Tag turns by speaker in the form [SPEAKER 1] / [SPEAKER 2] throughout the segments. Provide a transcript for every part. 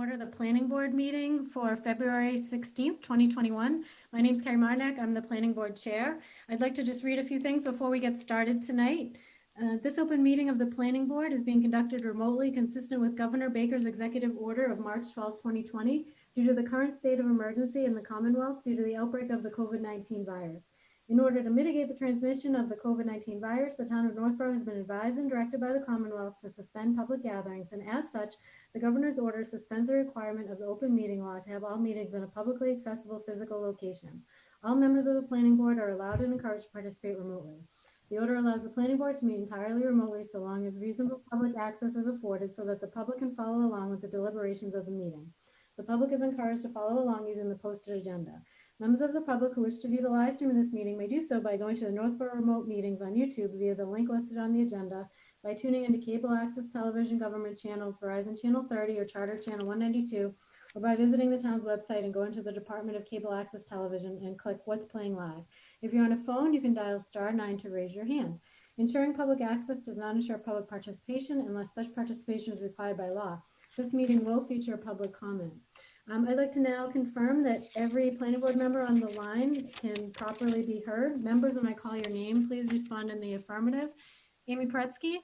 [SPEAKER 1] Order the planning board meeting for February 16th, 2021. My name is Carrie Marnick. I'm the planning board chair. I'd like to just read a few things before we get started tonight. This open meeting of the planning board is being conducted remotely consistent with Governor Baker's executive order of March 12, 2020, due to the current state of emergency in the Commonwealth due to the outbreak of the COVID-19 virus. In order to mitigate the transmission of the COVID-19 virus, the town of Northborough has been advised and directed by the Commonwealth to suspend public gatherings, and as such, the governor's order suspends the requirement of the open meeting law to have all meetings in a publicly accessible physical location. All members of the planning board are allowed and encouraged to participate remotely. The order allows the planning board to meet entirely remotely so long as reasonable public access is afforded so that the public can follow along with the deliberations of the meeting. The public is encouraged to follow along using the posted agenda. Members of the public who wish to view the live stream of this meeting may do so by going to the Northborough Remote Meetings on YouTube via the link listed on the agenda, by tuning into cable access television government channels, Verizon Channel 30 or Charter Channel 192, or by visiting the town's website and going to the Department of Cable Access Television and click What's Playing Live. If you're on a phone, you can dial *9 to raise your hand. Ensuring public access does not ensure public participation unless such participation is required by law. This meeting will feature public comment. I'd like to now confirm that every planning board member on the line can properly be heard. Members, when I call your name, please respond in the affirmative. Amy Paretsky?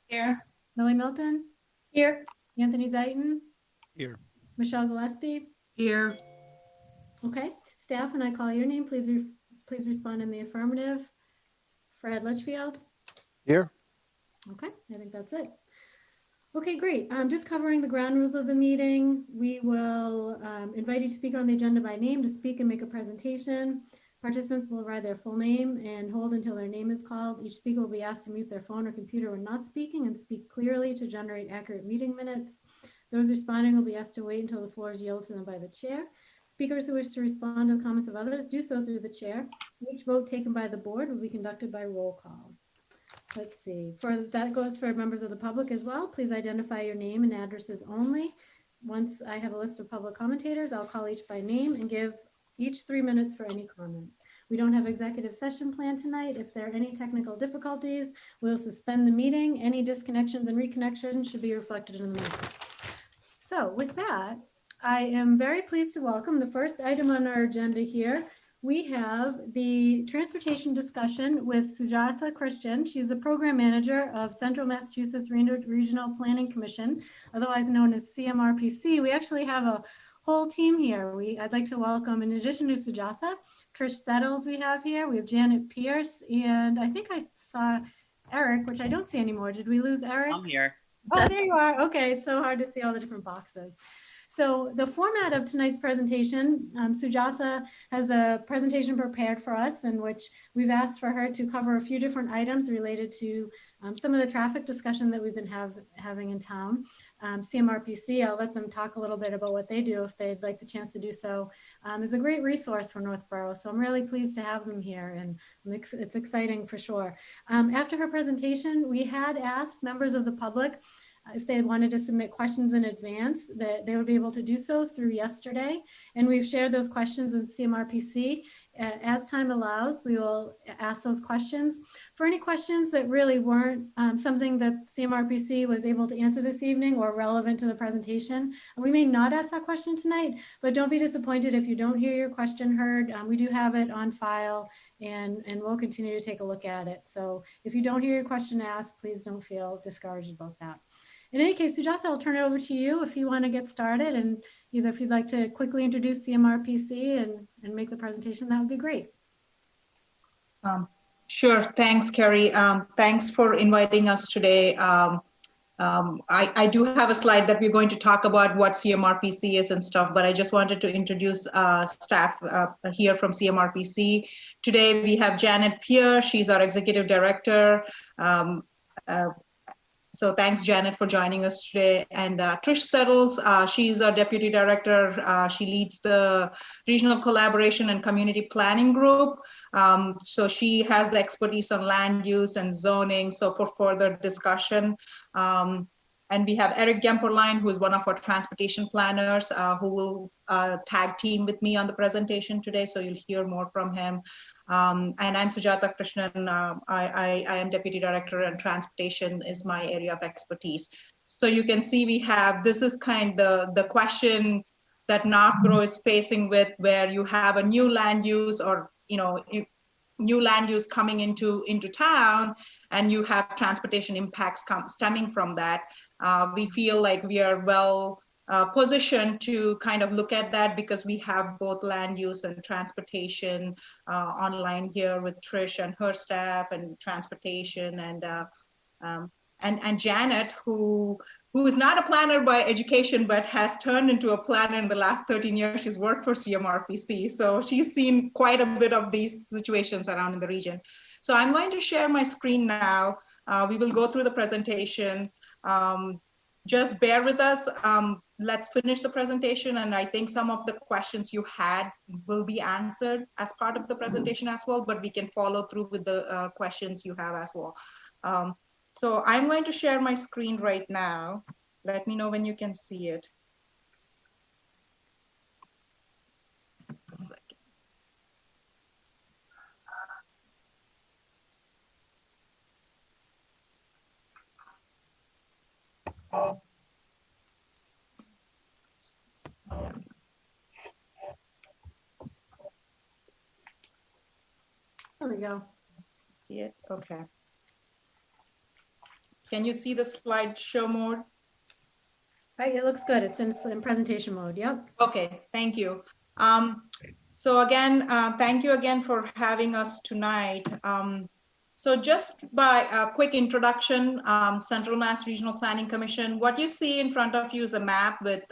[SPEAKER 2] Here.
[SPEAKER 1] Millie Milton?
[SPEAKER 2] Here.
[SPEAKER 1] Anthony Zaitin?
[SPEAKER 3] Here.
[SPEAKER 1] Michelle Gillespie?
[SPEAKER 2] Here.
[SPEAKER 1] Okay. Staff, when I call your name, please respond in the affirmative. Fred Litchfield?
[SPEAKER 3] Here.
[SPEAKER 1] Okay, I think that's it. Okay, great. Just covering the ground rules of the meeting. We will invite each speaker on the agenda by name to speak and make a presentation. Participants will write their full name and hold until their name is called. Each speaker will be asked to mute their phone or computer when not speaking and speak clearly to generate accurate meeting minutes. Those responding will be asked to wait until the floor is yielded to them by the chair. Speakers who wish to respond to the comments of others do so through the chair. Each vote taken by the board will be conducted by roll call. Let's see, that goes for members of the public as well. Please identify your name and addresses only. Once I have a list of public commentators, I'll call each by name and give each 3 minutes for any comment. We don't have executive session planned tonight. If there are any technical difficulties, we'll suspend the meeting. Any disconnections and reconnections should be reflected in the minutes. So with that, I am very pleased to welcome the first item on our agenda here. We have the transportation discussion with Sujatha Christian. She's the program manager of Central Massachusetts Regional Planning Commission, otherwise known as CMRPC. We actually have a whole team here. I'd like to welcome, in addition to Sujatha, Trish Settles we have here. We have Janet Pierce, and I think I saw Eric, which I don't see anymore. Did we lose Eric?
[SPEAKER 2] I'm here.
[SPEAKER 1] Oh, there you are. Okay, it's so hard to see all the different boxes. So the format of tonight's presentation, Sujatha has a presentation prepared for us in which we've asked for her to cover a few different items related to some of the traffic discussion that we've been having in town. CMRPC, I'll let them talk a little bit about what they do if they'd like the chance to do so, is a great resource for Northborough. So I'm really pleased to have them here, and it's exciting for sure. After her presentation, we had asked members of the public if they wanted to submit questions in advance, that they would be able to do so through yesterday. And we've shared those questions with CMRPC. As time allows, we will ask those questions. For any questions that really weren't something that CMRPC was able to answer this evening or relevant to the presentation, we may not ask that question tonight, but don't be disappointed if you don't hear your question heard. We do have it on file, and we'll continue to take a look at it. So if you don't hear your question asked, please don't feel discouraged about that. In any case, Sujatha, I'll turn it over to you if you want to get started, and either if you'd like to quickly introduce CMRPC and make the presentation, that would be great.
[SPEAKER 4] Sure. Thanks, Carrie. Thanks for inviting us today. I do have a slide that we're going to talk about what CMRPC is and stuff, but I just wanted to introduce staff here from CMRPC. Today we have Janet Pierce. She's our executive director. So thanks, Janet, for joining us today. And Trish Settles, she's our deputy director. She leads the Regional Collaboration and Community Planning Group. So she has the expertise on land use and zoning. So for further discussion. And we have Eric Gemperlein, who is one of our transportation planners, who will tag team with me on the presentation today. So you'll hear more from him. And I'm Sujatha Krishnan. I am Deputy Director, and transportation is my area of expertise. So you can see we have, this is kind of the question that Northborough is facing with, where you have a new land use or, new land use coming into town, and you have transportation impacts stemming from that. We feel like we are well positioned to kind of look at that, because we have both land use and transportation online here with Trish and her staff, and transportation, and Janet, who is not a planner by education, but has turned into a planner in the last 13 years. She's worked for CMRPC. So she's seen quite a bit of these situations around in the region. So I'm going to share my screen now. We will go through the presentation. Just bear with us. Let's finish the presentation. And I think some of the questions you had will be answered as part of the presentation as well, but we can follow through with the questions you have as well. So I'm going to share my screen right now. Let me know when you can see it. Just a second.
[SPEAKER 1] There we go.
[SPEAKER 4] See it? Okay. Can you see the slideshow mode?
[SPEAKER 1] Right, it looks good. It's in presentation mode. Yep.
[SPEAKER 4] Okay, thank you. So again, thank you again for having us tonight. So just by a quick introduction, Central Mass Regional Planning Commission, what you see in front of you is a map with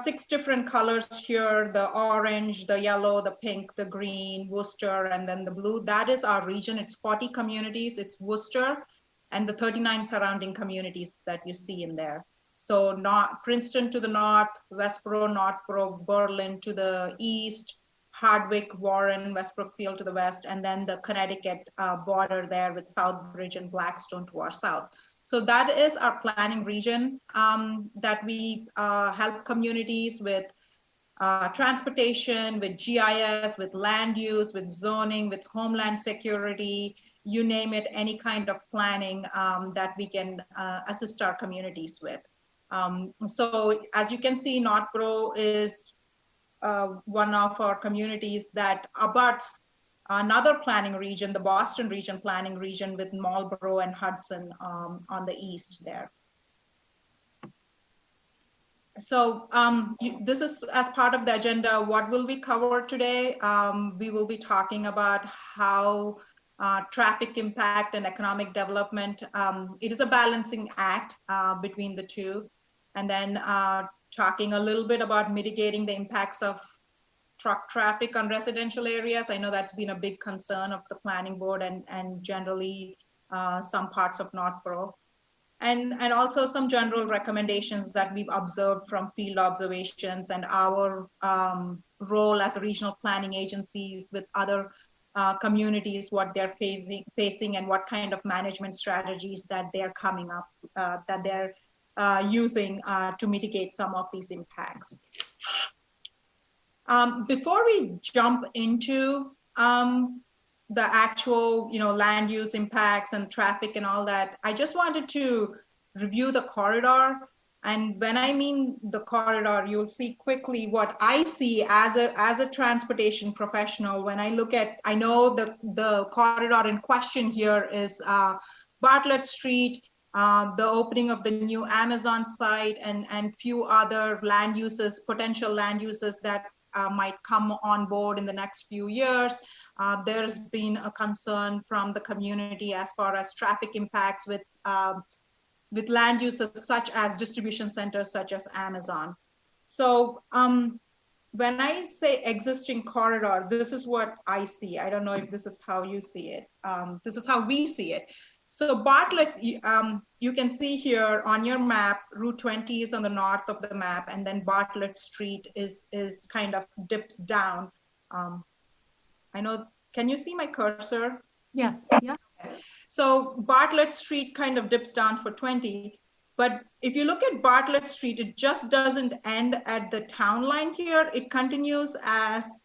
[SPEAKER 4] 6 different colors here: the orange, the yellow, the pink, the green, Worcester, and then the blue. That is our region. It's 40 communities. It's Worcester and the 39 surrounding communities that you see in there. So Princeton to the north, Westboro, Northborough, Berlin to the east, Hardwick, Warren, West Brookfield to the west, and then the Connecticut border there with Southbridge and Blackstone to our south. So that is our planning region that we help communities with transportation, with GIS, with land use, with zoning, with homeland security, you name it, any kind of planning that we can assist our communities with. So as you can see, Northborough is one of our communities that abuts another planning region, the Boston region planning region, with Marlborough and Hudson on the east there. So this is as part of the agenda. What will we cover today? We will be talking about how traffic impact and economic development, it is a balancing act between the two. And then talking a little bit about mitigating the impacts of truck traffic on residential areas. I know that's been a big concern of the planning board and generally some parts of Northborough. And also some general recommendations that we've observed from field observations and our role as a regional planning agencies with other communities, what they're facing and what kind of management strategies that they're coming up, that they're using to mitigate some of these impacts. Before we jump into the actual, land use impacts and traffic and all that, I just wanted to review the corridor. And when I mean the corridor, you'll see quickly what I see as a transportation professional. When I look at, I know the corridor in question here is Bartlett Street, the opening of the new Amazon site, and few other land uses, potential land uses that might come on board in the next few years. There's been a concern from the community as far as traffic impacts with land uses such as distribution centers such as Amazon. So when I say existing corridor, this is what I see. I don't know if this is how you see it. This is how we see it. So Bartlett, you can see here on your map, Route 20 is on the north of the map, and then Bartlett Street is kind of dips down. I know, can you see my cursor?
[SPEAKER 1] Yes, yeah.
[SPEAKER 4] So Bartlett Street kind of dips down for 20, but if you look at Bartlett Street, it just doesn't end at the town line here. It continues as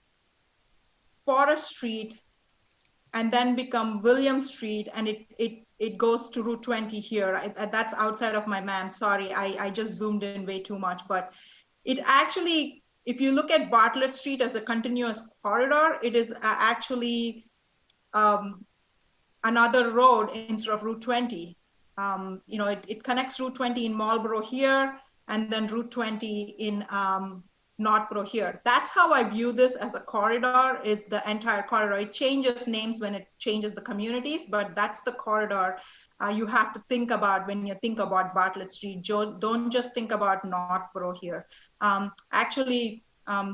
[SPEAKER 4] Forest Street and then become William Street, and it it goes to Route 20 here. That's outside of my map. Sorry, I just zoomed in way too much. But it actually, if you look at Bartlett Street as a continuous corridor, it is actually another road instead of Route 20. It connects Route 20 in Marlborough here, and then Route 20 in Northborough here. That's how I view this as a corridor, is the entire corridor. It changes names when it changes the communities, but that's the corridor you have to think about when you think about Bartlett Street. Don't just think about Northborough here. I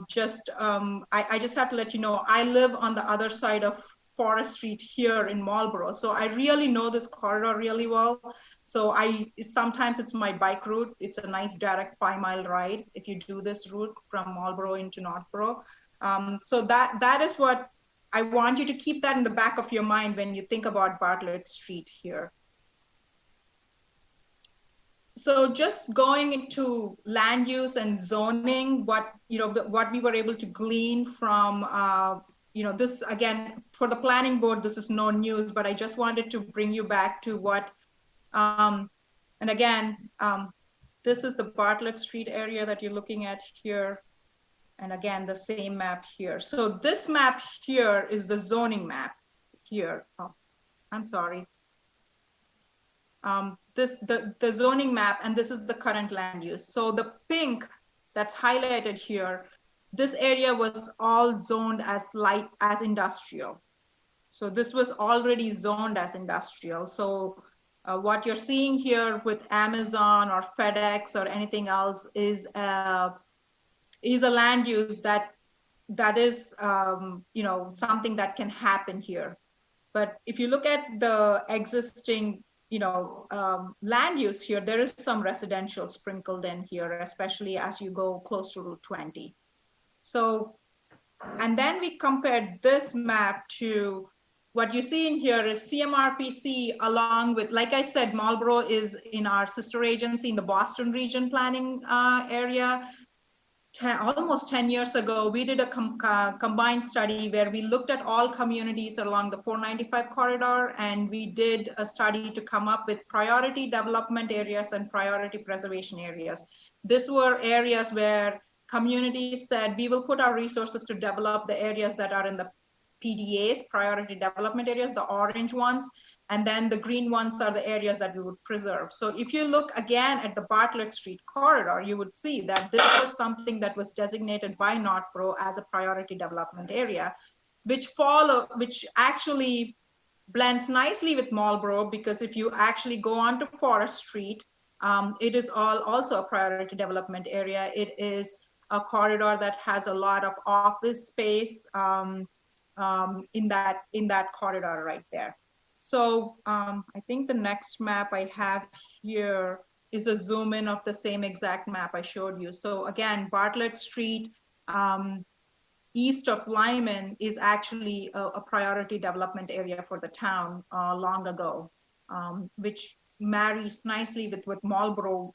[SPEAKER 4] just have to let you know, I live on the other side of Forest Street here in Marlborough. So I really know this corridor really well. So sometimes it's my bike route. It's a nice direct 5-mile ride if you do this route from Marlborough into Northborough. So that is what I want you to keep that in the back of your mind when you think about Bartlett Street here. So just going into land use and zoning, what we were able to glean from this, again, for the planning board, this is no news, but I just wanted to bring you back to what, and again, this is the Bartlett Street area that you're looking at here. And again, the same map here. So this map here is the zoning map here. Oh, I'm sorry. The zoning map, and this is the current land use. So the pink that's highlighted here, this area was all zoned as light as industrial. So this was already zoned as industrial. So what you're seeing here with Amazon or FedEx or anything else is a land use that is something that can happen here. But if you look at the existing land use here, there is some residential sprinkled in here, especially as you go close to Route 20. So, and then we compared this map to what you see in here is CMRPC along with, like I said, Marlborough is in our sister agency in the Boston region planning area. Almost 10 years ago, we did a combined study where we looked at all communities along the 495 corridor, and we did a study to come up with priority development areas and priority preservation areas. These were areas where communities said, we will put our resources to develop the areas that are in the PDAs, priority development areas, the orange ones, and then the green ones are the areas that we would preserve. So if you look again at the Bartlett Street corridor, you would see that this was something that was designated by Northborough as a priority development area, which actually blends nicely with Marlborough, because if you actually go onto Forest Street, it is also a priority development area. It is a corridor that has a lot of office space in that corridor right there. So I think the next map I have here is a zoom in of the same exact map I showed you. So again, Bartlett Street east of Lyman is actually a priority development area for the town long ago, which marries nicely with what Marlborough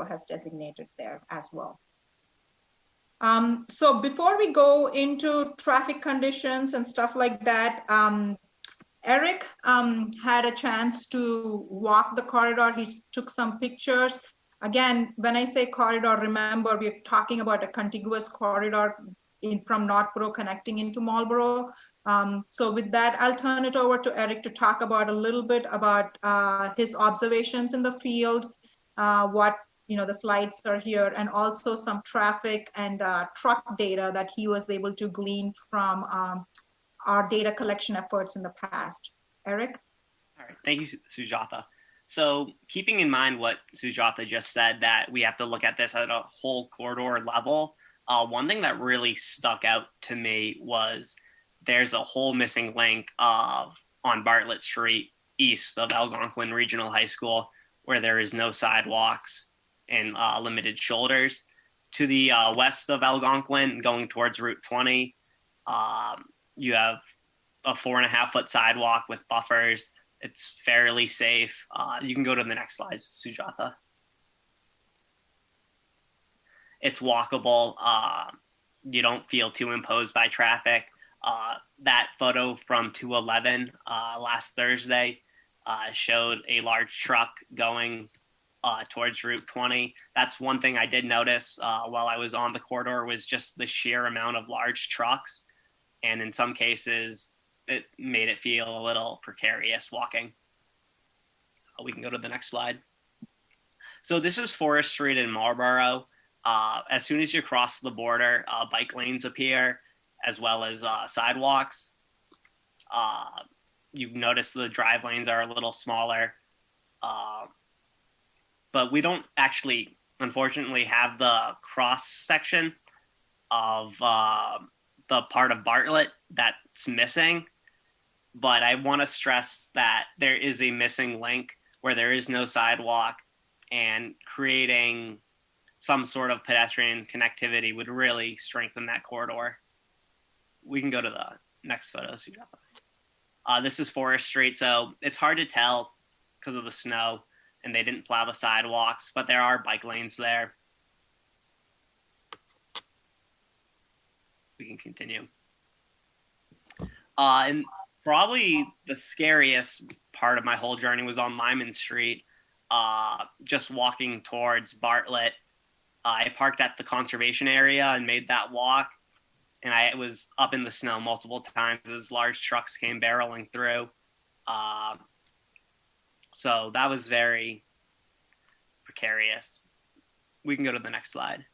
[SPEAKER 4] has designated there as well. So before we go into traffic conditions and stuff like that, Eric had a chance to walk the corridor. He took some pictures. Again, when I say corridor, remember we're talking about a contiguous corridor from Northborough connecting into Marlborough. So with that, I'll turn it over to Eric to talk about a little bit about his observations in the field, the slides are here, and also some traffic and truck data that he was able to glean from our data collection efforts in the past. Eric?
[SPEAKER 2] All right, thank you, Sujatha. So keeping in mind what Sujatha just said, that we have to look at this at a whole corridor level, one thing that really stuck out to me was there's a whole missing link on Bartlett Street east of Algonquin Regional High School, where there is no sidewalks and limited shoulders. To the west of Algonquin, going towards Route 20, you have a 4.5-foot sidewalk with buffers. It's fairly safe. You can go to the next slide, Sujatha. It's walkable. You don't feel too imposed by traffic. That photo from 211 last Thursday, showed a large truck going towards Route 20. That's one thing I did notice while I was on the corridor, was just the sheer amount of large trucks. And in some cases, it made it feel a little precarious walking. We can go to the next slide. So this is Forest Street in Marlborough. As soon as you cross the border, bike lanes appear, as well as sidewalks. You notice the drive lanes are a little smaller. But we don't actually, unfortunately, have the cross section of the part of Bartlett that's missing. But I want to stress that there is a missing link where there is no sidewalk, and creating some sort of pedestrian connectivity would really strengthen that corridor. We can go to the next photo. This is Forest Street, so it's hard to tell because of the snow, and they didn't plow the sidewalks, but there are bike lanes there. We can continue. And probably the scariest part of my whole journey was on Lyman Street, just walking towards Bartlett. I parked at the conservation area and made that walk, and I was up in the snow multiple times as large trucks came barreling through. So that was very precarious. We can go to the next slide.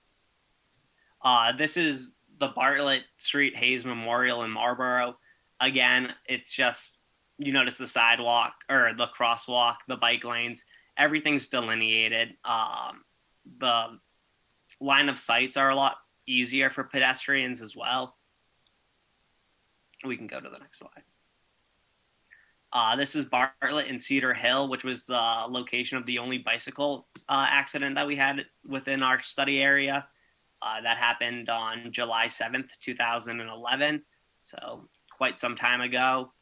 [SPEAKER 2] This is the Bartlett Street Haze Memorial in Marlborough. Again, it's just, you notice the sidewalk or the crosswalk, the bike lanes, everything's delineated. The line of sights are a lot easier for pedestrians as well. We can go to the next slide. This is Bartlett and Cedar Hill, which was the location of the only bicycle accident that we had within our study area. That happened on July 7th, 2011. So quite some time ago.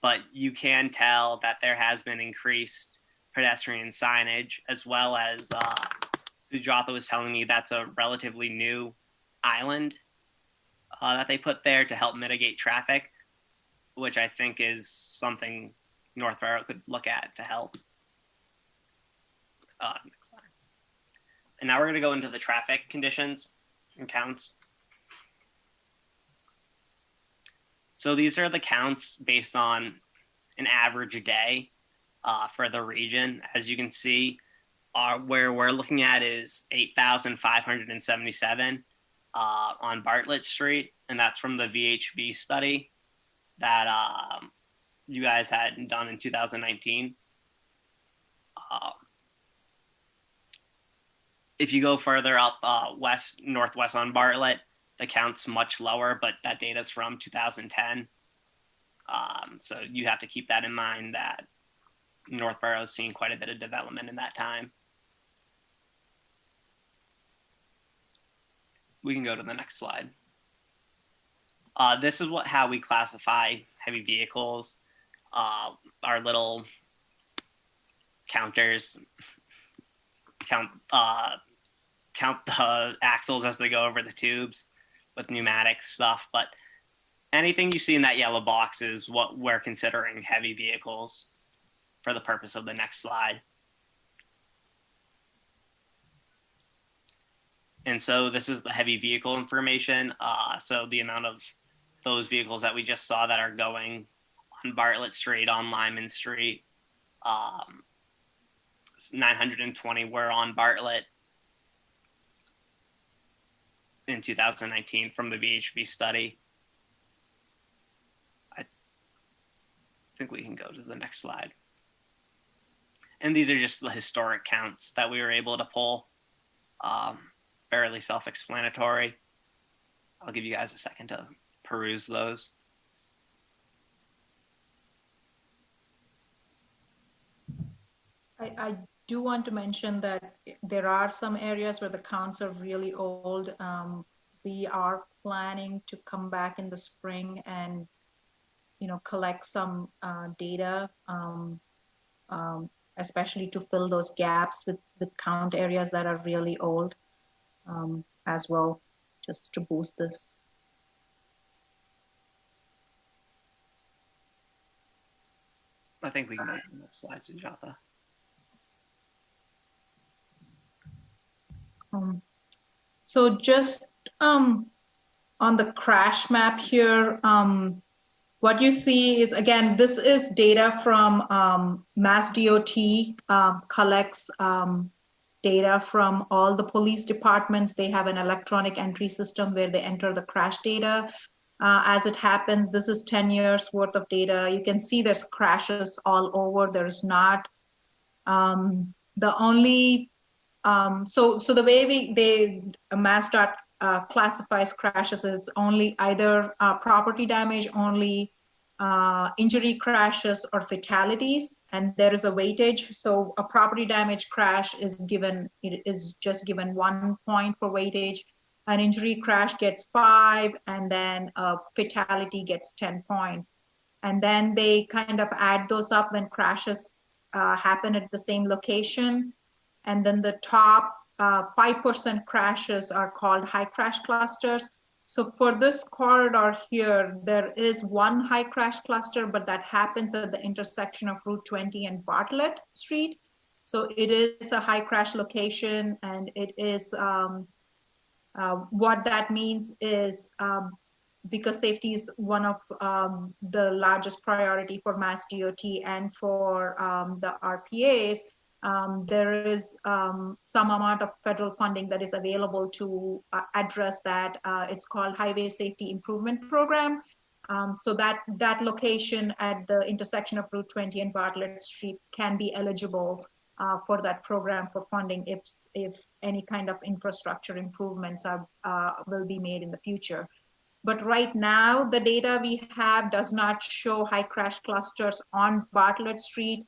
[SPEAKER 2] But you can tell that there has been increased pedestrian signage, as well as Sujatha was telling me that's a relatively new island that they put there to help mitigate traffic, which I think is something Northborough could look at to help. Next slide. And now we're going to go into the traffic conditions and counts. So these are the counts based on an average day for the region. As you can see, where we're looking at is 8,577 on Bartlett Street, and that's from the VHB study that you guys had done in 2019. If you go further up northwest on Bartlett, the count's much lower, but that data is from 2010. So you have to keep that in mind, that Northborough has seen quite a bit of development in that time. We can go to the next slide. This is how we classify heavy vehicles. Our little counters count the axles as they go over the tubes with pneumatic stuff, but anything you see in that yellow box is what we're considering heavy vehicles for the purpose of the next slide. And so this is the heavy vehicle information. So the amount of those vehicles that we just saw that are going on Bartlett Street, on Lyman Street, 920 were on Bartlett in 2019 from the VHB study. I think we can go to the next slide. And these are just the historic counts that we were able to pull. Fairly self-explanatory. I'll give you guys a second to peruse those.
[SPEAKER 4] I do want to mention that there are some areas where the counts are really old. We are planning to come back in the spring and, collect some data, especially to fill those gaps with count areas that are really old as well, just to boost this.
[SPEAKER 2] I think we can go to the next slide, Sujatha.
[SPEAKER 4] So just on the crash map here, what you see is, again, this is data from Mass DOT collects data from all the police departments. They have an electronic entry system where they enter the crash data. As it happens, this is 10 years worth of data. You can see there's crashes all over. There's not the only, so the way MassDOT classifies crashes is only either property damage, only injury crashes, or fatalities, and there is a weightage. So a property damage crash is just given 1 point for weightage. An injury crash gets 5, and then a fatality gets 10 points. And then they kind of add those up when crashes happen at the same location. And then the top 5% crashes are called high crash clusters. So for this corridor here, there is one high crash cluster, but that happens at the intersection of Route 20 and Bartlett Street. So it is a high crash location, and it is, what that means is, because safety is one of the largest priority for Mass DOT and for the RPAs, there is some amount of federal funding that is available to address that. It's called Highway Safety Improvement Program. So that location at the intersection of Route 20 and Bartlett Street can be eligible for that program for funding if any kind of infrastructure improvements will be made in the future. But right now, the data we have does not show high crash clusters on Bartlett Street.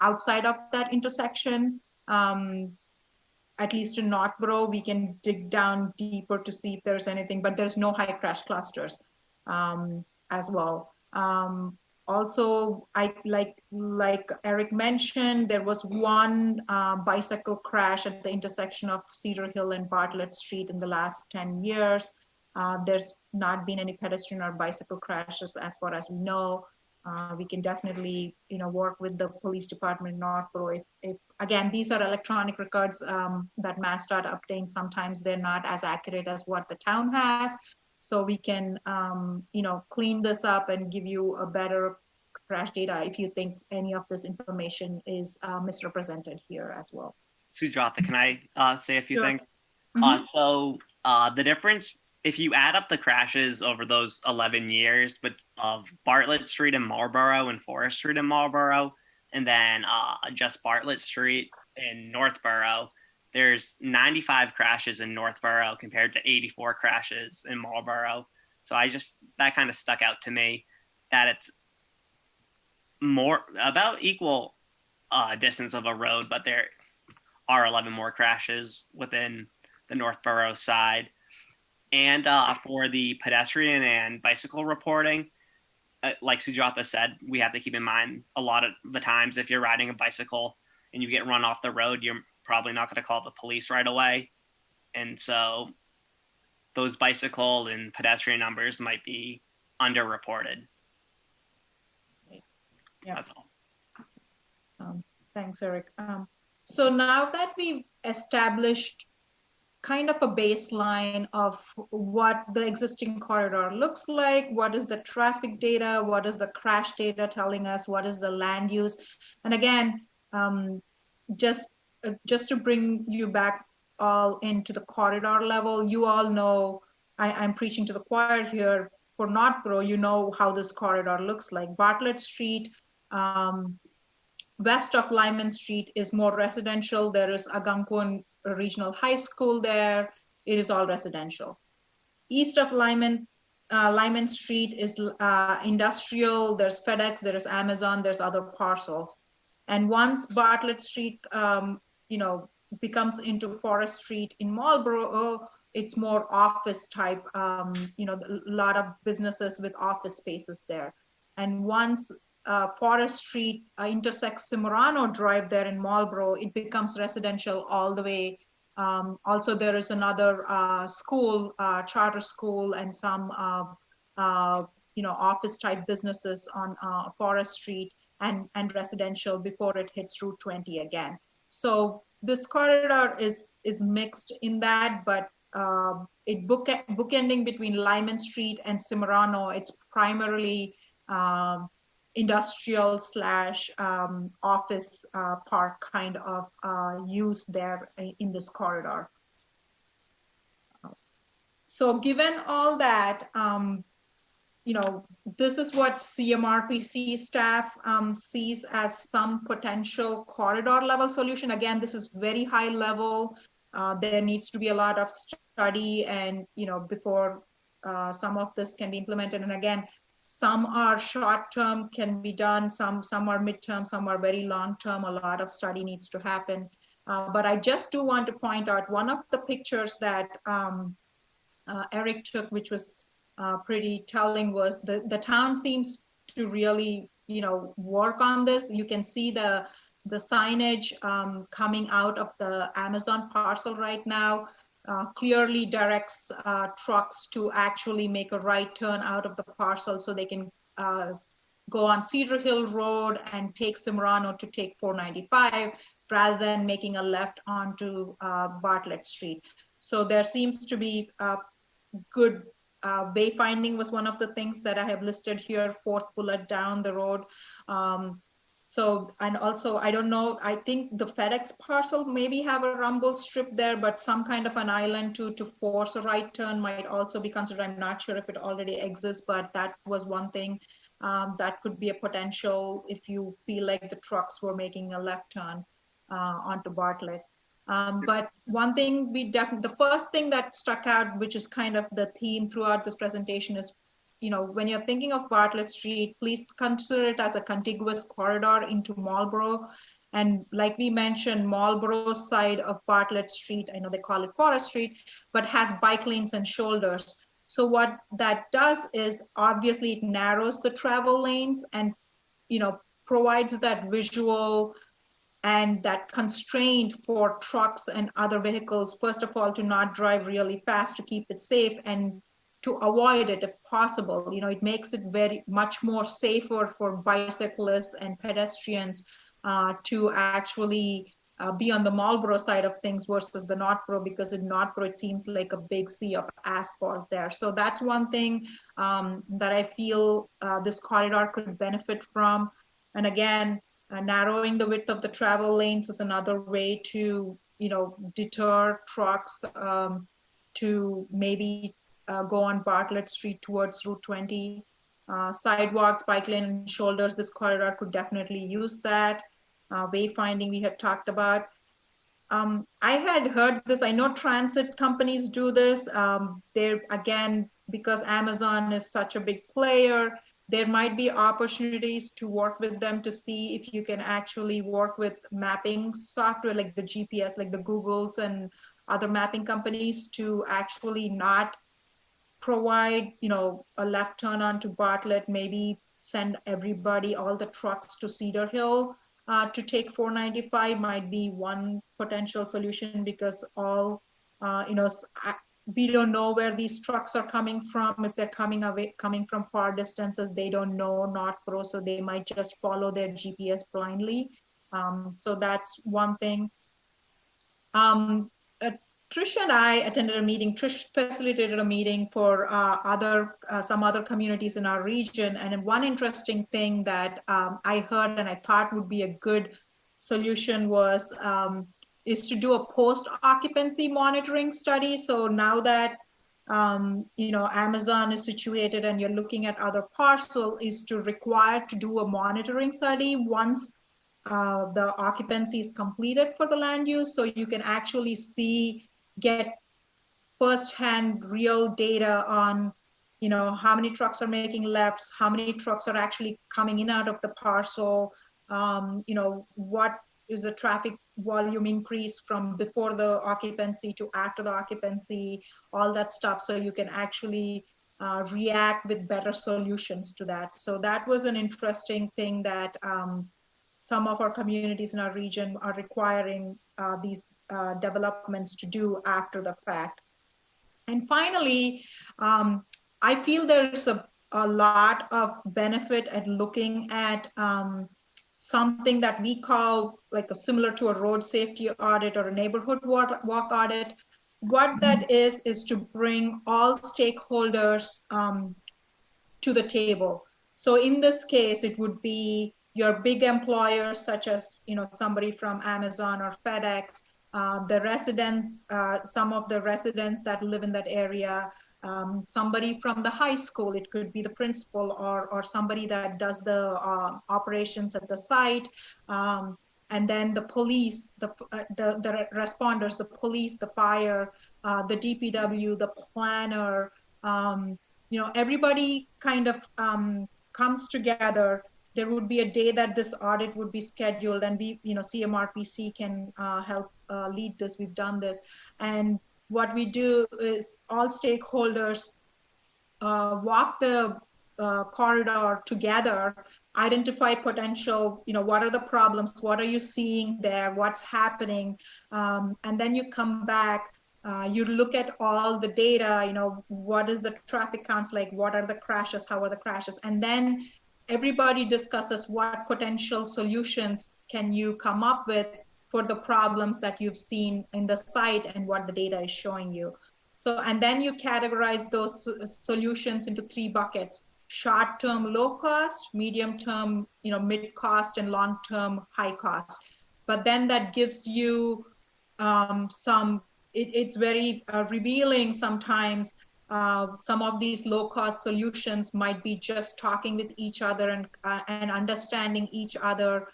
[SPEAKER 4] Outside of that intersection, at least in Northborough, we can dig down deeper to see if there's anything, but there's no high crash clusters as well. Also, like Eric mentioned, there was one bicycle crash at the intersection of Cedar Hill and Bartlett Street in the last 10 years. There's not been any pedestrian or bicycle crashes as far as we know. We can definitely, work with the police department in Northborough. If again, these are electronic records that MassDOT obtains. Sometimes they're not as accurate as what the town has. So we can, clean this up and give you a better crash data if you think any of this information is misrepresented here as well.
[SPEAKER 2] Sujatha, can I say a few
[SPEAKER 4] Sure.
[SPEAKER 2] things?
[SPEAKER 4] Mm-hmm.
[SPEAKER 2] So the difference, if you add up the crashes over those 11 years, but of Bartlett Street in Marlborough and Forest Street in Marlborough, and then just Bartlett Street in Northborough, there's 95 crashes in Northborough compared to 84 crashes in Marlborough. So that kind of stuck out to me, that it's about equal distance of a road, but there are 11 more crashes within the Northborough side. And for the pedestrian and bicycle reporting, like Sujatha said, we have to keep in mind a lot of the times if you're riding a bicycle and you get run off the road, you're probably not going to call the police right away. And so those bicycle and pedestrian numbers might be underreported.
[SPEAKER 4] Yeah.
[SPEAKER 2] That's all.
[SPEAKER 4] Thanks, Eric. So now that we've established kind of a baseline of what the existing corridor looks like, what is the traffic data, what is the crash data telling us, what is the land use, and again, just to bring you back all into the corridor level, you all know, I'm preaching to the choir here. For Northborough, you know how this corridor looks like. Bartlett Street, west of Lyman Street is more residential. There is Algonquin Regional High School there. It is all residential. East of Lyman Street is industrial. There's FedEx, there's Amazon, there's other parcels. And once Bartlett Street, becomes into Forest Street in Marlborough, it's more office type, a lot of businesses with office spaces there. And once Forest Street intersects Simorano Drive there in Marlborough, it becomes residential all the way. Also, there is another school, charter school, and some office type businesses on Forest Street. and residential before it hits Route 20 again. So this corridor is mixed in that, but it bookending between Lyman Street and Cimarrano. It's primarily industrial / office park kind of use there in this corridor. So given all that, this is what CMRPC staff sees as some potential corridor level solution. Again, this is very high level. There needs to be a lot of study and, before some of this can be implemented. And again, some are short-term, can be done. Some are mid-term, some are very long-term. A lot of study needs to happen. But I just do want to point out one of the pictures that Eric took, which was pretty telling, was the town seems to really, work on this. You can see the signage coming out of the Amazon parcel right now clearly directs trucks to actually make a right turn out of the parcel so they can go on Cedar Hill Road and take Cimarrano to take 495 rather than making a left onto Bartlett Street. So there seems to be good wayfinding was one of the things that I have listed here, 4th bullet down the road. And also, I don't know, I think the FedEx parcel maybe have a rumble strip there, but some kind of an island to force a right turn might also be considered. I'm not sure if it already exists, but that was one thing that could be a potential if you feel like the trucks were making a left turn onto Bartlett. But one thing the first thing that struck out, which is kind of the theme throughout this presentation, is, when you're thinking of Bartlett Street, please consider it as a contiguous corridor into Marlborough. And like we mentioned, Marlborough side of Bartlett Street, I know they call it Forest Street, but has bike lanes and shoulders. So what that does is obviously it narrows the travel lanes and, provides that visual and that constraint for trucks and other vehicles, first of all, to not drive really fast to keep it safe, and to avoid it if possible. It makes it very much more safer for bicyclists and pedestrians to actually be on the Marlborough side of things versus the Northborough, because in Northborough, it seems like a big sea of asphalt there. So that's one thing that I feel this corridor could benefit from. And again, narrowing the width of the travel lanes is another way to, deter trucks to maybe go on Bartlett Street towards Route 20. Sidewalks, bike lane, and shoulders, this corridor could definitely use that. Wayfinding we had talked about. I had heard this, I know transit companies do this. They're, again, because Amazon is such a big player, there might be opportunities to work with them to see if you can actually work with mapping software like the GPS, like the Googles and other mapping companies, to actually not provide, a left turn onto Bartlett, maybe send everybody, all the trucks to Cedar Hill to take 495 might be one potential solution, because all, we don't know where these trucks are coming from. If they're coming from far distances, they don't know Northborough, so they might just follow their GPS blindly. So that's one thing. Trish and I attended a meeting. Trish facilitated a meeting for some other communities in our region. And one interesting thing that I heard and I thought would be a good solution was is to do a post-occupancy monitoring study. So now that Amazon is situated and you're looking at other parcels, is to require to do a monitoring study once the occupancy is completed for the land use, so you can actually get firsthand real data on how many trucks are making lefts, how many trucks are actually coming in out of the parcel, what is the traffic volume increase from before the occupancy to after the occupancy, all that stuff, so you can actually react with better solutions to that. So that was an interesting thing that some of our communities in our region are requiring these developments to do after the fact. And finally, I feel there's a lot of benefit at looking at something that we call like similar to a road safety audit or a neighborhood walk audit. What that is to bring all stakeholders to the table. So in this case, it would be your big employers, such as somebody from Amazon or FedEx, the residents, some of the residents that live in that area, somebody from the high school, it could be the principal or somebody that does the operations at the site, and then the police, the responders, the police, the fire, the DPW, the planner, everybody kind of comes together. There would be a day that this audit would be scheduled, and we, CMRPC can help lead this. We've done this. And what we do is all stakeholders walk the corridor together, identify potential, what are the problems, what are you seeing there, what's happening, and then you come back. You look at all the data, what is the traffic counts like, what are the crashes, how are the crashes, and then everybody discusses what potential solutions can you come up with for the problems that you've seen in the site and what the data is showing you. So, and then you categorize those solutions into 3 buckets: short-term low cost, medium-term, mid-cost, and long-term high cost. But then that gives you it's very revealing sometimes. Some of these low-cost solutions might be just talking with each other and understanding each other,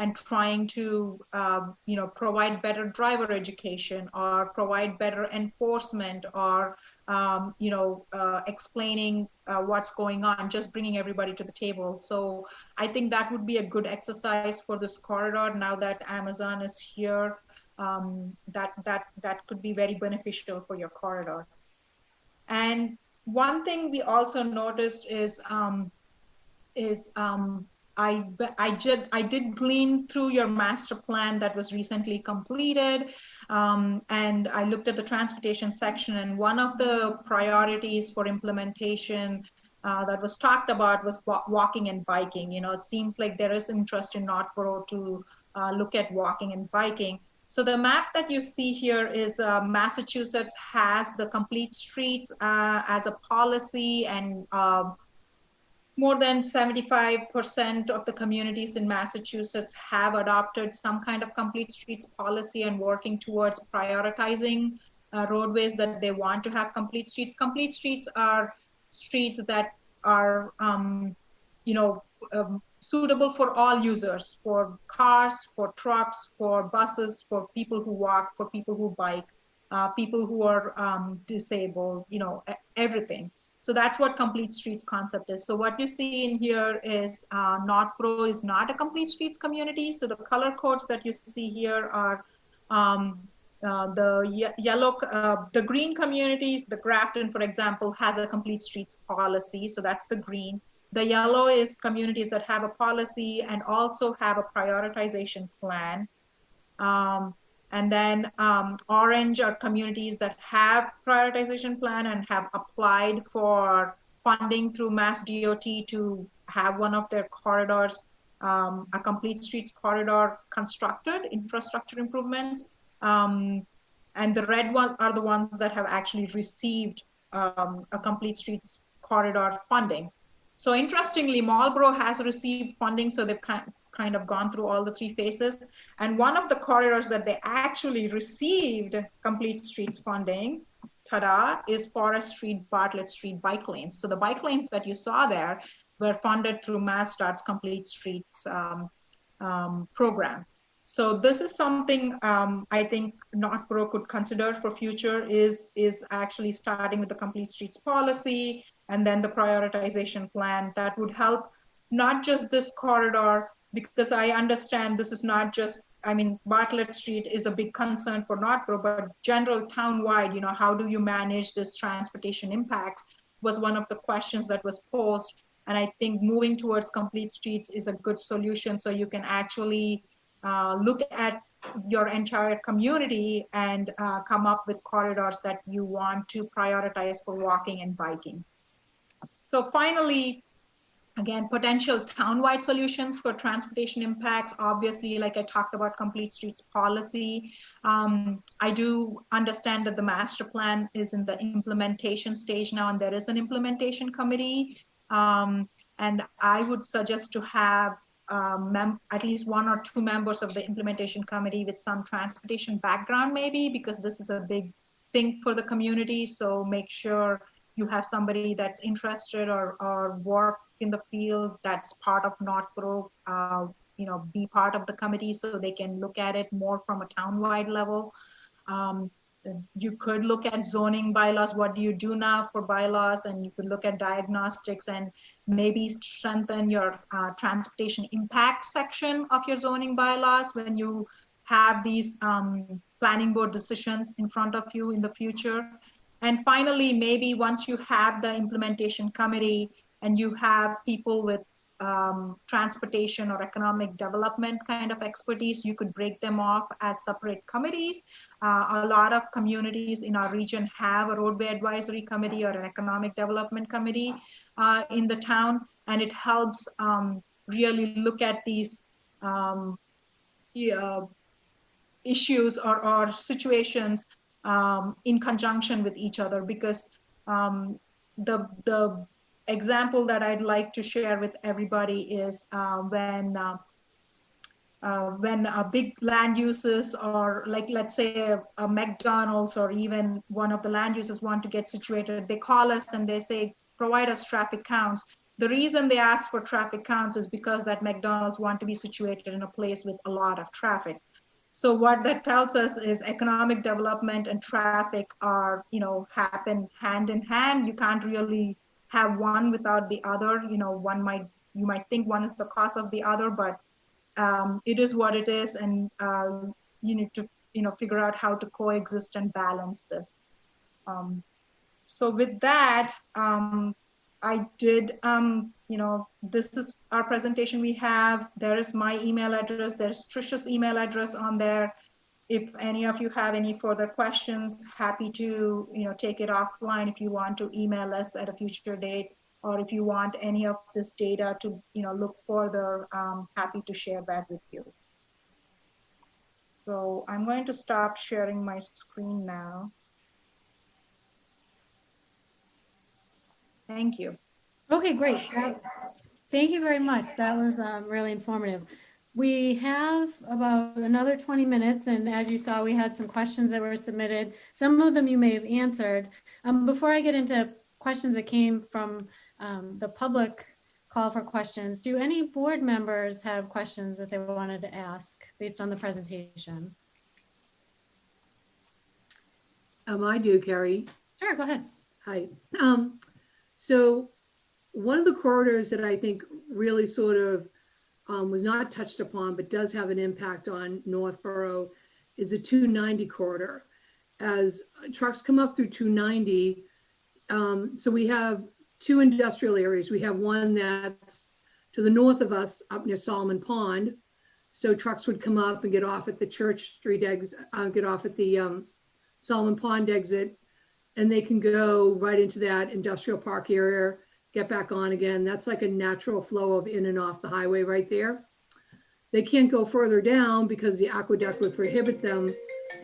[SPEAKER 4] and trying to provide better driver education or provide better enforcement or explaining what's going on, just bringing everybody to the table. So I think that would be a good exercise for this corridor now that Amazon is here. That could be very beneficial for your corridor. And one thing we also noticed is I did glean through your master plan that was recently completed, and I looked at the transportation section, and one of the priorities for implementation that was talked about was walking and biking. It seems like there is interest in Northborough to look at walking and biking. So the map that you see here is Massachusetts has the complete streets as a policy, and more than 75% of the communities in Massachusetts have adopted some kind of complete streets policy and working towards prioritizing roadways that they want to have complete streets. Complete streets are streets that are suitable for all users, for cars, for trucks, for buses, for people who walk, for people who bike, people who are disabled, everything. So that's what complete streets concept is. So what you see in here is Northborough is not a complete streets community. So the color codes that you see here are the yellow, the green communities. The Grafton, for example, has a complete streets policy. So that's the green. The yellow is communities that have a policy and also have a prioritization plan. And then orange are communities that have prioritization plan and have applied for funding through Mass DOT to have one of their corridors, a complete streets corridor constructed, infrastructure improvements. And the red one are the ones that have actually received a complete streets corridor funding. So interestingly, Marlborough has received funding, so they've kind of gone through all the 3 phases. And one of the corridors that they actually received complete streets funding, ta-da, is Forest Street, Bartlett Street bike lanes. So the bike lanes that you saw there were funded through MassDOT's complete streets program. So this is something I think Northborough could consider for future is actually starting with the complete streets policy and then the prioritization plan that would help not just this corridor, because I understand this is not just, Bartlett Street is a big concern for Northborough, but general townwide, how do you manage this transportation impacts was one of the questions that was posed. And I think moving towards complete streets is a good solution. So you can actually look at your entire community and come up with corridors that you want to prioritize for walking and biking. So finally, Again, potential townwide solutions for transportation impacts. Obviously, like I talked about, complete streets policy. I do understand that the master plan is in the implementation stage now, and there is an implementation committee. And I would suggest to have at least 1 or 2 members of the implementation committee with some transportation background, maybe, because this is a big thing for the community. So make sure you have somebody that's interested or work in the field that's part of Northborough, be part of the committee so they can look at it more from a townwide level. You could look at zoning bylaws. What do you do now for bylaws? And you could look at diagnostics and maybe strengthen your transportation impact section of your zoning bylaws when you have these planning board decisions in front of you in the future. And finally, maybe once you have the implementation committee and you have people with transportation or economic development kind of expertise, you could break them off as separate committees. A lot of communities in our region have a roadway advisory committee or an economic development committee in the town, and it helps really look at these issues or situations in conjunction with each other, because the example that I'd like to share with everybody is when a big land uses, or like, let's say a McDonald's or even one of the land uses want to get situated, they call us and they say, provide us traffic counts. The reason they ask for traffic counts is because that McDonald's want to be situated in a place with a lot of traffic. So what that tells us is economic development and traffic are, happen hand in hand. You can't really have one without the other. You might think one is the cause of the other, but it is what it is, and you need to figure out how to coexist and balance this. So with that, I did this is our presentation we have. There is my email address, there's Trish's email address on there. If any of you have any further questions, happy to take it offline if you want to email us at a future date, or if you want any of this data to look further, happy to share that with you. So I'm going to stop sharing my screen now. Thank you.
[SPEAKER 1] Okay, great. Thank you very much. That was really informative. We have about another 20 minutes, and as you saw, we had some questions that were submitted. Some of them you may have answered. Before I get into questions that came from the public call for questions, do any board members have questions that they wanted to ask based on the presentation?
[SPEAKER 3] I do, Carrie.
[SPEAKER 1] Sure, go ahead.
[SPEAKER 3] Hi. So one of the corridors that I think really sort of was not touched upon, but does have an impact on Northborough, is the 290 corridor. As trucks come up through 290, so we have 2 industrial areas. We have one that's to the north of us up near Solomon Pond. So trucks would come up and get off at the Church Street exit, get off at the Solomon Pond exit, and they can go right into that industrial park area, get back on again. That's like a natural flow of in and off the highway right there. They can't go further down because the aqueduct would prohibit them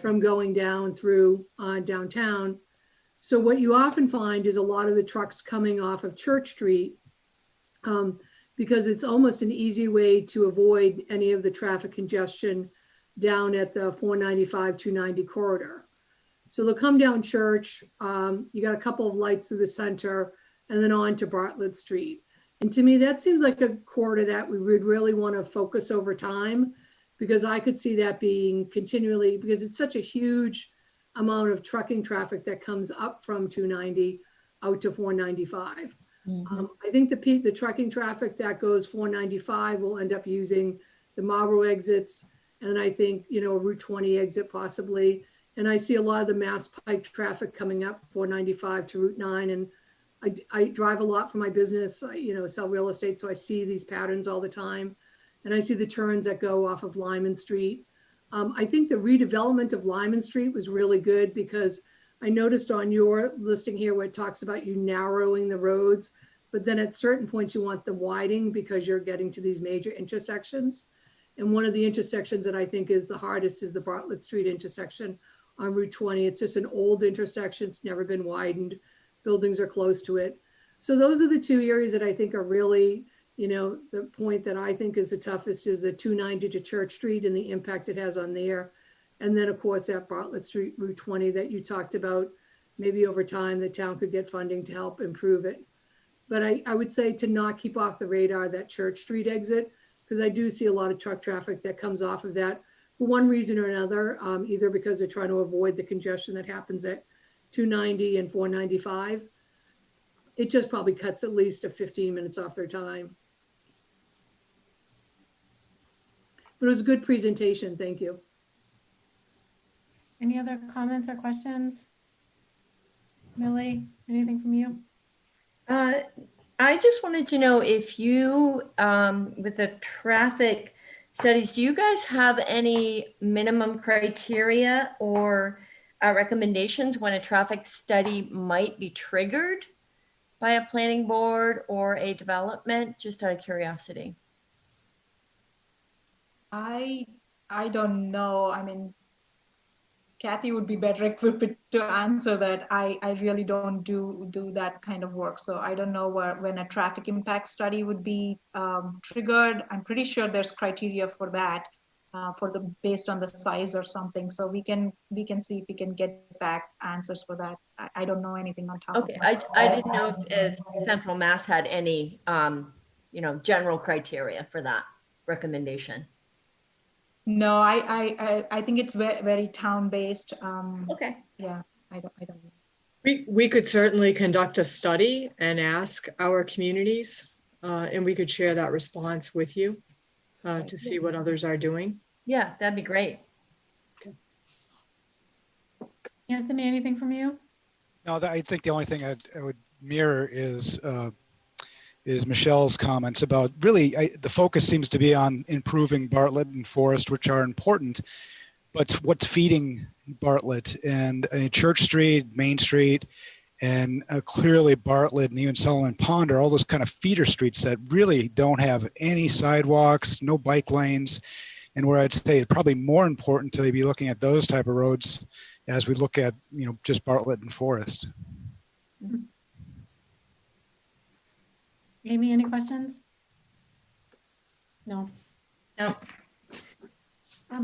[SPEAKER 3] from going down through downtown. So what you often find is a lot of the trucks coming off of Church Street, because it's almost an easy way to avoid any of the traffic congestion down at the 495-290 corridor. So they'll come down Church, you got a couple of lights through the center, and then on to Bartlett Street. And to me, that seems like a corridor that we would really want to focus over time, because I could see that being continually, because it's such a huge amount of trucking traffic that comes up from 290 out to 495. Mm-hmm. I think the trucking traffic that goes 495 will end up using the Marlborough exits, and I think, Route 20 exit possibly. And I see a lot of the Mass Pike traffic coming up 495 to Route 9. And I drive a lot for my business, sell real estate. So I see these patterns all the time. And I see the turns that go off of Lyman Street. I think the redevelopment of Lyman Street was really good, because I noticed on your listing here where it talks about you narrowing the roads, but then at certain points you want the widening because you're getting to these major intersections. And one of the intersections that I think is the hardest is the Bartlett Street intersection on Route 20. It's just an old intersection. It's never been widened. Buildings are close to it. So those are the two areas that I think are really, you know, the point that I think is the toughest is the 290 to Church Street and the impact it has on there. And then of course that Bartlett Street, Route 20 that you talked about, maybe over time the town could get funding to help improve it. But I would say to not keep off the radar that Church Street exit, because I do see a lot of truck traffic that comes off of that for one reason or another, either because they're trying to avoid the congestion that happens at 290 and 495. It just probably cuts at least 15 minutes off their time. But it was a good presentation. Thank you.
[SPEAKER 1] Any other comments or questions? Millie, anything from you?
[SPEAKER 5] I just wanted to know if you, with the traffic studies, do you guys have any minimum criteria or recommendations when a traffic study might be triggered by a planning board or a development, just out of curiosity?
[SPEAKER 4] I don't know. I mean, Kathy would be better equipped to answer that. I really don't do that kind of work. So I don't know when a traffic impact study would be triggered. I'm pretty sure there's criteria for that, based on the size or something. So we can see if we can get back answers for that. I don't know anything on top.
[SPEAKER 5] Okay, I didn't know if Central Mass had any, you know, general criteria for that recommendation.
[SPEAKER 4] No, I think it's very town based.
[SPEAKER 5] Okay.
[SPEAKER 4] Yeah, I don't know.
[SPEAKER 6] We could certainly conduct a study and ask our communities, and we could share that response with you to see what others are doing.
[SPEAKER 5] Yeah, that'd be great.
[SPEAKER 1] Anthony, anything from you?
[SPEAKER 7] No, I think the only thing I would mirror is Michelle's comments about really the focus seems to be on improving Bartlett and Forest, which are important, but what's feeding Bartlett and Church Street, Main Street, and clearly Bartlett and even Solomon Pond are all those kind of feeder streets that really don't have any sidewalks, no bike lanes, and where I'd say it's probably more important to be looking at those type of roads as we look at, you know, just Bartlett and Forest.
[SPEAKER 1] Mm-hmm. Amy, any questions? No.
[SPEAKER 5] No.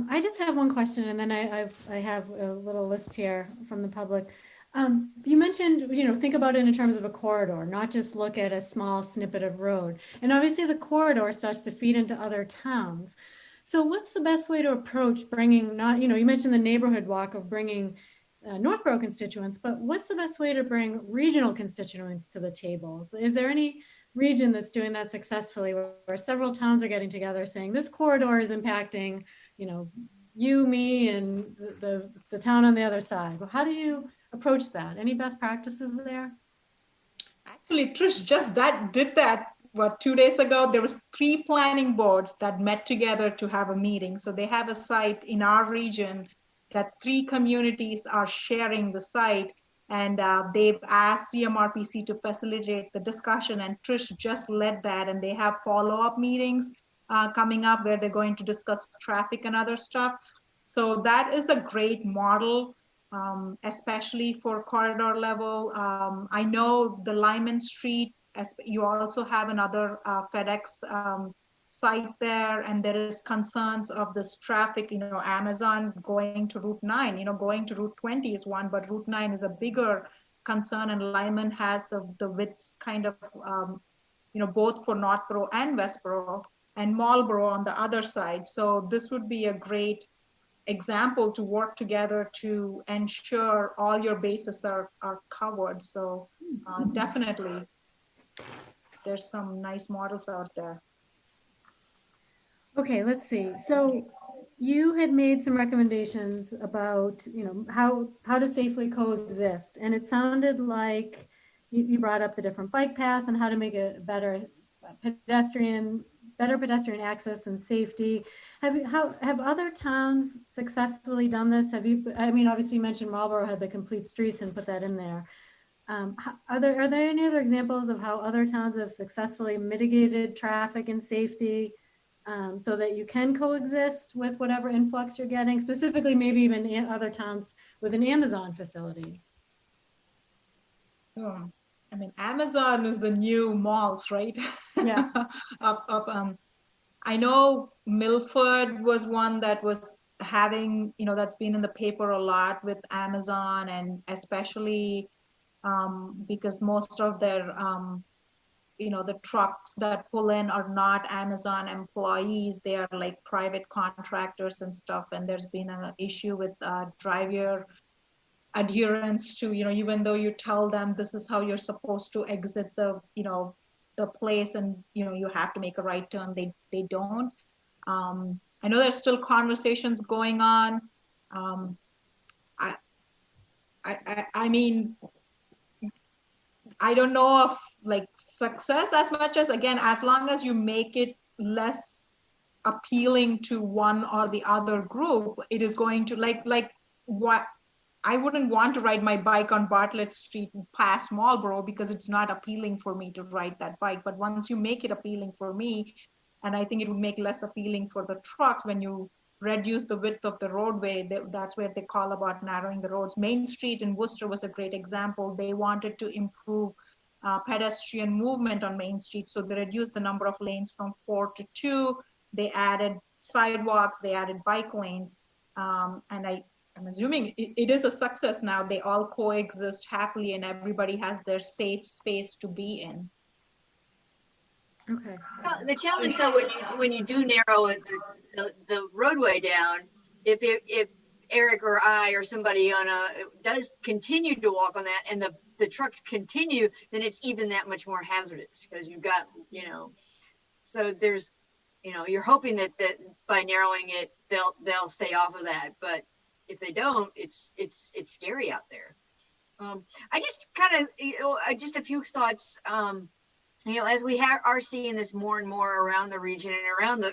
[SPEAKER 1] I just have one question, and then I have a little list here from the public. You mentioned, you know, think about it in terms of a corridor, not just look at a small snippet of road. And obviously the corridor starts to feed into other towns. So what's the best way to approach bringing, not, you know, you mentioned the neighborhood walk of bringing Northborough constituents, but what's the best way to bring regional constituents to the tables? Is there any region that's doing that successfully where several towns are getting together saying this corridor is impacting, you know, you, me, and the town on the other side? Well, how do you approach that? Any best practices there?
[SPEAKER 4] Actually, Trish just did that, 2 days ago. There was 3 planning boards that met together to have a meeting. So they have a site in our region that 3 communities are sharing the site, and they've asked CMRPC to facilitate the discussion, and Trish just led that, and they have follow-up meetings coming up where they're going to discuss traffic and other stuff. So that is a great model, especially for corridor level. I know the Lyman Street, you also have another FedEx site there, and there is concerns of this traffic, you know, Amazon going to Route 9, you know, going to Route 20 is one, but Route 9 is a bigger concern, and Lyman has the widths kind of, you know, both for Northborough and Westborough, and Marlborough on the other side. So this would be a great example to work together to ensure all your bases are covered. So definitely, there's some nice models out there.
[SPEAKER 1] Okay, let's see. So you had made some recommendations about, you know, how to safely coexist. And it sounded like you brought up the different bike paths and how to make a better pedestrian access and safety. Have other towns successfully done this? Have you, I mean, obviously you mentioned Marlborough had the complete streets and put that in there. Are there any other examples of how other towns have successfully mitigated traffic and safety so that you can coexist with whatever influx you're getting, specifically maybe even in other towns with an Amazon facility?
[SPEAKER 4] Oh, I mean, Amazon is the new malls, right?
[SPEAKER 1] Yeah.
[SPEAKER 4] I know Milford was one that was having, that's been in the paper a lot with Amazon, and especially because most of their, the trucks that pull in are not Amazon employees. They are like private contractors and stuff. And there's been an issue with driver adherence to, even though you tell them this is how you're supposed to exit the place, and you have to make a right turn, they don't. I know there's still conversations going on. I mean, I don't know of like success as much as, again, as long as you make it less appealing to one or the other group, it is going to like what I wouldn't want to ride my bike on Bartlett Street past Marlborough because it's not appealing for me to ride that bike. But once you make it appealing for me, and I think it would make less appealing for the trucks when you reduce the width of the roadway, that's where they call about narrowing the roads. Main Street in Worcester was a great example. They wanted to improve pedestrian movement on Main Street. So they reduced the number of lanes from 4 to 2. They added sidewalks, they added bike lanes. And I'm assuming it is a success now. They all coexist happily and everybody has their safe space to be in.
[SPEAKER 1] Okay.
[SPEAKER 8] The challenge though, when you do narrow the roadway down, if Eric or I or somebody does continue to walk on that and the trucks continue, then it's even that much more hazardous because you've got, so there's, you're hoping that by narrowing it, they'll stay off of that. But if they don't, it's scary out there. I just kind of, just a few thoughts, as we are seeing this more and more around the region and around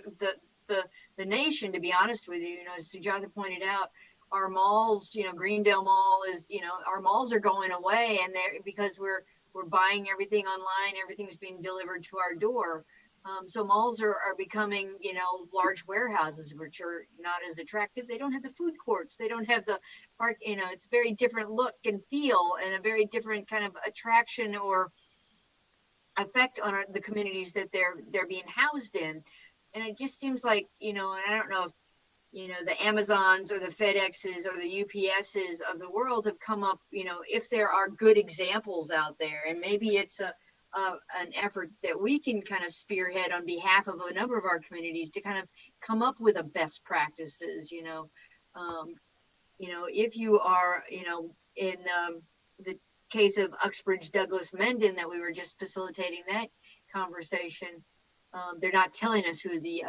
[SPEAKER 8] the nation, to be honest with you, as Sujata pointed out, our malls, Greendale Mall is, our malls are going away, and they're because we're buying everything online, everything's being delivered to our door. So malls are becoming, large warehouses, which are not as attractive. They don't have the food courts. They don't have the park, it's a very different look and feel and a very different kind of attraction or effect on the communities that they're being housed in. And it just seems like, and I don't know if, the Amazons or the FedExes or the UPSs of the world have come up, if there are good examples out there, and maybe it's an effort that we can kind of spearhead on behalf of a number of our communities to kind of come up with a best practices, if you are, in the case of Uxbridge Douglas Mendon that we were just facilitating that conversation, they're not telling us who the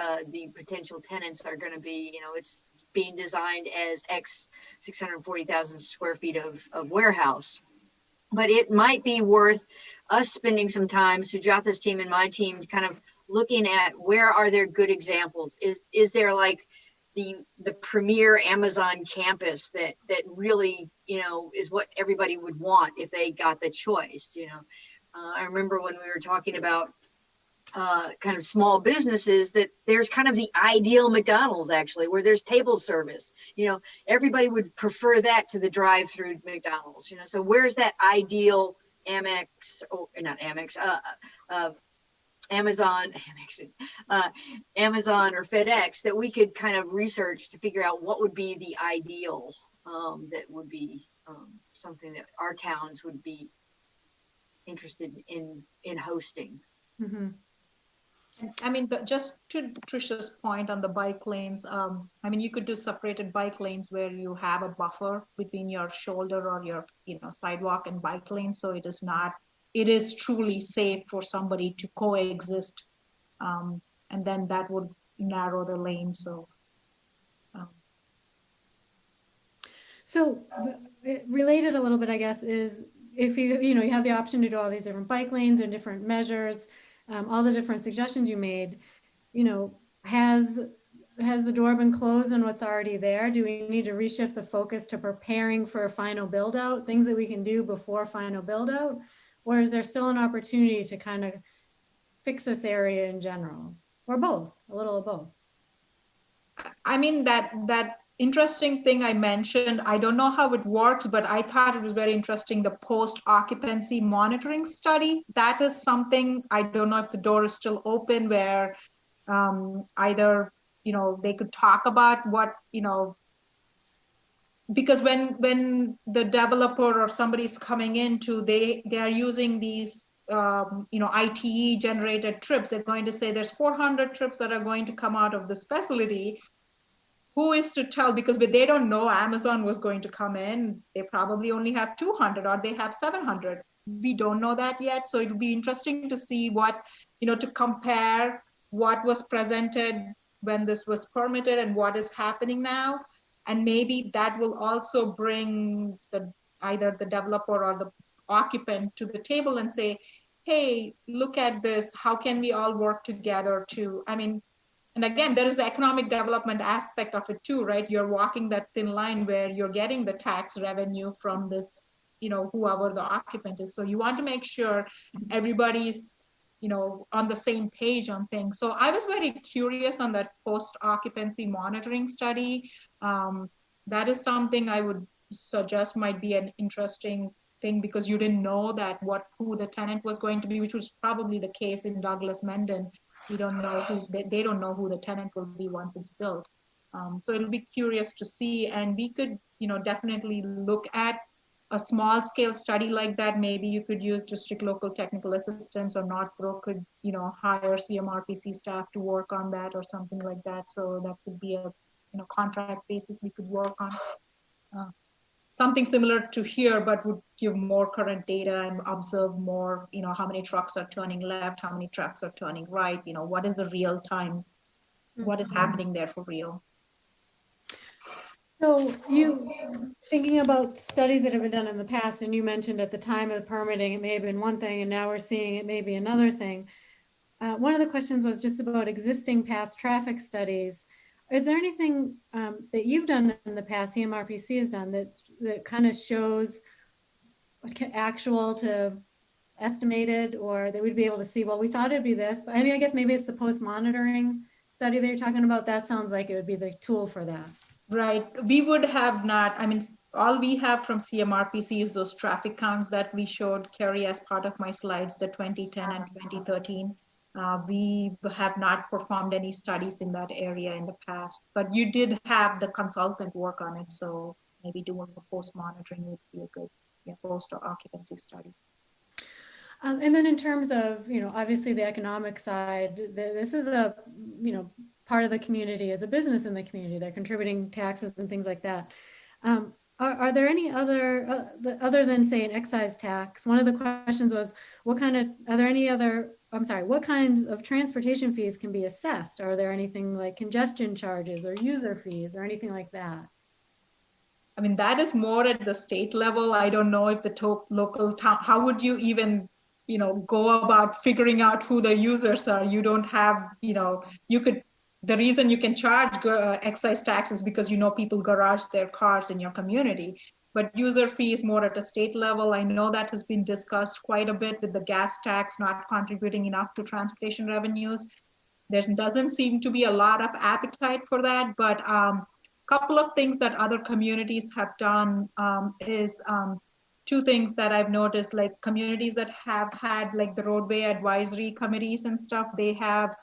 [SPEAKER 8] potential tenants are going to be. It's being designed as X 640,000 square feet of warehouse. But it might be worth us spending some time, Sujata's team and my team, kind of looking at where are there good examples? Is there like the premier Amazon campus that really, is what everybody would want if they got the choice? I remember when we were talking about kind of small businesses, that there's kind of the ideal McDonald's actually, where there's table service. Everybody would prefer that to the drive-through McDonald's. So where's that ideal Amex, or not Amex, Amazon or FedEx that we could kind of research to figure out what would be the ideal that would be something that our towns would be interested in hosting.
[SPEAKER 1] Mm-hmm.
[SPEAKER 4] I mean, just to Trisha's point on the bike lanes, you could do separated bike lanes where you have a buffer between your shoulder or your, sidewalk and bike lane. So it is truly safe for somebody to coexist. And then that would narrow the lane.
[SPEAKER 1] So related a little bit, I guess, is if you have the option to do all these different bike lanes and different measures, all the different suggestions you made, has has the door been closed on what's already there? Do we need to reshift the focus to preparing for a final build out, things that we can do before final build out? Or is there still an opportunity to kind of fix this area in general? Or both, a little of both?
[SPEAKER 4] I mean, that interesting thing I mentioned, I don't know how it works, but I thought it was very interesting, the post-occupancy monitoring study. That is something, I don't know if the door is still open, where either, they could talk about what, because when the developer or somebody's coming into, they are using these ITE generated trips. They're going to say there's 400 trips that are going to come out of this facility. Who is to tell? Because they don't know Amazon was going to come in. They probably only have 200 or they have 700. We don't know that yet. So it'll be interesting to see what, to compare what was presented when this was permitted and what is happening now. And maybe that will also bring either the developer or the occupant to the table and say, hey, look at this. How can we all work together to, and again, there is the economic development aspect of it too, right? You're walking that thin line where you're getting the tax revenue from this, whoever the occupant is. So you want to make sure everybody's, on the same page on things. So I was very curious on that post-occupancy monitoring study. That is something I would suggest might be an interesting thing, because you didn't know that who the tenant was going to be, which was probably the case in Douglas Mendon. We don't know they don't know who the tenant will be once it's built. So it'll be curious to see, and we could, definitely look at a small scale study like that. Maybe you could use district local technical assistance, or Northbrook could, hire CMRPC staff to work on that or something like that. So that could be a, contract basis we could work on. Something similar to here, but would give more current data and observe more, how many trucks are turning left, how many trucks are turning right, what is the real time, what is happening there for real.
[SPEAKER 1] So you, thinking about studies that have been done in the past, and you mentioned at the time of permitting, it may have been one thing, and now we're seeing it may be another thing. One of the questions was just about existing past traffic studies. Is there anything that you've done in the past, CMRPC has done, that kind of shows actual to estimated, or that we'd be able to see, well, we thought it'd be this, but I guess maybe it's the post-monitoring study that you're talking about. That sounds like it would be the tool for that. Right.
[SPEAKER 4] We would have not, all we have from CMRPC is those traffic counts that we showed Carrie as part of my slides, the 2010 and 2013. We have not performed any studies in that area in the past, but you did have the consultant work on it. So maybe doing the post-monitoring would be a good post-occupancy study.
[SPEAKER 1] And then in terms of, obviously the economic side, this is a, part of the community, as a business in the community. They're contributing taxes and things like that. Are there any other than, say, an excise tax? One of the questions was, what kinds of transportation fees can be assessed? Are there anything like congestion charges or user fees or anything like that?
[SPEAKER 4] That is more at the state level. I don't know if the local town, how would you even, go about figuring out who the users are? You don't have, the reason you can charge excise tax is because people garage their cars in your community. But user fees more at a state level. I know that has been discussed quite a bit with the gas tax not contributing enough to transportation revenues. There doesn't seem to be a lot of appetite for that, but couple of things that other communities have done is two things that I've noticed, like communities that have had like the roadway advisory committees and stuff, they have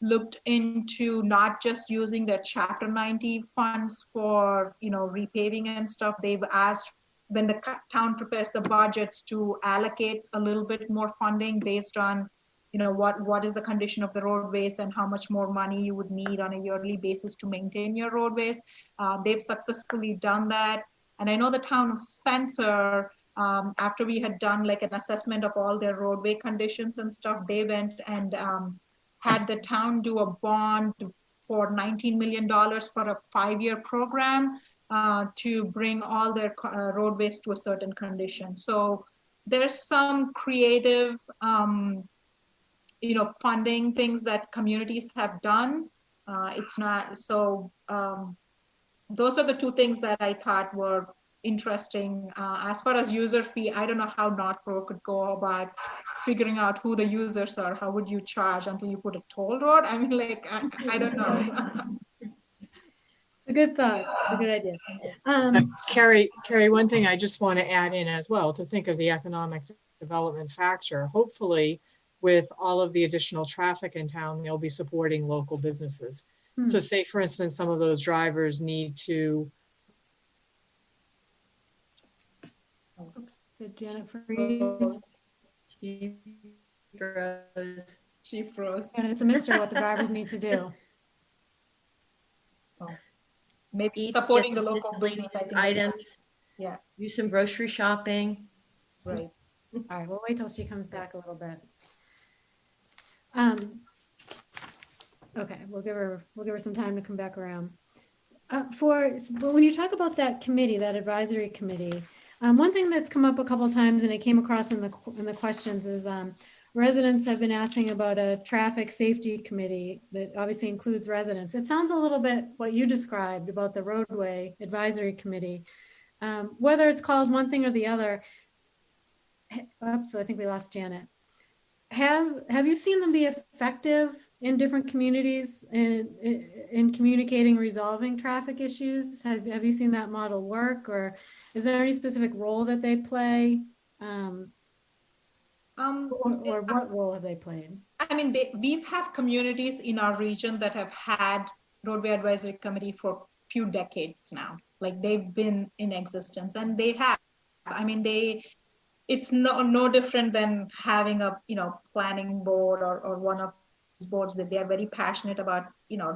[SPEAKER 4] looked into not just using their Chapter 90 funds for, repaving and stuff. They've asked when the town prepares the budgets to allocate a little bit more funding based on, what is the condition of the roadways and how much more money you would need on a yearly basis to maintain your roadways. They've successfully done that. And I know the town of Spencer, after we had done like an assessment of all their roadway conditions and stuff, they went and had the town do a bond for $19 million for a 5-year program to bring all their roadways to a certain condition. So there's some creative, funding things that communities have done. It's not, so those are the two things that I thought were interesting. As far as user fee, I don't know how Northborough could go about figuring out who the users are. How would you charge until you put a toll road? I mean, like, I don't know.
[SPEAKER 1] A good thought. It's a good idea.
[SPEAKER 6] Carrie, one thing I just want to add in as well, to think of the economic development factor. Hopefully, with all of the additional traffic in town, they'll be supporting local businesses. So say, for instance, some of those drivers need to.
[SPEAKER 1] Oops, did Janet freeze?
[SPEAKER 5] She froze.
[SPEAKER 4] She froze.
[SPEAKER 1] And it's a mystery what the drivers need to do.
[SPEAKER 4] Maybe
[SPEAKER 5] Eat
[SPEAKER 4] supporting the
[SPEAKER 5] miscellaneous
[SPEAKER 4] local business, I think.
[SPEAKER 5] items.
[SPEAKER 4] Yeah.
[SPEAKER 5] Do some grocery shopping.
[SPEAKER 4] Right.
[SPEAKER 1] All right, we'll wait till she comes back a little bit. Okay, we'll give her some time to come back around. But when you talk about that committee, that advisory committee, one thing that's come up a couple of times, and it came across in the questions, is residents have been asking about a traffic safety committee that obviously includes residents. It sounds a little bit what you described about the roadway advisory committee. Whether it's called one thing or the other. So I think we lost Janet. Have you seen them be effective in different communities in communicating, resolving traffic issues? Have you seen that model work, or is there any specific role that they play? Or what role have they played?
[SPEAKER 4] I mean, we have communities in our region that have had roadway advisory committee for a few decades now. Like, they've been in existence, and they have. I mean, it's no different than having a planning board or one of these boards where they're very passionate about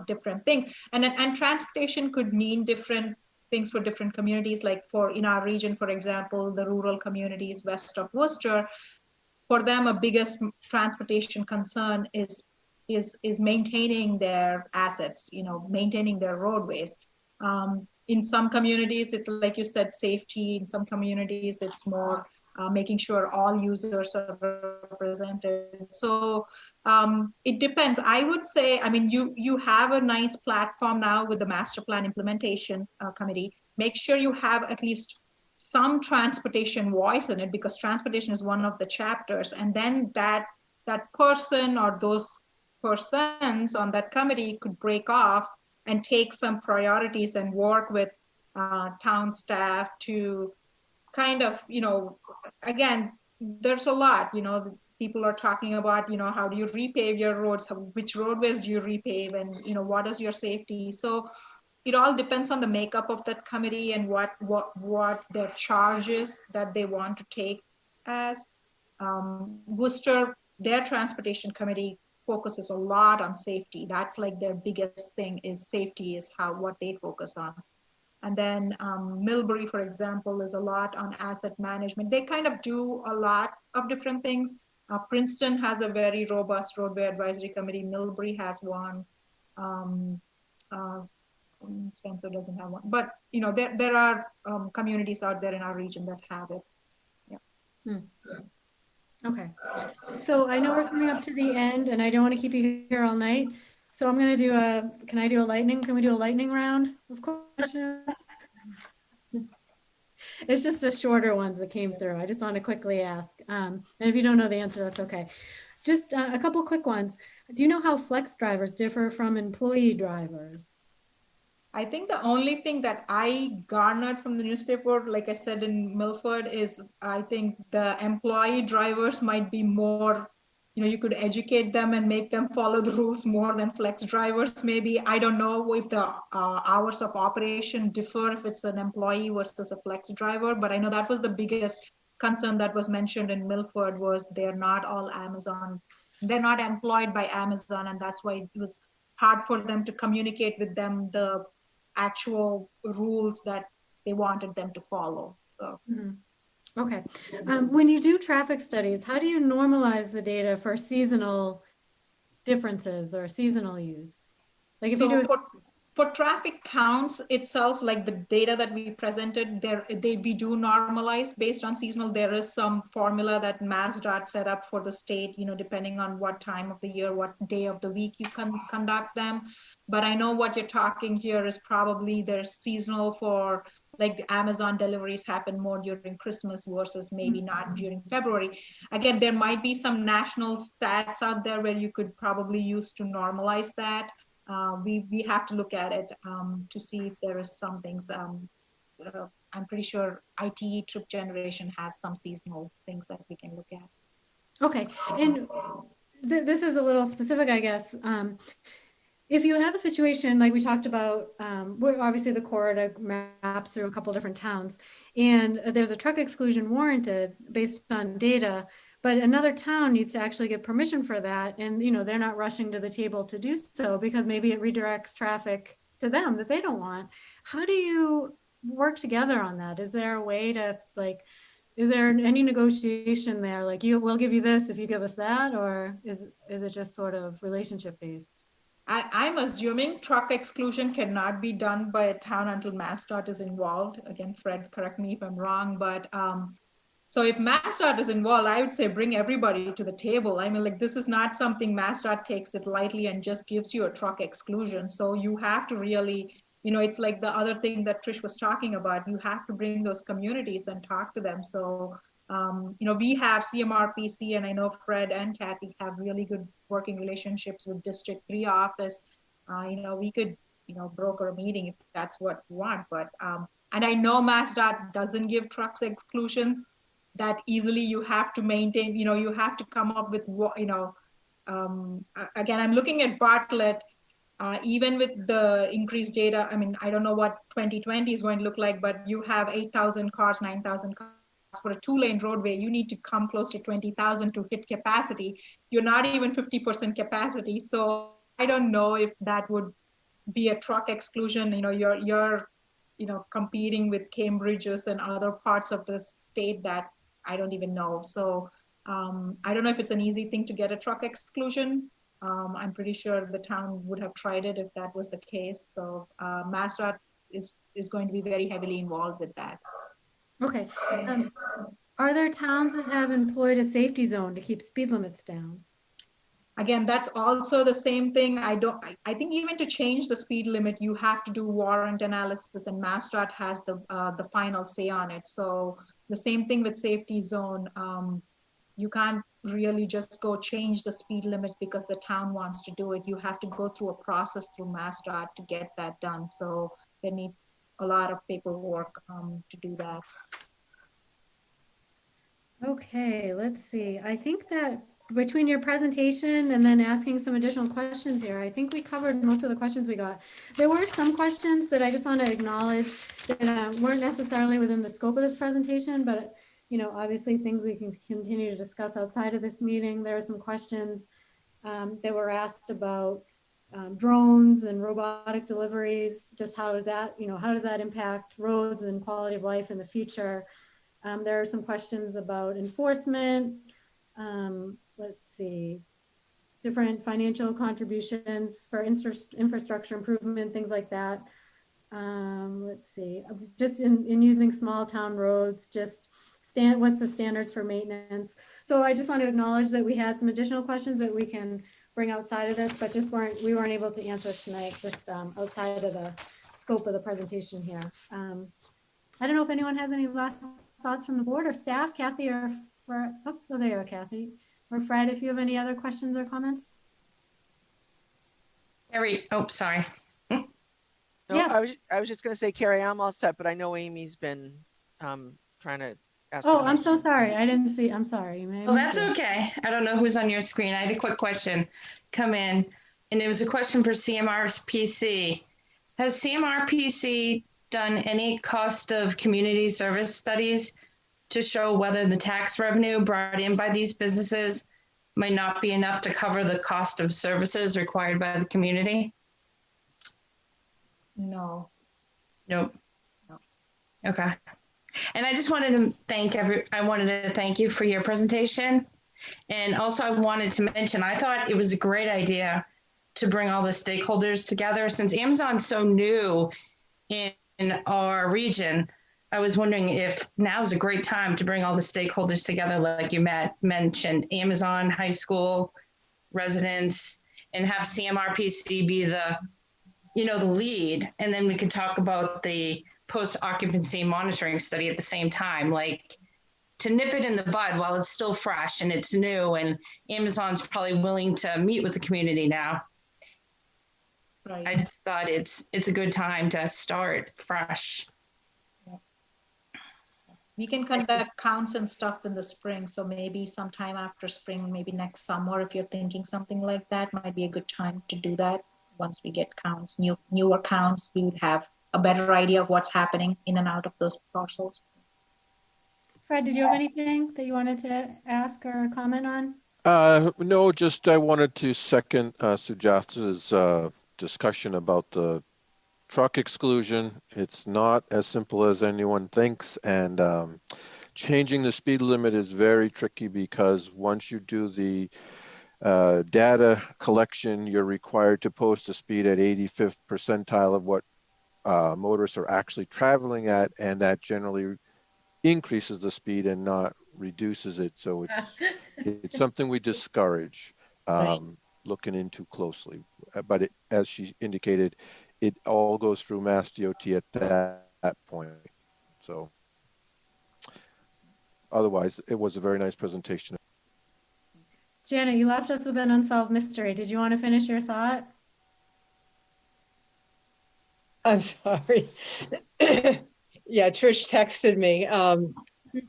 [SPEAKER 4] different things. And transportation could mean different things for different communities. Like in our region, for example, the rural communities west of Worcester, for them, a biggest transportation concern is maintaining their assets, maintaining their roadways. In some communities, it's like you said, safety. In some communities, it's more making sure all users are represented. So it depends. I would say, I mean, you have a nice platform now with the master plan implementation committee. Make sure you have at least some transportation voice in it, because transportation is one of the chapters. And then that person or those persons on that committee could break off and take some priorities and work with town staff to kind of, again, there's a lot, people are talking about, how do you repave your roads, which roadways do you repave, and, what is your safety? So it all depends on the makeup of that committee and what their charges that they want to take as. Worcester, their transportation committee focuses a lot on safety. That's like their biggest thing, is safety is what they focus on. And then Millbury, for example, is a lot on asset management. They kind of do a lot of different things. Princeton has a very robust roadway advisory committee. Millbury has one. Spencer doesn't have one. But there are communities out there in our region that have it. Yeah.
[SPEAKER 1] Okay. So I know we're coming up to the end, and I don't want to keep you here all night. So I'm going to do can we do a lightning round of questions? It's just the shorter ones that came through. I just want to quickly ask. And if you don't know the answer, that's okay. Just a couple quick ones. Do you know how flex drivers differ from employee drivers?
[SPEAKER 4] I think the only thing that I garnered from the newspaper, like I said in Milford, is I think the employee drivers might be more, you could educate them and make them follow the rules more than flex drivers, maybe. I don't know if the hours of operation differ if it's an employee versus a flex driver, but I know that was the biggest concern that was mentioned in Milford, was they're not all Amazon. They're not employed by Amazon, and that's why it was hard for them to communicate with them the actual rules that they wanted them to follow. So.
[SPEAKER 1] Mm-hmm. Okay. When you do traffic studies, how do you normalize the data for seasonal differences or seasonal use? Like if you do
[SPEAKER 4] For traffic counts itself, like the data that we presented, we do normalize based on seasonal. There is some formula that MassDOT set up for the state, depending on what time of the year, what day of the week you can conduct them. But I know what you're talking here is probably there's seasonal for, like, the Amazon deliveries happen more during Christmas versus maybe not during February. Again, there might be some national stats out there where you could probably use to normalize that. We have to look at it to see if there is some things. I'm pretty sure ITE trip generation has some seasonal things that we can look at.
[SPEAKER 1] Okay, and this is a little specific, I guess. If you have a situation like we talked about, where obviously the corridor maps through a couple different towns, and there's a truck exclusion warranted based on data, but another town needs to actually get permission for that, and they're not rushing to the table to do so because maybe it redirects traffic to them that they don't want. How do you work together on that? Is there a way to, like, is there any negotiation there? Like, we'll give you this if you give us that, or is it just sort of relationship based?
[SPEAKER 4] I'm assuming truck exclusion cannot be done by a town until MassDOT is involved. Again, Fred, correct me if I'm wrong, but so if MassDOT is involved, I would say bring everybody to the table. I mean, like, this is not something MassDOT takes it lightly and just gives you a truck exclusion. So you have to really, it's like the other thing that Trish was talking about. You have to bring those communities and talk to them. So, we have CMRPC, and I know Fred and Kathy have really good working relationships with District 3 office. We could, broker a meeting if that's what you want. But, and I know MassDOT doesn't give trucks exclusions that easily. You have to maintain, you have to come up with, again, I'm looking at Bartlett, even with the increased data. I mean, I don't know what 2020 is going to look like, but you have 8,000 cars, 9,000 cars. For a 2-lane roadway, you need to come close to 20,000 to hit capacity. You're not even 50% capacity. So I don't know if that would be a truck exclusion. You're competing with Cambridge's and other parts of the state that I don't even know. So I don't know if it's an easy thing to get a truck exclusion. I'm pretty sure the town would have tried it if that was the case. So MassDOT is going to be very heavily involved with that.
[SPEAKER 1] Okay. Are there towns that have employed a safety zone to keep speed limits down?
[SPEAKER 4] Again, that's also the same thing. I think even to change the speed limit, you have to do warrant analysis, and MassDOT has the final say on it. So the same thing with safety zone. You can't really just go change the speed limit because the town wants to do it. You have to go through a process through MassDOT to get that done. So they need a lot of paperwork to do that.
[SPEAKER 1] Okay, let's see. I think that between your presentation and then asking some additional questions here, I think we covered most of the questions we got. There were some questions that I just want to acknowledge that weren't necessarily within the scope of this presentation, but obviously things we can continue to discuss outside of this meeting. There are some questions that were asked about drones and robotic deliveries, just how does that impact roads and quality of life in the future? There are some questions about enforcement. Let's see, different financial contributions for infrastructure improvement, things like that. Let's see, just in using small town roads, what's the standards for maintenance? So I just want to acknowledge that we had some additional questions that we can bring outside of this, but we weren't able to answer tonight, just outside of the scope of the presentation here. I don't know if anyone has any last thoughts from the board or staff, Kathy or Fred. Oh, so there you are, Kathy. Or Fred, if you have any other questions or comments.
[SPEAKER 9] Carrie, oh, sorry.
[SPEAKER 10] No,
[SPEAKER 1] Yeah.
[SPEAKER 10] I was just going to say, Carrie, I'm all set, but I know Amy's been trying to ask.
[SPEAKER 1] Oh, I'm so sorry. I didn't see. I'm sorry.
[SPEAKER 9] Well, that's okay. I don't know who's on your screen. I had a quick question come in, and it was a question for CMRPC. Has CMRPC done any cost of community service studies to show whether the tax revenue brought in by these businesses might not be enough to cover the cost of services required by the community?
[SPEAKER 4] No.
[SPEAKER 9] Nope.
[SPEAKER 4] No.
[SPEAKER 9] Okay. And I just wanted to thank you for your presentation. And also I wanted to mention, I thought it was a great idea to bring all the stakeholders together. Since Amazon's so new in our region, I was wondering if now is a great time to bring all the stakeholders together, like you mentioned, Amazon, high school, residents, and have CMRPC be the, the lead. And then we could talk about the post-occupancy monitoring study at the same time, like to nip it in the bud while it's still fresh and it's new, and Amazon's probably willing to meet with the community now.
[SPEAKER 4] Right.
[SPEAKER 9] I just thought it's a good time to start fresh.
[SPEAKER 4] We can conduct counts and stuff in the spring. So maybe sometime after spring, maybe next summer, if you're thinking something like that, might be a good time to do that. Once we get counts, newer counts, we would have a better idea of what's happening in and out of those parcels.
[SPEAKER 1] Fred, did you have anything that you wanted to ask or comment on?
[SPEAKER 11] No, just I wanted to second Sujata's discussion about the truck exclusion. It's not as simple as anyone thinks, and changing the speed limit is very tricky because once you do the data collection, you're required to post a speed at 85th percentile of what motorists are actually traveling at, and that generally increases the speed and not reduces it. So it's something we discourage looking into closely. But as she indicated, it all goes through Mass DOT at that point. So otherwise, it was a very nice presentation.
[SPEAKER 1] Janet, you left us with an unsolved mystery. Did you want to finish your thought?
[SPEAKER 6] I'm sorry. Yeah, Trish texted me.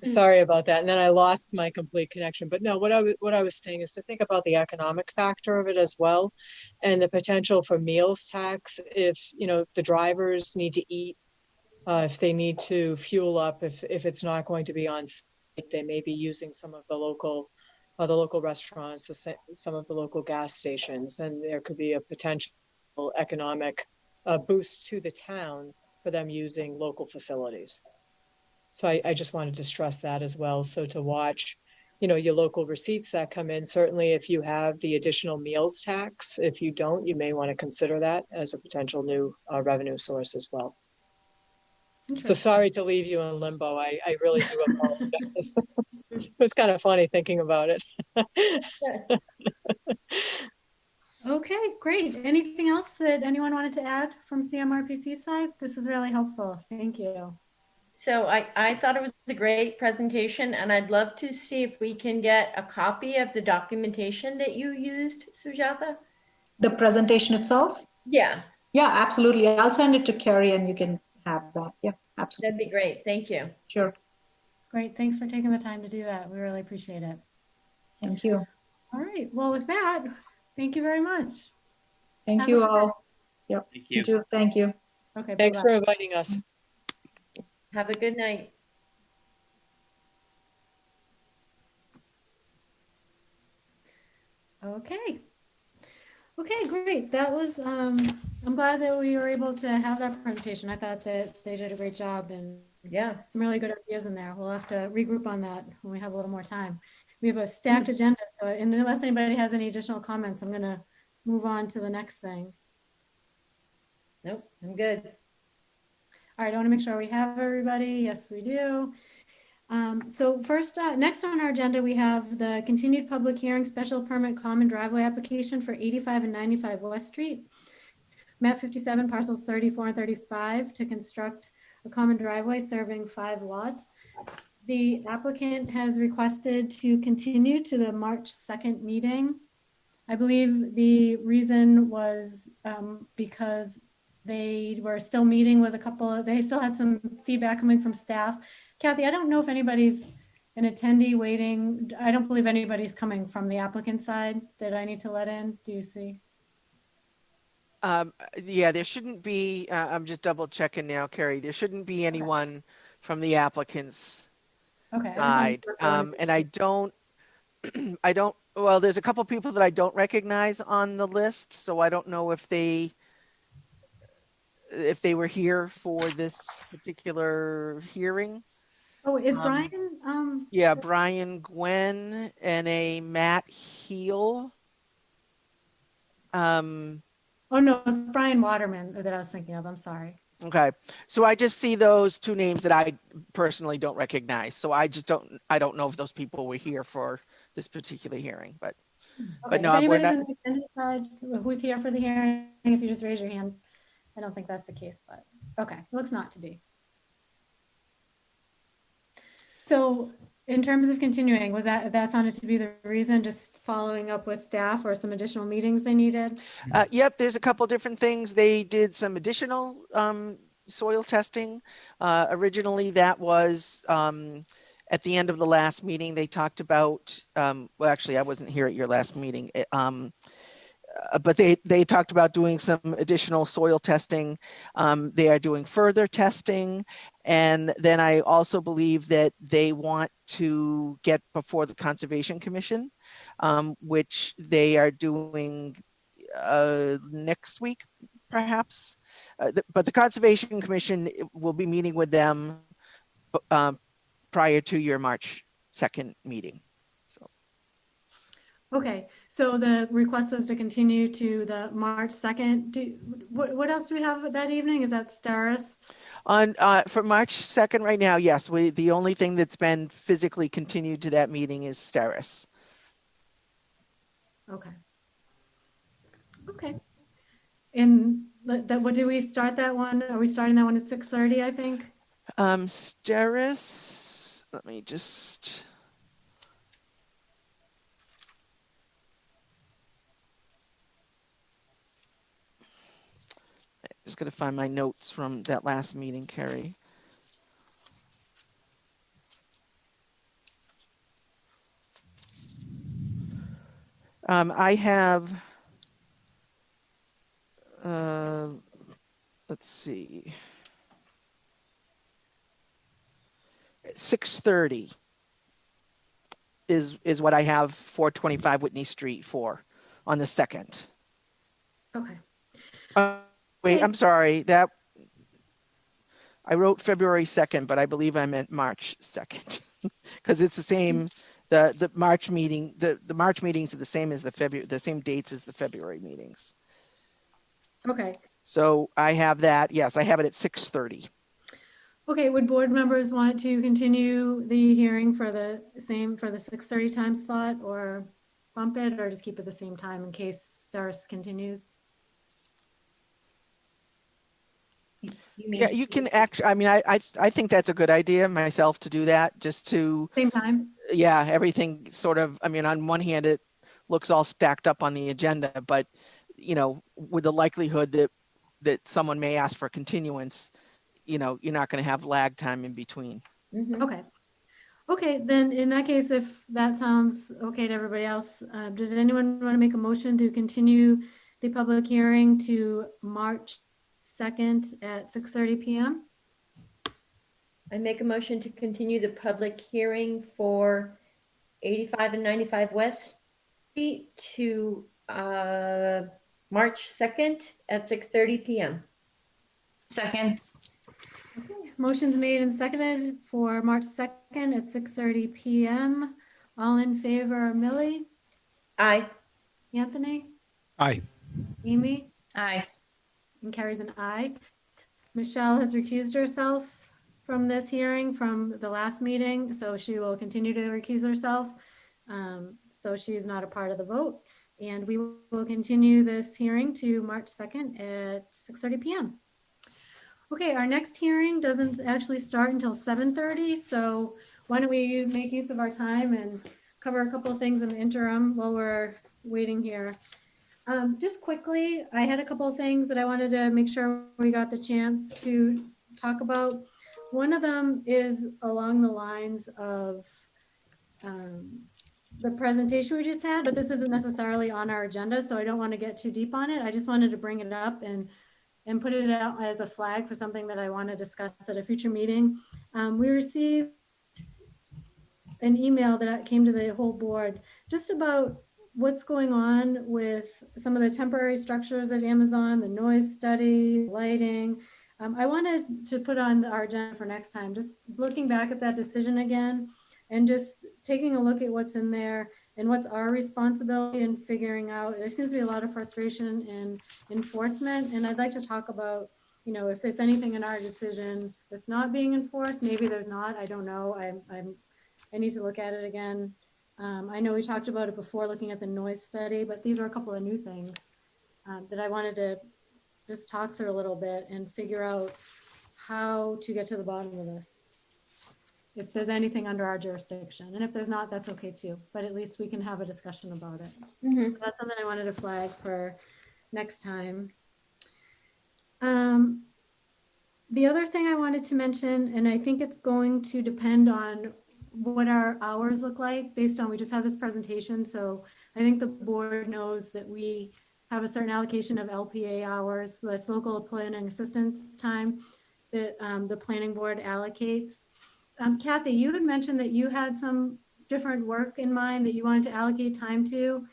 [SPEAKER 6] Sorry about that. And then I lost my complete connection. But no, what I was saying is to think about the economic factor of it as well, and the potential for meals tax if the drivers need to eat, if they need to fuel up, if it's not going to be on site, they may be using some of the local restaurants, some of the local gas stations, and there could be a potential economic boost to the town for them using local facilities. So I just wanted to stress that as well. So to watch, your local receipts that come in, certainly if you have the additional meals tax, if you don't, you may want to consider that as a potential new revenue source as well. So sorry to leave you in limbo. I really do apologize. It was kind of funny thinking about it.
[SPEAKER 1] Okay, great. Anything else that anyone wanted to add from CMRPC side? This is really helpful. Thank you.
[SPEAKER 5] So I thought it was a great presentation, and I'd love to see if we can get a copy of the documentation that you used, Sujata.
[SPEAKER 4] The presentation itself?
[SPEAKER 5] Yeah.
[SPEAKER 4] Yeah, absolutely. I'll send it to Carrie and you can have that. Yeah, absolutely.
[SPEAKER 5] That'd be great. Thank you.
[SPEAKER 4] Sure.
[SPEAKER 1] Great. Thanks for taking the time to do that. We really appreciate it.
[SPEAKER 4] Thank you.
[SPEAKER 1] All right. Well, with that, thank you very much.
[SPEAKER 4] Thank you all. Yep.
[SPEAKER 2] Thank you.
[SPEAKER 4] You too. Thank you.
[SPEAKER 1] Okay.
[SPEAKER 6] Thanks
[SPEAKER 1] bye-bye.
[SPEAKER 6] for inviting us.
[SPEAKER 5] Have a good night.
[SPEAKER 1] Okay. Okay, great. That was, I'm glad that we were able to have that presentation. I thought that they did a great job and
[SPEAKER 5] Yeah.
[SPEAKER 1] some really good ideas in there. We'll have to regroup on that when we have a little more time. We have a stacked agenda, so unless anybody has any additional comments, I'm gonna move on to the next thing.
[SPEAKER 5] Nope, I'm good.
[SPEAKER 1] All right, I want to make sure we have everybody. Yes, we do. So first, next on our agenda, we have the continued public hearing special permit common driveway application for 85 and 95 West Street. Map 57, parcels 34 and 35 to construct a common driveway serving 5 lots. The applicant has requested to continue to the March 2nd meeting. I believe the reason was because they were still meeting with they still had some feedback coming from staff. Kathy, I don't know if anybody's an attendee waiting. I don't believe anybody's coming from the applicant side that I need to let in. Do you see?
[SPEAKER 10] Yeah, there shouldn't be, I'm just double checking now, Carrie. There shouldn't be anyone from the applicant's
[SPEAKER 1] Okay.
[SPEAKER 10] side. And I don't, well, there's a couple people that I don't recognize on the list, so I don't know if they were here for this particular hearing.
[SPEAKER 1] Oh, is Brian?
[SPEAKER 10] Yeah, Brian Gwen and a Matt Heel.
[SPEAKER 1] Oh, no, it's Brian Waterman that I was thinking of. I'm sorry.
[SPEAKER 10] Okay, so I just see those two names that I personally don't recognize. So I don't know if those people were here for this particular hearing, but
[SPEAKER 1] Okay,
[SPEAKER 10] no,
[SPEAKER 1] if
[SPEAKER 10] we're
[SPEAKER 1] anybody's
[SPEAKER 10] not.
[SPEAKER 1] on the extended side who's here for the hearing, if you just raise your hand. I don't think that's the case, but okay, looks not to be. So in terms of continuing, was that sounded to be the reason, just following up with staff or some additional meetings they needed?
[SPEAKER 10] Yep, there's a couple different things. They did some additional soil testing. Originally, that was at the end of the last meeting. They talked about, well, actually, I wasn't here at your last meeting, but they talked about doing some additional soil testing. They are doing further testing. And then I also believe that they want to get before the Conservation Commission, which they are doing next week, perhaps. But the Conservation Commission will be meeting with them prior to your March 2nd meeting. So.
[SPEAKER 1] Okay, so the request was to continue to the March 2nd. What else do we have that evening? Is that Starus?
[SPEAKER 10] For March 2nd right now, yes, the only thing that's been physically continued to that meeting is Starus.
[SPEAKER 1] Okay. Okay. And what do we start that one? Are we starting that one at 6:30, I think?
[SPEAKER 10] Starus, let me just. Just gonna find my notes from that last meeting, Carrie. I have, let's see, 6:30 is what I have 425 Whitney Street for on the 2nd.
[SPEAKER 1] Okay.
[SPEAKER 10] Wait, I'm sorry, that I wrote February 2nd, but I believe I meant March 2nd because it's the same. The March meeting, the March meetings are the same as the same dates as the February meetings.
[SPEAKER 1] Okay.
[SPEAKER 10] So I have that. Yes, I have it at 6:30.
[SPEAKER 1] Okay, would board members want to continue the hearing for the 6:30 time slot, or bump it, or just keep it the same time in case Starus continues?
[SPEAKER 10] Yeah, you can actually, I mean, I think that's a good idea myself to do that, just to,
[SPEAKER 1] Same time?
[SPEAKER 10] yeah, everything sort of, I mean, on one hand, it looks all stacked up on the agenda, but, you know, with the likelihood that someone may ask for continuance, you know, you're not going to have lag time in between.
[SPEAKER 5] Mhm.
[SPEAKER 1] Okay. Okay, then in that case, if that sounds okay to everybody else, does anyone want to make a motion to continue the public hearing to March 2nd at 6:30 p.m.?
[SPEAKER 5] I make a motion to continue the public hearing for 85 and 95 West Street to March 2nd at 6:30 p.m.
[SPEAKER 9] Second,
[SPEAKER 1] Okay, motion's made and seconded for March 2nd at 6:30 p.m. All in favor, Millie,
[SPEAKER 5] Aye.
[SPEAKER 1] Anthony,
[SPEAKER 7] Aye.
[SPEAKER 1] Amy,
[SPEAKER 9] aye.
[SPEAKER 1] and Carrie's an aye. Michelle has recused herself from this hearing from the last meeting, so she will continue to recuse herself. So she's not a part of the vote. And we will continue this hearing to March 2nd at 6:30 p.m. Okay, our next hearing doesn't actually start until 7:30, so why don't we make use of our time and cover a couple of things in the interim while we're waiting here. Just quickly, I had a couple of things that I wanted to make sure we got the chance to talk about. One of them is along the lines of the presentation we just had, but this isn't necessarily on our agenda, so I don't want to get too deep on it. I just wanted to bring it up and put it out as a flag for something that I want to discuss at a future meeting. We received an email that came to the whole board just about what's going on with some of the temporary structures at Amazon, the noise study, lighting. I wanted to put on our agenda for next time, just looking back at that decision again and just taking a look at what's in there and what's our responsibility in figuring out, there seems to be a lot of frustration in enforcement. And I'd like to talk about, you know, if there's anything in our decision that's not being enforced, maybe there's not, I don't know. I need to look at it again. I know we talked about it before looking at the noise study, but these are a couple of new things that I wanted to just talk through a little bit and figure out how to get to the bottom of this. If there's anything under our jurisdiction, and if there's not, that's okay too, but at least we can have a discussion about it.
[SPEAKER 5] Mhm.
[SPEAKER 1] So that's something I wanted to flag for next time. The other thing I wanted to mention, and I think it's going to depend on what our hours look like based on, we just have this presentation. So I think the board knows that we have a certain allocation of LPA hours, that's local planning assistance time, that the planning board allocates. Kathy, you had mentioned that you had some different work in mind that you wanted to allocate time to.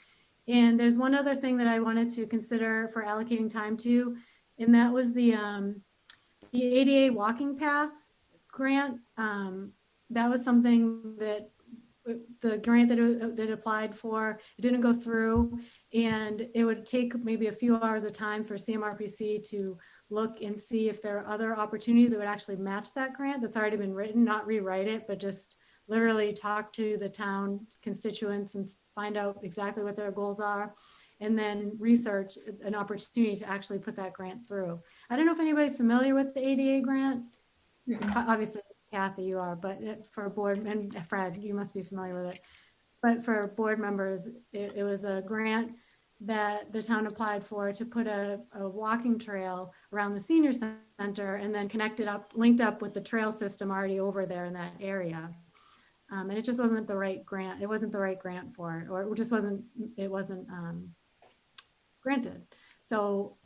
[SPEAKER 1] And there's one other thing that I wanted to consider for allocating time to, and that was the ADA walking path grant. That was something that the grant that applied for, it didn't go through, and it would take maybe a few hours of time for CMRPC to look and see if there are other opportunities that would actually match that grant that's already been written, not rewrite it, but just literally talk to the town constituents and find out exactly what their goals are, and then research an opportunity to actually put that grant through. I don't know if anybody's familiar with the ADA grant. Obviously, Kathy, you are, but for a board, and Fred, you must be familiar with it. But for board members, it was a grant that the town applied for to put a walking trail around the senior center and then connected up, linked up with the trail system already over there in that area. And it just wasn't the right grant. It wasn't the right grant for it, or it just wasn't, it wasn't granted. So,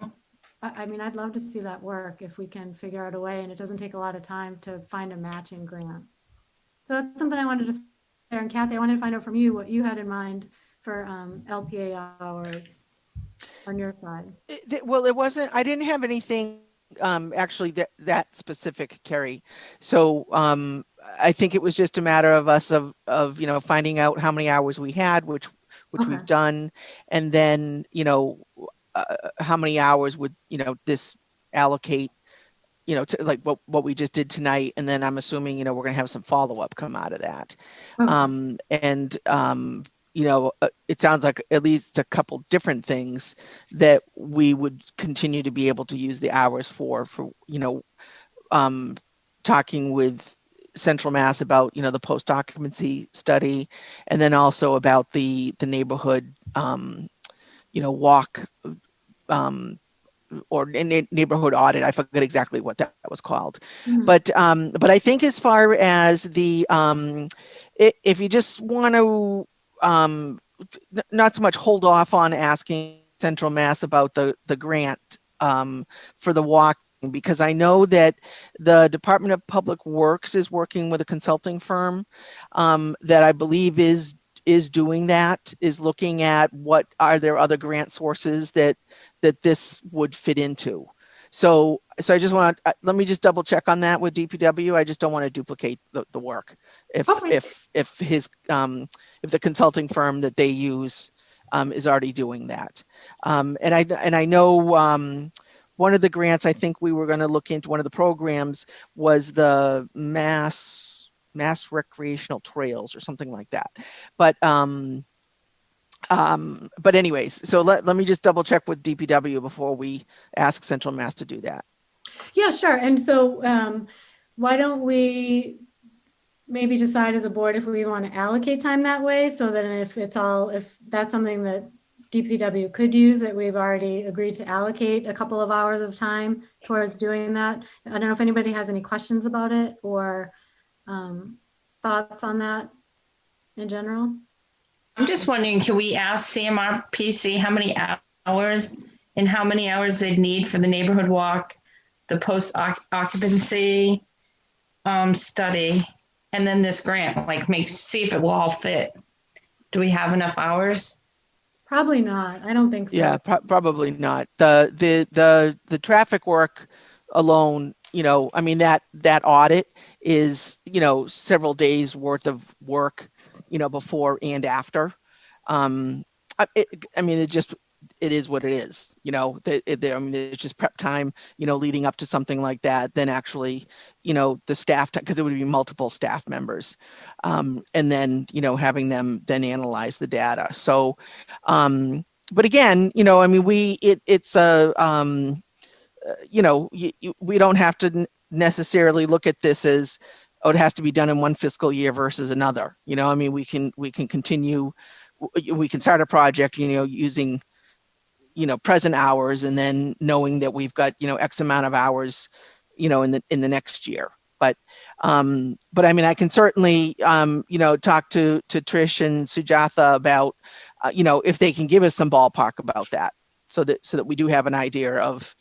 [SPEAKER 1] I mean, I'd love to see that work if we can figure out a way, and it doesn't take a lot of time to find a matching grant. So that's something I wanted to share. And Kathy, I wanted to find out from you what you had in mind for LPA hours on your side.
[SPEAKER 10] Well, it wasn't, I didn't have anything actually that specific, Carrie. So I think it was just a matter of us of you know, finding out how many hours we had, which
[SPEAKER 1] Okay.
[SPEAKER 10] we've done, and then, you know, how many hours would, you know, this allocate, you know, to like what we just did tonight. And then I'm assuming, you know, we're going to have some follow-up come out of that.
[SPEAKER 1] Okay.
[SPEAKER 10] You know, it sounds like at least a couple different things that we would continue to be able to use the hours for, you know, talking with Central Mass about, you know, the post-occupancy study, and then also about the neighborhood, you know, walk, or neighborhood audit. I forget exactly what that was called.
[SPEAKER 1] Mhm.
[SPEAKER 10] But I think as far as the, if you just want to, not so much hold off on asking Central Mass about the grant for the walk, because I know that the Department of Public Works is working with a consulting firm that I believe is doing that, is looking at what are there other grant sources that this would fit into. So I just want to, let me just double check on that with DPW. I just don't want to duplicate the work. If his, if the consulting firm that they use is already doing that. And I know one of the grants I think we were going to look into, one of the programs was the mass recreational trails or something like that. But anyways, so let me just double check with DPW before we ask Central Mass to do that.
[SPEAKER 1] Yeah, sure. And so why don't we maybe decide as a board if we want to allocate time that way, so that if that's something that DPW could use, that we've already agreed to allocate a couple of hours of time towards doing that. I don't know if anybody has any questions about it or thoughts on that in general.
[SPEAKER 9] I'm just wondering, can we ask CMRPC how many hours and how many hours they'd need for the neighborhood walk, the post-occupancy study, and then this grant, like see if it will all fit. Do we have enough hours?
[SPEAKER 1] Probably not. I don't think so.
[SPEAKER 10] Yeah, probably not. The traffic work alone, you know, I mean, that audit is, you know, several days worth of work, you know, before and after. I mean, it is what it is, you know, I mean, it's just prep time, you know, leading up to something like that, then actually, you know, the staff, because it would be multiple staff members. And then, you know, having them then analyze the data. So, but again, you know, I mean, it's a, you know, we don't have to necessarily look at this as, oh, it has to be done in one fiscal year versus another. You know, I mean, we can continue, we can start a project, you know, using, you know, present hours, and then knowing that we've got, you know, X amount of hours, you know, in the next year. But I mean, I can certainly, you know, talk to Trish and Sujatha about, you know, if they can give us some ballpark about that, so that we do have an idea of,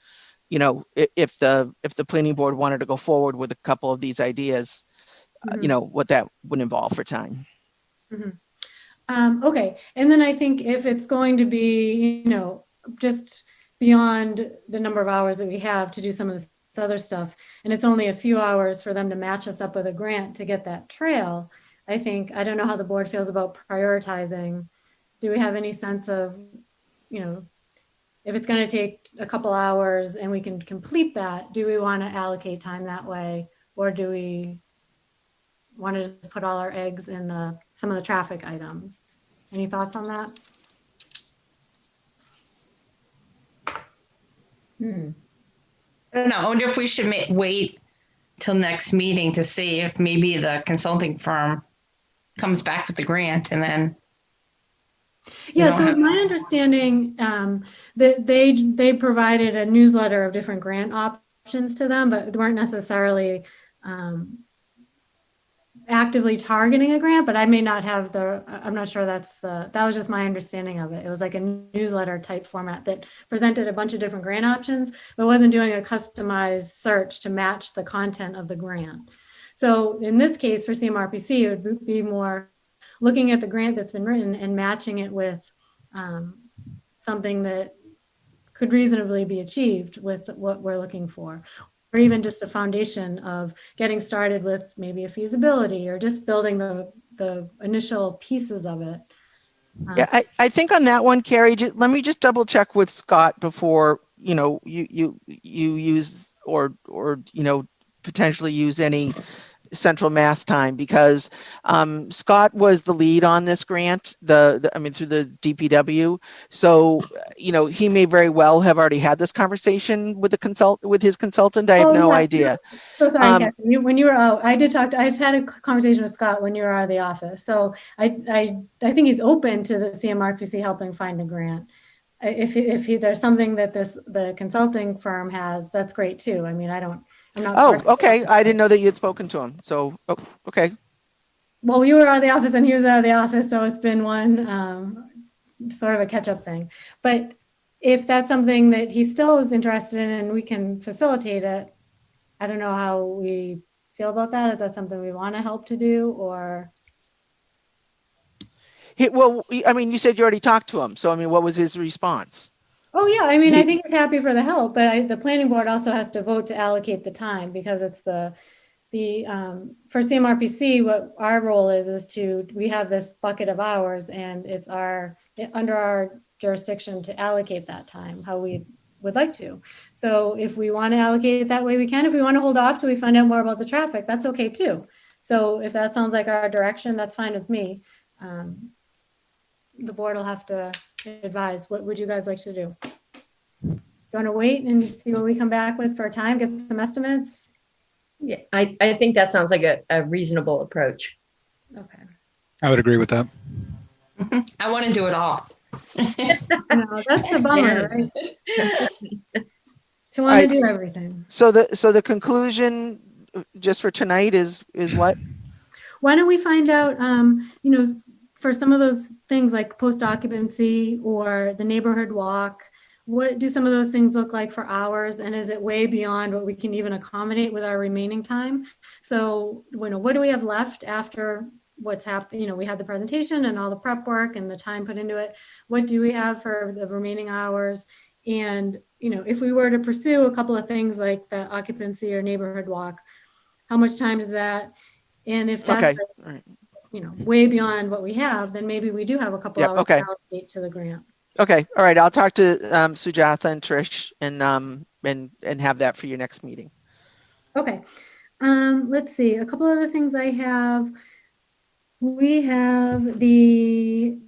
[SPEAKER 10] you know, if the planning board wanted to go forward with a couple of these ideas, you know, what that would involve for time.
[SPEAKER 1] Okay, and then I think if it's going to be, you know, just beyond the number of hours that we have to do some of this other stuff, and it's only a few hours for them to match us up with a grant to get that trail, I think, I don't know how the board feels about prioritizing. Do we have any sense of, you know, if it's going to take a couple hours and we can complete that, do we want to allocate time that way, or do we want to just put all our eggs in some of the traffic items? Any thoughts on that?
[SPEAKER 9] I don't know. I wonder if we should wait till next meeting to see if maybe the consulting firm comes back with the grant, and then.
[SPEAKER 1] Yeah, so my understanding that they provided a newsletter of different grant options to them, but weren't necessarily actively targeting a grant. But I may not have I'm not sure that was just my understanding of it. It was like a newsletter type format that presented a bunch of different grant options, but wasn't doing a customized search to match the content of the grant. So in this case for CMRPC, it would be more looking at the grant that's been written and matching it with something that could reasonably be achieved with what we're looking for, or even just a foundation of getting started with maybe a feasibility, or just building the initial pieces of it.
[SPEAKER 10] Yeah, I think on that one, Carrie, let me just double check with Scott before, you know, you use or you know, potentially use any Central Mass time, because Scott was the lead on this grant, I mean, through the DPW. So, you know, he may very well have already had this conversation with his consultant. I have no idea.
[SPEAKER 1] So sorry, Kathy, when you were out, I had a conversation with Scott when you were out of the office. So I think he's open to the CMRPC helping find a grant. If there's something that the consulting firm has, that's great too. I mean, I'm not.
[SPEAKER 10] Okay. I didn't know that you had spoken to him. So, okay.
[SPEAKER 1] Well, you were out of the office and he was out of the office, so it's been one sort of a catch-up thing. But if that's something that he still is interested in and we can facilitate it, I don't know how we feel about that. Is that something we want to help to do, or?
[SPEAKER 10] Well, I mean, you said you already talked to him. So, I mean, what was his response?
[SPEAKER 1] Oh, yeah. I mean, I think he's happy for the help, but the planning board also has to vote to allocate the time, because it's for CMRPC, what our role is we have this bucket of hours, and it's under our jurisdiction to allocate that time how we would like to. So if we want to allocate it that way, we can. If we want to hold off till we find out more about the traffic, that's okay too. So if that sounds like our direction, that's fine with me. The board will have to advise. What would you guys like to do? You want to wait and see what we come back with for a time, get some estimates?
[SPEAKER 5] Yeah, I think that sounds like a reasonable approach.
[SPEAKER 1] Okay.
[SPEAKER 7] I would agree with that.
[SPEAKER 9] I want to do it all.
[SPEAKER 1] No, that's the bummer, right? To want to do everything.
[SPEAKER 10] So the conclusion just for tonight is what?
[SPEAKER 1] Why don't we find out, you know, for some of those things like post-occupancy or the neighborhood walk, what do some of those things look like for hours? And is it way beyond what we can even accommodate with our remaining time? So, you know, what do we have left after what's happened? You know, we had the presentation and all the prep work and the time put into it. What do we have for the remaining hours? And, you know, if we were to pursue a couple of things like the occupancy or neighborhood walk, how much time is that? And if that's,
[SPEAKER 10] Okay.
[SPEAKER 1] you way beyond what we have, then maybe we do have a couple
[SPEAKER 10] Yep,
[SPEAKER 1] hours
[SPEAKER 10] okay.
[SPEAKER 1] to allocate to the grant.
[SPEAKER 10] Okay, all right, I'll talk to Sujatha and Trish and have that for your next meeting.
[SPEAKER 1] Okay, let's see, a couple other things I have. We have the,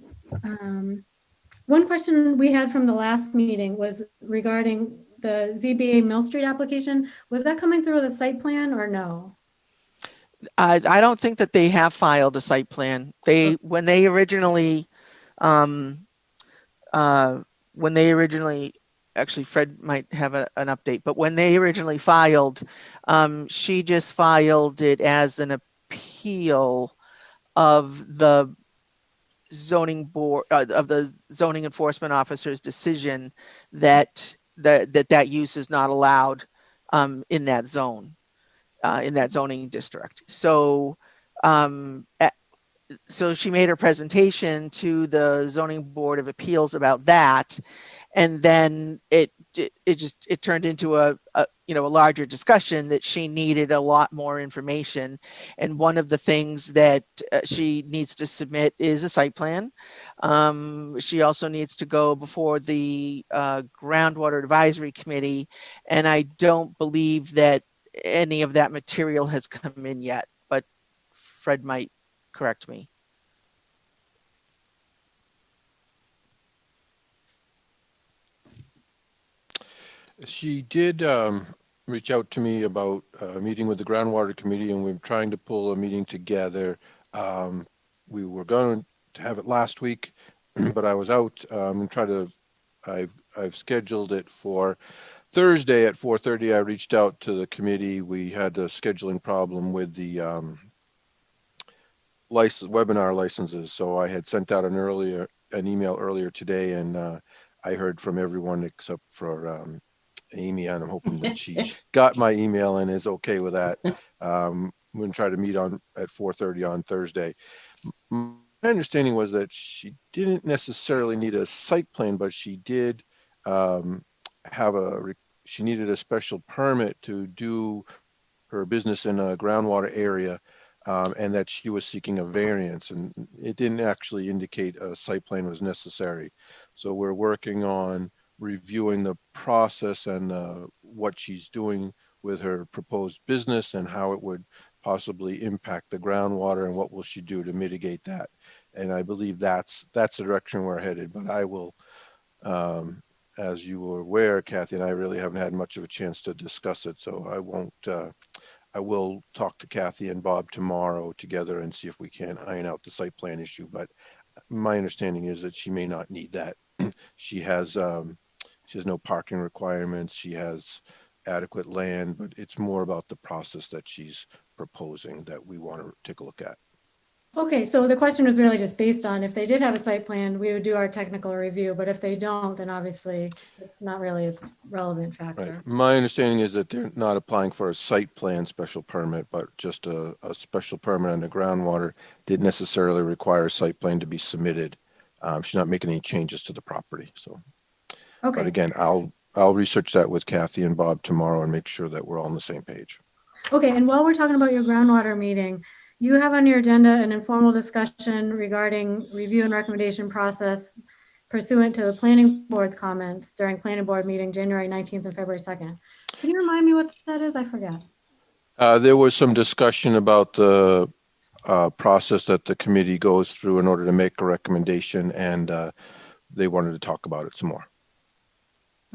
[SPEAKER 1] one question we had from the last meeting was regarding the ZBA Mill Street application. Was that coming through the site plan or no?
[SPEAKER 10] I don't think that they have filed a site plan. When they originally, actually Fred might have an update, but when they originally filed, she just filed it as an appeal of the zoning board, of the zoning enforcement officer's decision that that use is not allowed in that zone, in that zoning district. So so she made her presentation to the zoning board of appeals about that, and then it turned into a larger discussion that she needed a lot more information, and one of the things that she needs to submit is a site plan. She also needs to go before the Groundwater Advisory Committee, and I don't believe that any of that material has come in yet, but Fred might correct me.
[SPEAKER 11] She did reach out to me about a meeting with the Groundwater Committee, and we're trying to pull a meeting together. We were going to have it last week, but I was out. I've scheduled it for Thursday at 4:30. I reached out to the committee. We had a scheduling problem with the webinar licenses, so I had sent out an email earlier today, and I heard from everyone except for Amy, and I'm hoping that she got my email and is okay with that. We're going to try to meet at 4:30 on Thursday. My understanding was that she didn't necessarily need a site plan, but she did she needed a special permit to do her business in a groundwater area, and that she was seeking a variance, and it didn't actually indicate a site plan was necessary. So we're working on reviewing the process and what she's doing with her proposed business and how it would possibly impact the groundwater and what will she do to mitigate that. And I believe that's the direction we're headed. But I will, as you were aware, Kathy and I really haven't had much of a chance to discuss it. So I won't, I will talk to Kathy and Bob tomorrow together and see if we can iron out the site plan issue. But my understanding is that she may not need that. She has no parking requirements. She has adequate land, but it's more about the process that she's proposing that we want to take a look at.
[SPEAKER 1] Okay, so the question was really just based on if they did have a site plan, we would do our technical review, but if they don't, then obviously it's not really a relevant factor.
[SPEAKER 11] Right. My understanding is that they're not applying for a site plan special permit, but just a special permit on the groundwater. Didn't necessarily require a site plan to be submitted. She's not making any changes to the property. So,
[SPEAKER 1] Okay.
[SPEAKER 11] But again, I'll research that with Kathy and Bob tomorrow and make sure that we're all on the same page.
[SPEAKER 1] Okay, and while we're talking about your groundwater meeting, you have on your agenda an informal discussion regarding review and recommendation process pursuant to the planning board's comments during planning board meeting January 19th and February 2nd. Can you remind me what that is? I forgot.
[SPEAKER 11] There was some discussion about the process that the committee goes through in order to make a recommendation, and they wanted to talk about it some more.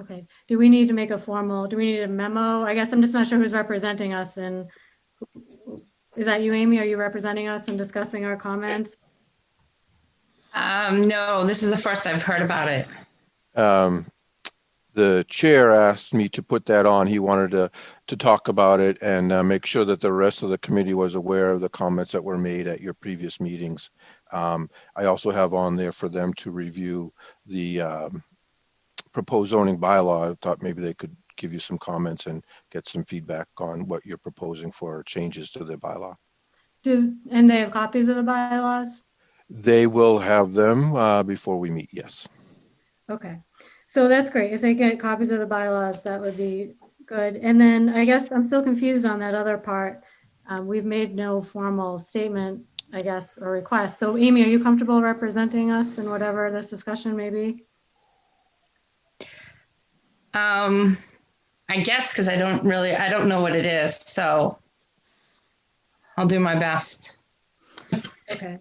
[SPEAKER 1] Okay, do we need to make do we need a memo? I guess I'm just not sure who's representing us, and is that you, Amy? Are you representing us and discussing our comments?
[SPEAKER 9] No, this is the first I've heard about it.
[SPEAKER 11] The chair asked me to put that on. He wanted to talk about it and make sure that the rest of the committee was aware of the comments that were made at your previous meetings. I also have on there for them to review the proposed zoning bylaw. I thought maybe they could give you some comments and get some feedback on what you're proposing for changes to the bylaw.
[SPEAKER 1] And they have copies of the bylaws?
[SPEAKER 11] They will have them before we meet, yes.
[SPEAKER 1] Okay, so that's great. If they get copies of the bylaws, that would be good. And then I guess I'm still confused on that other part. We've made no formal statement I guess, or request. So Amy, are you comfortable representing us in whatever this discussion may be?
[SPEAKER 9] I guess because I don't know what it is, so I'll do my best.
[SPEAKER 1] Okay.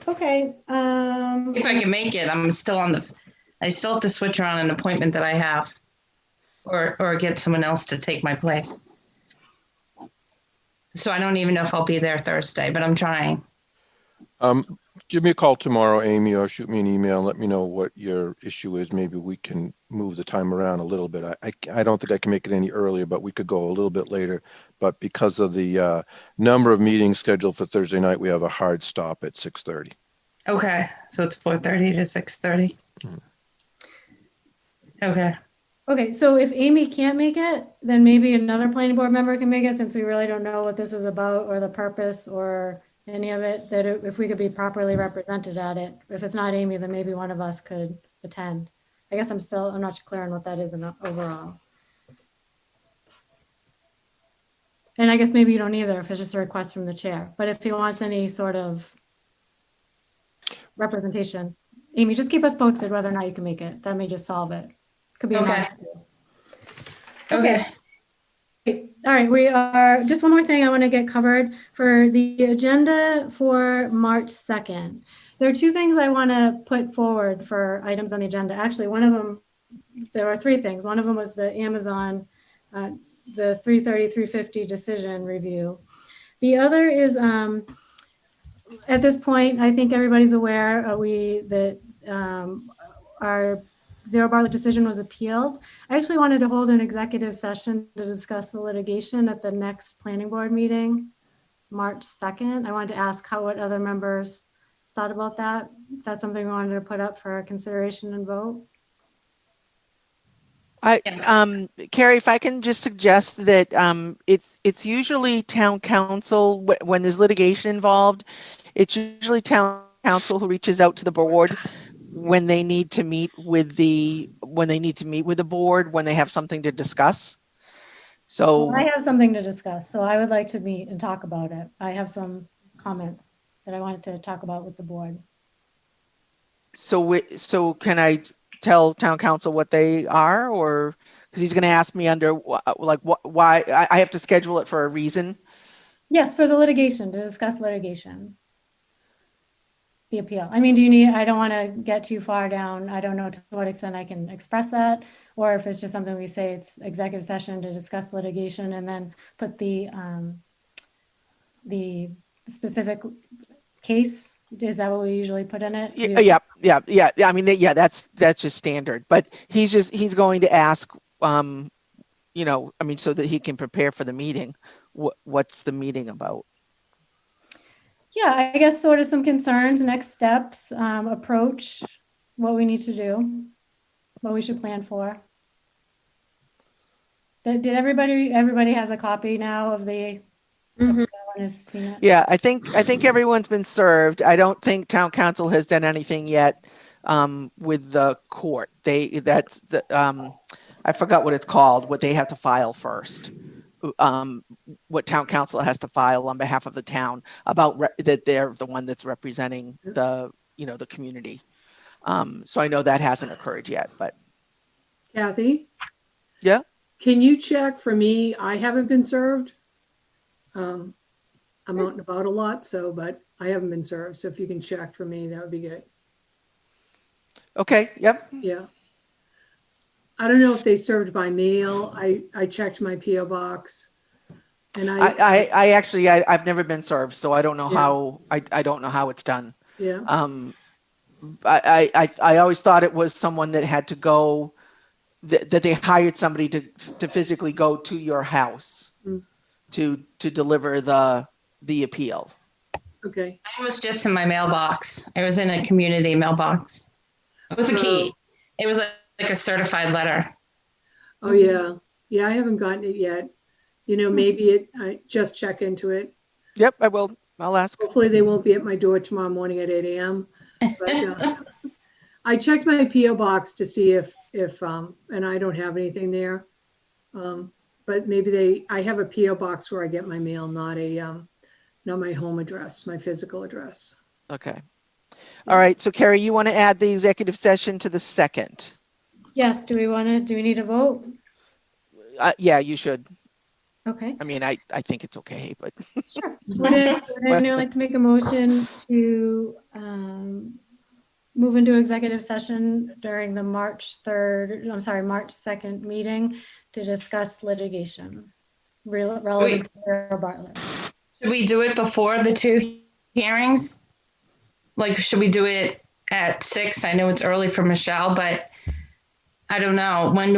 [SPEAKER 1] Okay.
[SPEAKER 9] If I can make it, I still have to switch around an appointment that I have, or get someone else to take my place. So I don't even know if I'll be there Thursday, but I'm trying.
[SPEAKER 11] Give me a call tomorrow, Amy, or shoot me an email and let me know what your issue is. Maybe we can move the time around a little bit. I don't think I can make it any earlier, but we could go a little bit later. But because of the number of meetings scheduled for Thursday night, we have a hard stop at 6:30.
[SPEAKER 9] Okay, so it's 4:30 to 6:30. Okay.
[SPEAKER 1] Okay, so if Amy can't make it, then maybe another planning board member can make it, since we really don't know what this is about or the purpose or any of it, that if we could be properly represented at it. If it's not Amy, then maybe one of us could attend. I guess I'm not clear on what that is overall. And I guess maybe you don't either if it's just a request from the chair. But if he wants any sort of representation, Amy, just keep us posted whether or not you can make it. That may just solve it. Could be
[SPEAKER 9] Okay.
[SPEAKER 1] Okay. All right, we are, just one more thing I want to get covered for the agenda for March 2nd. There are two things I want to put forward for items on the agenda. Actually, one of them, there were three things. One of them was the Amazon, the 330, 350 decision review. The other is, at this point, I think everybody's aware that our Zero Bartlett decision was appealed. I actually wanted to hold an executive session to discuss the litigation at the next planning board meeting, March 2nd. I wanted to ask what other members thought about that. Is that something we wanted to put up for consideration and vote?
[SPEAKER 10] Carrie, if I can just suggest that it's usually town council when there's litigation involved. It's usually town council who reaches out to the board when they need to meet with the board, when they have something to discuss. So
[SPEAKER 1] Well, I have something to discuss, so I would like to meet and talk about it. I have some comments that I wanted to talk about with the board.
[SPEAKER 10] So can I tell town council what they are, or because he's going to ask me under like why I have to schedule it for a reason?
[SPEAKER 1] Yes, for the litigation, to discuss litigation. The appeal. I mean, I don't want to get too far down. I don't know to what extent I can express that, or if it's just something we say it's executive session to discuss litigation and then put the specific case. Is that what we usually put in it?
[SPEAKER 10] Yeah. I mean, that's just standard, but he's going to ask, so that he can prepare for the meeting. What's the meeting about?
[SPEAKER 1] Yeah, I guess sort of some concerns, next steps, approach, what we need to do, what we should plan for. Did everybody has a copy now of the?
[SPEAKER 5] Mhm.
[SPEAKER 1] Everyone has seen it?
[SPEAKER 10] Yeah, I think everyone's been served. I don't think town council has done anything yet with the court. I forgot what it's called, what they have to file first. What town council has to file on behalf of the town about that they're the one that's representing the community. So I know that hasn't occurred yet, but.
[SPEAKER 3] Kathy?
[SPEAKER 10] Yeah?
[SPEAKER 3] Can you check for me? I haven't been served. I'm out and about a lot, but I haven't been served. So if you can check for me, that would be good.
[SPEAKER 10] Okay, yep.
[SPEAKER 3] Yeah. I don't know if they served by mail. I checked my PO box, and
[SPEAKER 10] I've never been served, so I don't know how I don't know how it's done.
[SPEAKER 3] Yeah.
[SPEAKER 10] I always thought it was someone that had to go, that they hired somebody to physically go to your house to deliver the appeal.
[SPEAKER 3] Okay.
[SPEAKER 9] Mine was just in my mailbox. It was in a community mailbox. It was a key. It was like a certified letter.
[SPEAKER 3] Oh yeah. Yeah, I haven't gotten it yet. Maybe I just check into it.
[SPEAKER 10] Yep, I will. I'll ask.
[SPEAKER 3] Hopefully they won't be at my door tomorrow morning at 8 a.m. But I checked my PO box to see if and I don't have anything there. But maybe I have a PO box where I get my mail, not not my home address, my physical address.
[SPEAKER 10] Okay. All right. So Carrie, you want to add the executive session to the 2nd?
[SPEAKER 1] Yes, do we need a vote?
[SPEAKER 10] Yeah, you should.
[SPEAKER 1] Okay,
[SPEAKER 10] I mean, I think it's okay, but
[SPEAKER 1] sure. Would anyone like to make a motion to move into executive session during the March 2nd meeting to discuss litigation relevant to Bartlett?
[SPEAKER 9] Should we do it before the 2 hearings? Like, should we do it at 6? I know it's early for Michelle, but I don't know. When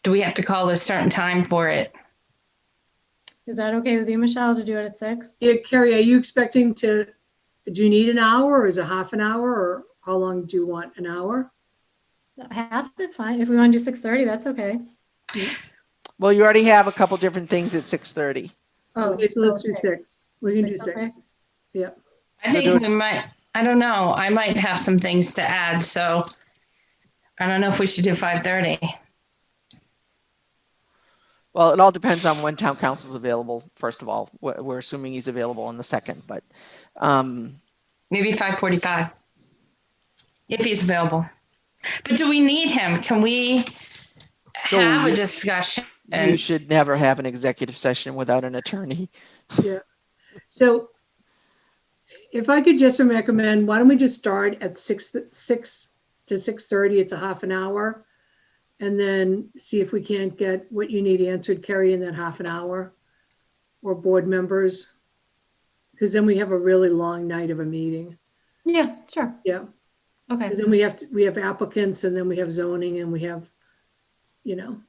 [SPEAKER 9] do we have to call a certain time for it?
[SPEAKER 1] Is that okay with you, Michelle, to do it at 6?
[SPEAKER 3] Yeah, Carrie, are you expecting do you need an hour or is it half an hour or how long do you want? An hour?
[SPEAKER 1] Half is fine. If we want to do 6:30, that's okay.
[SPEAKER 10] well, you already have a couple different things at 6:30.
[SPEAKER 1] Oh,
[SPEAKER 3] Okay, so let's do 6. We can do 6.
[SPEAKER 1] Okay.
[SPEAKER 3] Yeah.
[SPEAKER 9] I think we might, I don't know. I might have some things to add, so I don't know if we should do 5:30.
[SPEAKER 10] Well, it all depends on when town council's available. First of all, we're assuming he's available on the 2nd, but
[SPEAKER 9] Maybe 5:45, if he's available. But do we need him? Can we have a discussion?
[SPEAKER 10] you should never have an executive session without an attorney.
[SPEAKER 3] Yeah. So if I could just recommend, why don't we just start at 6 to 6:30? It's a half an hour. And then see if we can't get what you need answered, Carrie, in that half an hour, or board members. Because then we have a really long night of a meeting.
[SPEAKER 1] Yeah, sure.
[SPEAKER 3] Yeah.
[SPEAKER 1] Okay.
[SPEAKER 3] Because then we have applicants and then we have zoning and we have, you know.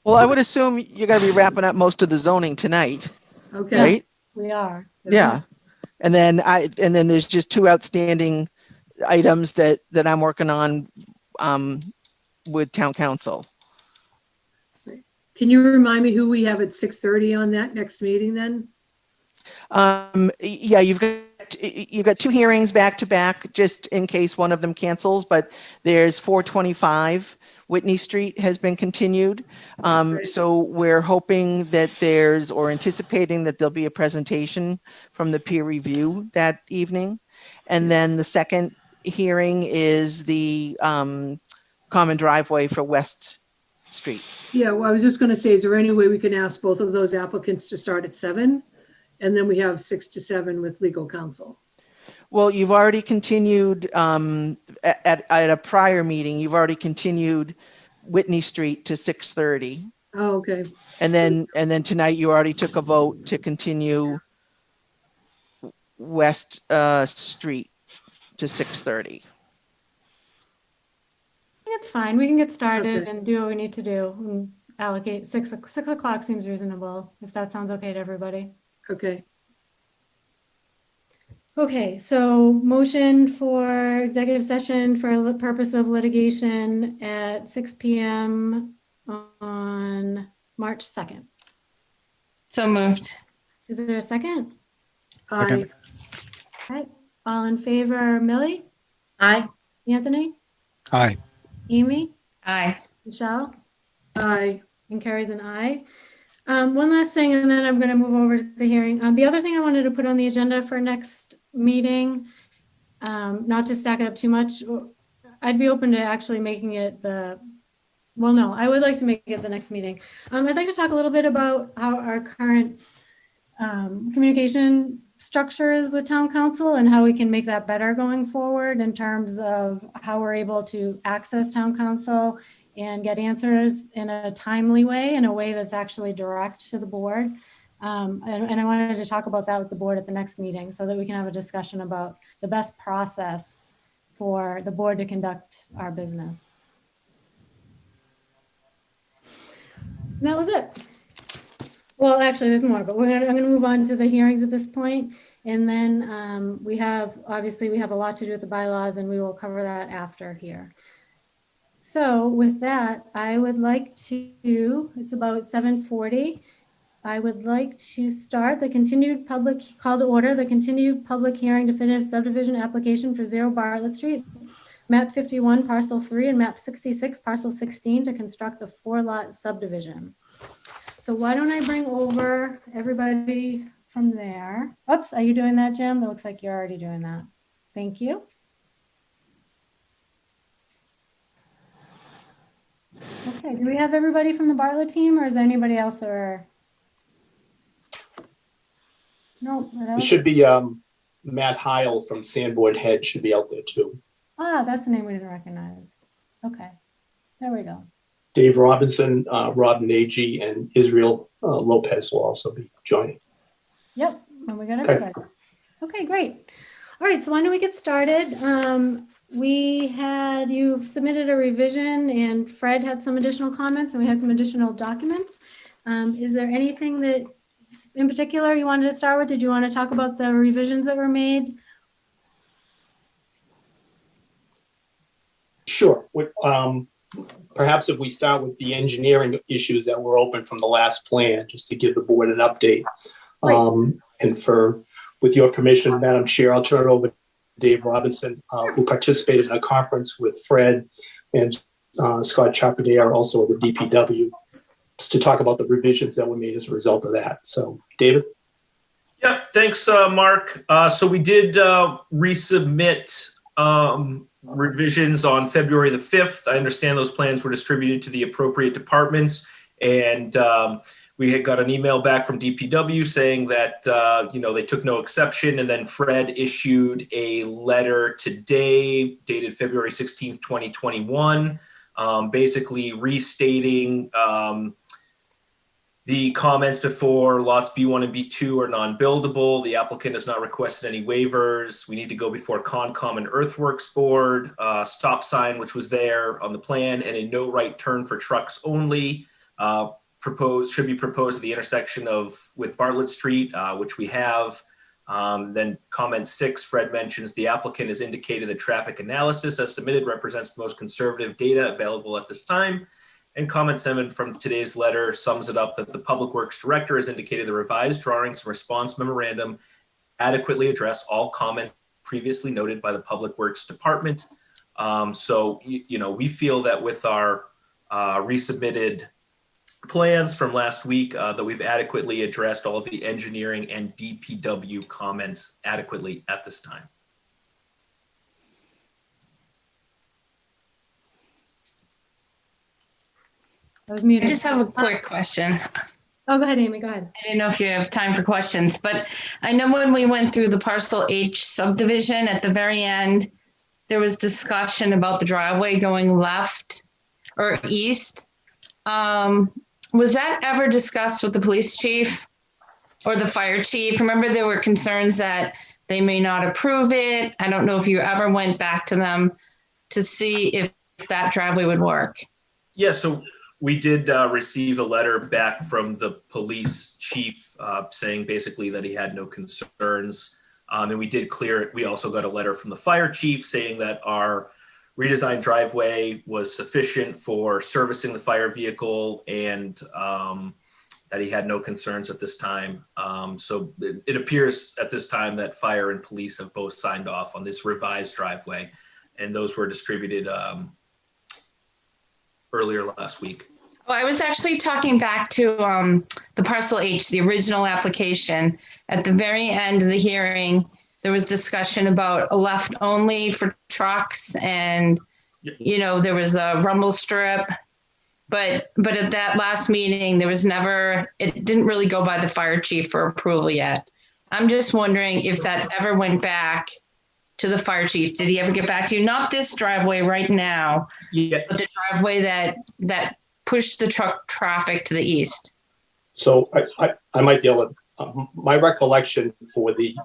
[SPEAKER 10] Well, I would assume you're going to be wrapping up most of the zoning tonight,
[SPEAKER 3] Okay.
[SPEAKER 10] right?
[SPEAKER 1] We are.
[SPEAKER 10] Yeah. And then there's just 2 outstanding items that I'm working on with town council.
[SPEAKER 3] Can you remind me who we have at 6:30 on that next meeting then?
[SPEAKER 10] Yeah, you've got 2 hearings back to back, just in case one of them cancels, but there's 425 Whitney Street has been continued. So we're hoping that anticipating that there'll be a presentation from the peer review that evening. And then the second hearing is the common driveway for West Street.
[SPEAKER 3] Yeah, well, I was just going to say, is there any way we can ask both of those applicants to start at 7? And then we have 6 to 7 with legal counsel.
[SPEAKER 10] Well, you've already continued at a prior meeting, you've already continued Whitney Street to 6:30.
[SPEAKER 3] Oh, okay.
[SPEAKER 10] And then tonight you already took a vote to continue West Street to 6:30.
[SPEAKER 1] It's fine. We can get started
[SPEAKER 3] Okay.
[SPEAKER 1] and do what we need to do. And allocate 6 o'clock seems reasonable, if that sounds okay to everybody.
[SPEAKER 3] Okay.
[SPEAKER 1] Okay, so motion for executive session for the purpose of litigation at 6 p.m. on March 2nd.
[SPEAKER 9] So moved.
[SPEAKER 1] Is there a second?
[SPEAKER 3] Aye.
[SPEAKER 1] Okay, all in favor, Millie?
[SPEAKER 5] Aye.
[SPEAKER 1] Anthony?
[SPEAKER 7] Aye.
[SPEAKER 1] Amy?
[SPEAKER 9] Aye.
[SPEAKER 1] Michelle?
[SPEAKER 3] Aye.
[SPEAKER 1] And Carrie's an aye. One last thing, and then I'm going to move over to the hearing. The other thing I wanted to put on the agenda for next meeting, not to stack it up too much, I'd be open to actually making it I would like to make it the next meeting. I'd like to talk a little bit about how our current communication structure is with town council and how we can make that better going forward in terms of how we're able to access town council and get answers in a timely way, in a way that's actually direct to the board. And I wanted to talk about that with the board at the next meeting so that we can have a discussion about the best process for the board to conduct our business. And that was it. Well, actually, there's more, but I'm going to move on to the hearings at this point. And then we have a lot to do with the bylaws, and we will cover that after here. So with that, I would like to, it's about 7:40. I would like to start the continued public call to order, the continued public hearing definitive subdivision application for 0 Bartlett Street, map 51, parcel 3, and map 66, parcel 16, to construct a 4-lot subdivision. So why don't I bring over everybody from there? Oops, are you doing that, Jim? It looks like you're already doing that. Thank you. Okay, do we have everybody from the Bartlett team, or is there anybody else that are? No.
[SPEAKER 12] It should be Matt Heil from Sanborn Head should be out there too.
[SPEAKER 1] Ah, that's the name we didn't recognize. Okay, there we go.
[SPEAKER 12] Dave Robinson, Rob Nagy, and Israel Lopez will also be joining.
[SPEAKER 1] Yep, and we got everybody. Okay, great. All right, so why don't we get started? You submitted a revision and Fred had some additional comments and we had some additional documents. Is there anything that in particular you wanted to start with? Did you want to talk about the revisions that were made?
[SPEAKER 12] Sure. Perhaps if we start with the engineering issues that were open from the last plan, just to give the board an update. And with your permission, Madam Chair, I'll turn it over to Dave Robinson, who participated in a conference with Fred and Scott Chapadere, also of the DPW, just to talk about the revisions that were made as a result of that. So, David?
[SPEAKER 13] Yeah, thanks, Mark. So we did resubmit revisions on February the 5th. I understand those plans were distributed to the appropriate departments, and we had got an email back from DPW saying that they took no exception, and then Fred issued a letter today dated February 16th, 2021, basically restating the comments before lots B1 and B2 are non-buildable. The applicant has not requested any waivers. We need to go before Concom and Earthworks Board. Stop sign, which was there on the plan, and a no right turn for trucks only should be proposed at the intersection with Bartlett Street, which we have. Then comment 6, Fred mentions the applicant has indicated the traffic analysis as submitted represents the most conservative data available at this time. And comment 7 from today's letter sums it up that the Public Works Director has indicated the revised drawings and response memorandum adequately address all comments previously noted by the Public Works Department. So, we feel that with our resubmitted plans from last week that we've adequately addressed all of the engineering and DPW comments adequately at this time.
[SPEAKER 1] I was muted.
[SPEAKER 9] I just have a quick question.
[SPEAKER 1] Oh, go ahead, Amy, go ahead.
[SPEAKER 9] I don't know if you have time for questions, but I know when we went through the Parcel H subdivision at the very end, there was discussion about the driveway going left or east. Was that ever discussed with the police chief or the fire chief? Remember, there were concerns that they may not approve it. I don't know if you ever went back to them to see if that driveway would work.
[SPEAKER 13] Yeah, so we did receive a letter back from the police chief saying basically that he had no concerns. And we did clear it. We also got a letter from the fire chief saying that our redesigned driveway was sufficient for servicing the fire vehicle and that he had no concerns at this time. So it appears at this time that fire and police have both signed off on this revised driveway, and those were distributed earlier last week.
[SPEAKER 9] Well, I was actually talking back to the Parcel H, the original application. At the very end of the hearing, there was discussion about a left only for trucks, and there was a rumble strip. But at that last meeting, it didn't really go by the fire chief for approval yet. I'm just wondering if that ever went back to the fire chief. Did he ever get back to you? Not this driveway right now, but the driveway that pushed the truck traffic to the east.
[SPEAKER 12] So I might be able to, my recollection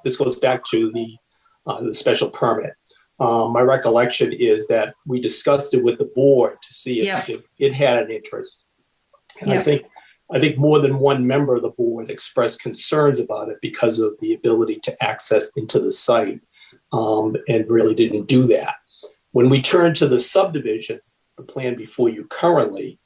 [SPEAKER 12] this goes back to the special permit. My recollection is that we discussed it with the board to see if it had an interest. And I think more than one member of the board expressed concerns about it because of the ability to access into the site, and really didn't do that. When we turn to the subdivision, the plan before you currently,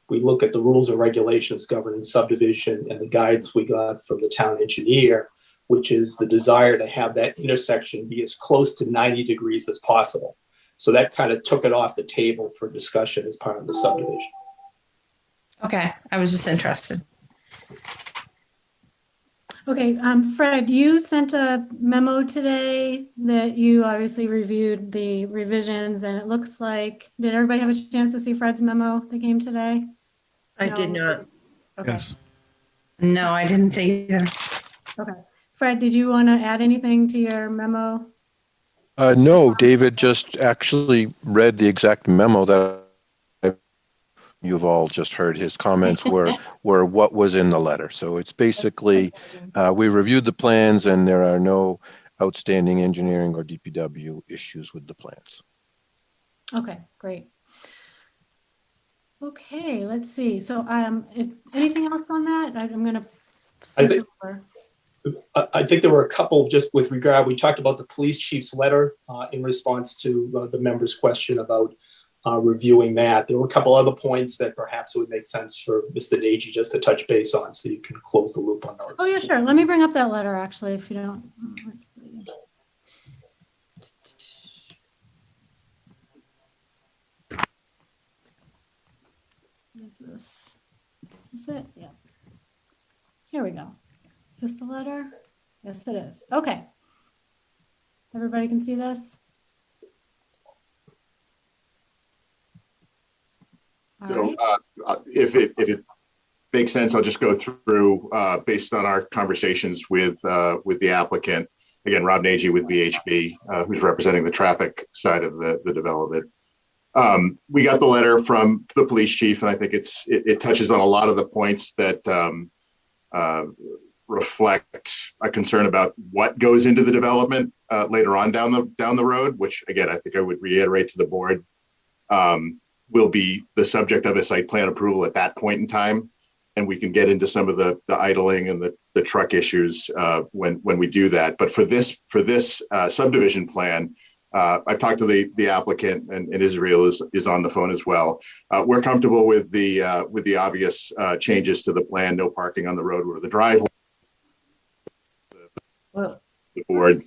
[SPEAKER 12] we look at the rules and regulations governing subdivision and the guidance we got from the town engineer, which is the desire to have that intersection be as close to 90 degrees as possible. So that kind of took it off the table for discussion as part of the subdivision.
[SPEAKER 9] Okay, I was just interested.
[SPEAKER 1] Okay, Fred, you sent a memo today that you obviously reviewed the revisions, and it looks like, did everybody have a chance to see Fred's memo that came today?
[SPEAKER 5] I
[SPEAKER 1] No.
[SPEAKER 5] did not.
[SPEAKER 1] Okay.
[SPEAKER 7] Yes.
[SPEAKER 9] No, I didn't see either.
[SPEAKER 1] Okay. Fred, did you want to add anything to your memo?
[SPEAKER 11] No, David just actually read the exact memo that you've all just heard. His comments were what was in the letter. So it's basically, we reviewed the plans and there are no outstanding engineering or DPW issues with the plans.
[SPEAKER 1] Okay, great. Okay, let's see. So, anything else on that? I'm going to.
[SPEAKER 12] I think there were a couple just with regard, we talked about the police chief's letter in response to the member's question about reviewing that. There were a couple other points that perhaps it would make sense for Mr. Dagey just to touch base on so you can close the loop on those.
[SPEAKER 1] Oh, yeah, sure. Let me bring up that letter actually, if you don't. Let's see. What's this? Is this it? Yeah. Here we go. Is this the letter? Yes, it is. Okay. Everybody can see this? All
[SPEAKER 14] So
[SPEAKER 1] right.
[SPEAKER 14] if it makes sense, I'll just go through based on our conversations with the applicant. Again, Rob Nagy with VHB, who's representing the traffic side of the development. We got the letter from the police chief, and I think it touches on a lot of the points that reflect a concern about what goes into the development later on down the road, which again, I think I would reiterate to the board, will be the subject of a site plan approval at that point in time. And we can get into some of the idling and the truck issues when we do that. But for this subdivision plan, I've talked to the applicant, and Israel is on the phone as well. We're comfortable with the obvious changes to the plan: no parking on the road or the driveway. The board,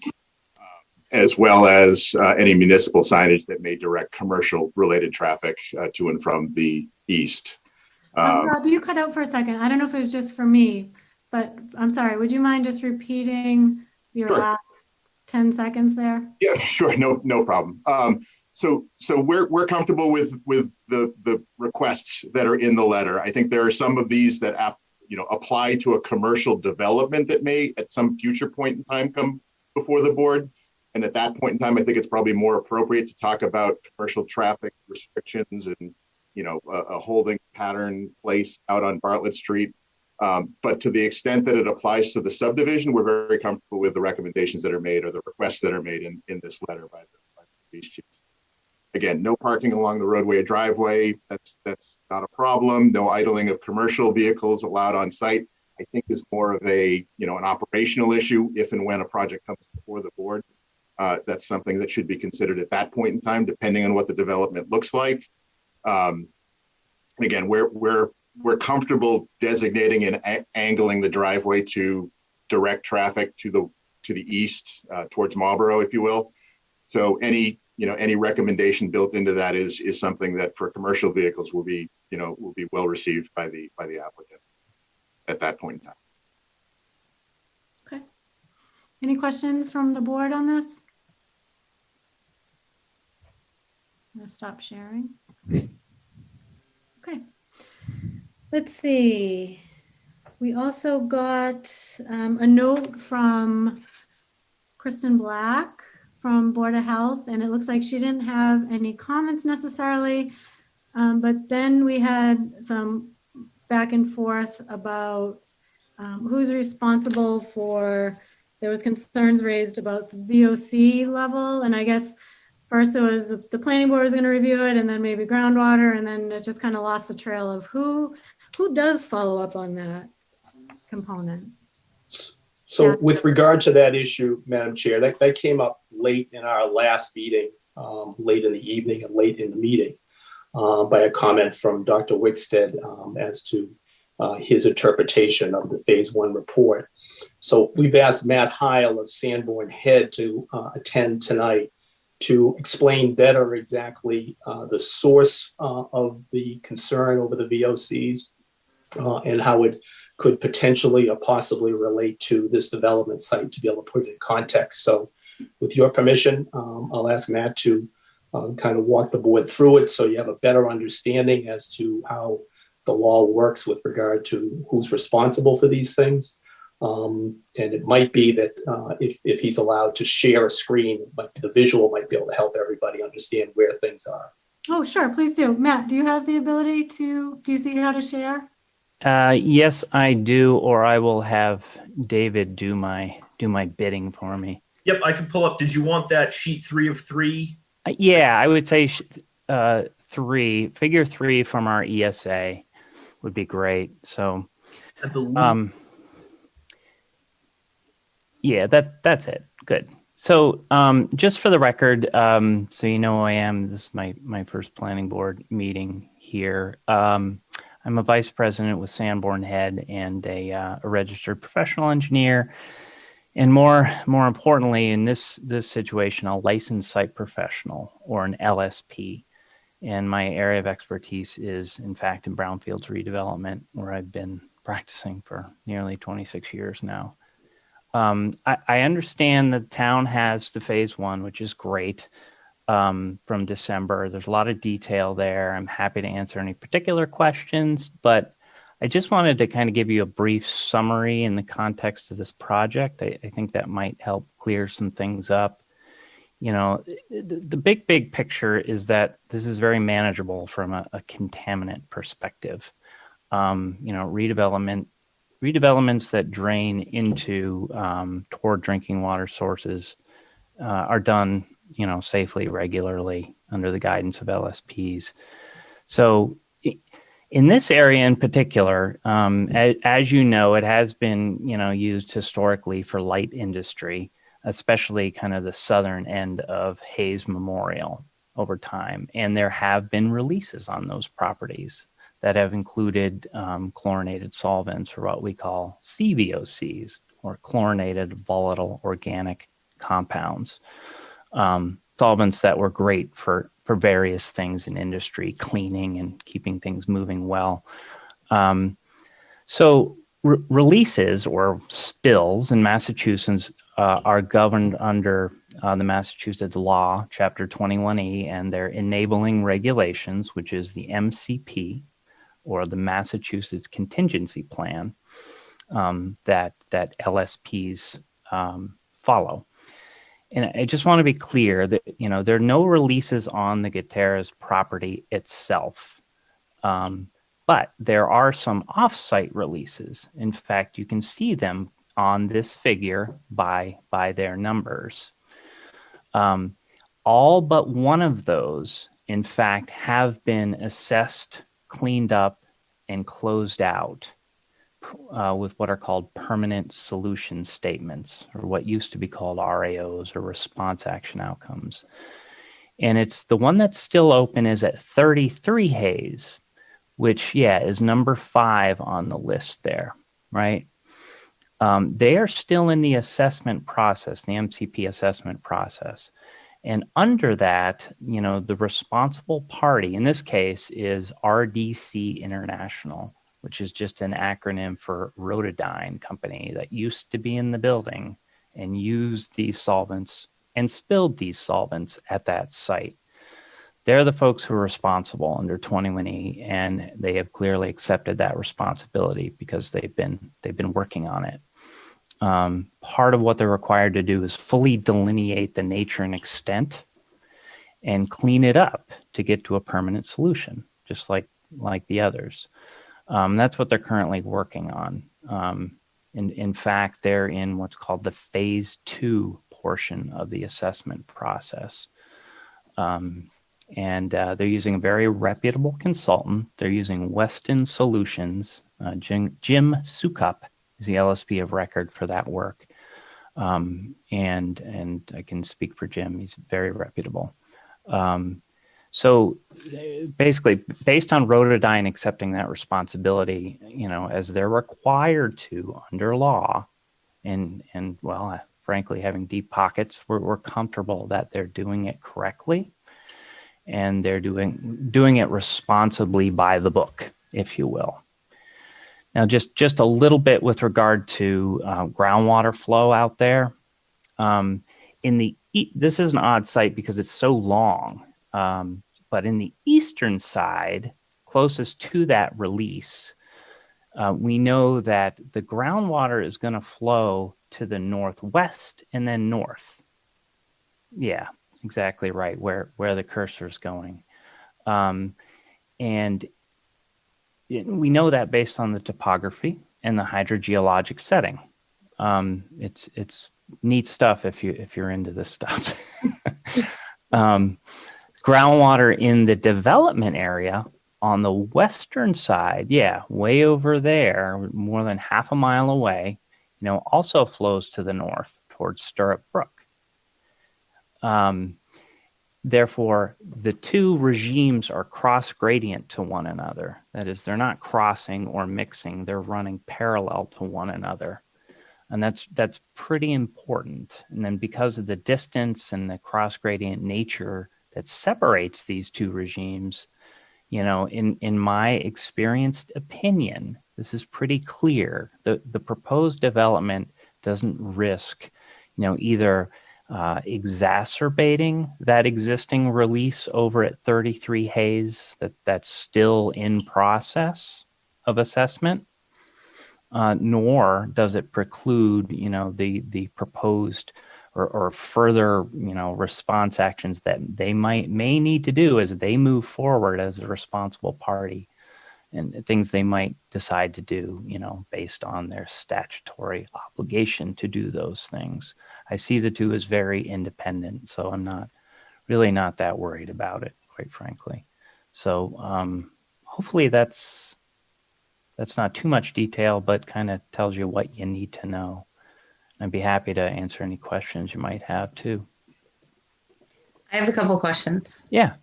[SPEAKER 14] as well as any municipal signage that may direct commercial related traffic to and from the east.
[SPEAKER 1] Rob, you cut out for a second. I don't know if it was just for me, but I'm sorry. Would you mind just repeating your last 10 seconds there?
[SPEAKER 14] Yeah, sure. No problem. So we're comfortable with the requests that are in the letter. I think there are some of these that apply to a commercial development that may at some future point in time come before the board. And at that point in time, I think it's probably more appropriate to talk about commercial traffic restrictions and, a holding pattern place out on Bartlett Street. But to the extent that it applies to the subdivision, we're very comfortable with the recommendations that are made or the requests that are made in this letter by the police chief. Again, no parking along the roadway or driveway. That's not a problem. No idling of commercial vehicles allowed on site. I think is more of an operational issue if and when a project comes before the board. That's something that should be considered at that point in time, depending on what the development looks like. Again, we're comfortable designating and angling the driveway to direct traffic to the east towards Marlborough, if you will. So any recommendation built into that is something that for commercial vehicles will be well received by the applicant at that point in time.
[SPEAKER 1] Okay. Any questions from the board on this? I'm gonna stop sharing. Okay. Let's see. We also got a note from Kristen Black from Board of Health, and it looks like she didn't have any comments necessarily, but then we had some back and forth about who's responsible for, there was concerns raised about the VOC level, and I guess first it was the planning board was going to review it, and then maybe groundwater, and then it just kind of lost the trail of who does follow up on that component.
[SPEAKER 12] So with regard to that issue, Madam Chair, that came up late in our last meeting, late in the evening and late in the meeting, by a comment from Dr. Wickstead as to his interpretation of the Phase 1 report. So we've asked Matt Heil of Sanborn Head to attend tonight to explain better exactly the source of the concern over the VOCs and how it could potentially or possibly relate to this development site to be able to put it in context. So with your permission, I'll ask Matt to kind of walk the board through it so you have a better understanding as to how the law works with regard to who's responsible for these things. And it might be that if he's allowed to share a screen, the visual might be able to help everybody understand where things are.
[SPEAKER 1] Oh, sure, please do. Matt, do you have the ability do you see how to share?
[SPEAKER 15] Yes, I do, or I will have David do my bidding for me.
[SPEAKER 13] Yep, I can pull up. Did you want that sheet 3 of 3?
[SPEAKER 15] Yeah, I would say figure 3 from our ESA would be great. So,
[SPEAKER 13] I believe.
[SPEAKER 15] Yeah, that's it. Good. So, just for the record, so you know who I am. This is my first planning board meeting here. I'm a vice president with Sanborn Head and a registered professional engineer, and more importantly, in this situation, a licensed site professional or an LSP. And my area of expertise is, in fact, in brownfields redevelopment, where I've been practicing for nearly 26 years now. I understand the town has the phase 1, which is great, from December. There's a lot of detail there. I'm happy to answer any particular questions, but I just wanted to kind of give you a brief summary in the context of this project. I think that might help clear some things up. You know, the big picture is that this is very manageable from a contaminant perspective. You know, redevelopments that drain into toward drinking water sources are done, you know, safely, regularly under the guidance of LSPs. So in this area in particular, as you know, it has been, you know, used historically for light industry, especially kind of the southern end of Haze Memorial over time. And there have been releases on those properties that have included chlorinated solvents, or what we call CVOCs, or chlorinated volatile organic compounds. Solvents that were great for various things in industry, cleaning and keeping things moving well. So releases or spills in Massachusetts are governed under the Massachusetts law, Chapter 21E, and their enabling regulations, which is the MCP, or the Massachusetts Contingency Plan, that LSPs follow. And I just want to be clear that, you know, there are no releases on the Gutierrez property itself, but there are some off-site releases. In fact, you can see them on this figure by their numbers. All but one of those, in fact, have been assessed, cleaned up, and closed out with what are called permanent solution statements, or what used to be called RAOs, or response action outcomes. And it's the one that's still open is at 33 Haze, which, yeah, is number 5 on the list there, right? They are still in the assessment process, the MCP assessment process. And under that, you know, the responsible party in this case is RDC International, which is just an acronym for Rotodyne Company, that used to be in the building and used these solvents and spilled these solvents at that site. They're the folks who are responsible under 21E, and they have clearly accepted that responsibility because they've been working on it. Part of what they're required to do is fully delineate the nature and extent and clean it up to get to a permanent solution, just like the others. That's what they're currently working on. In fact, they're in what's called the phase 2 portion of the assessment process. And they're using a very reputable consultant. They're using Weston Solutions. Jim Sukup is the LSP of record for that work. And I can speak for Jim. He's very reputable. So basically, based on Rotodyne accepting that responsibility, you know, as they're required to under law, and well, frankly, having deep pockets, we're comfortable that they're doing it correctly, and they're doing it responsibly by the book, if you will. Now, just a little bit with regard to groundwater flow out there. This is an odd site because it's so long, but in the eastern side, closest to that release, we know that the groundwater is going to flow to the northwest and then north. Yeah, exactly right, where the cursor is going. And we know that based on the topography and the hydrogeologic setting. It's neat stuff if you're into this stuff. Groundwater in the development area on the western side, yeah, way over there, more than half a mile away, also flows to the north towards Stirrup Brook. Therefore, the two regimes are cross gradient to one another. That is, they're not crossing or mixing, they're running parallel to one another. And that's pretty important. And then because of the distance and the cross gradient nature that separates these two regimes, in my experienced opinion, this is pretty clear. The proposed development doesn't risk, either exacerbating that existing release over at 33 Haze that's still in process of assessment, nor does it preclude, the proposed or further, response actions that they may need to do as they move forward as a responsible party, and things they might decide to do, based on their statutory obligation to do those things. I see the two as very independent, so I'm really not that worried about it, quite frankly. So hopefully that's not too much detail, but kind of tells you what you need to know. I'd be happy to answer any questions you might have too.
[SPEAKER 9] I have a couple questions.
[SPEAKER 15] Yeah.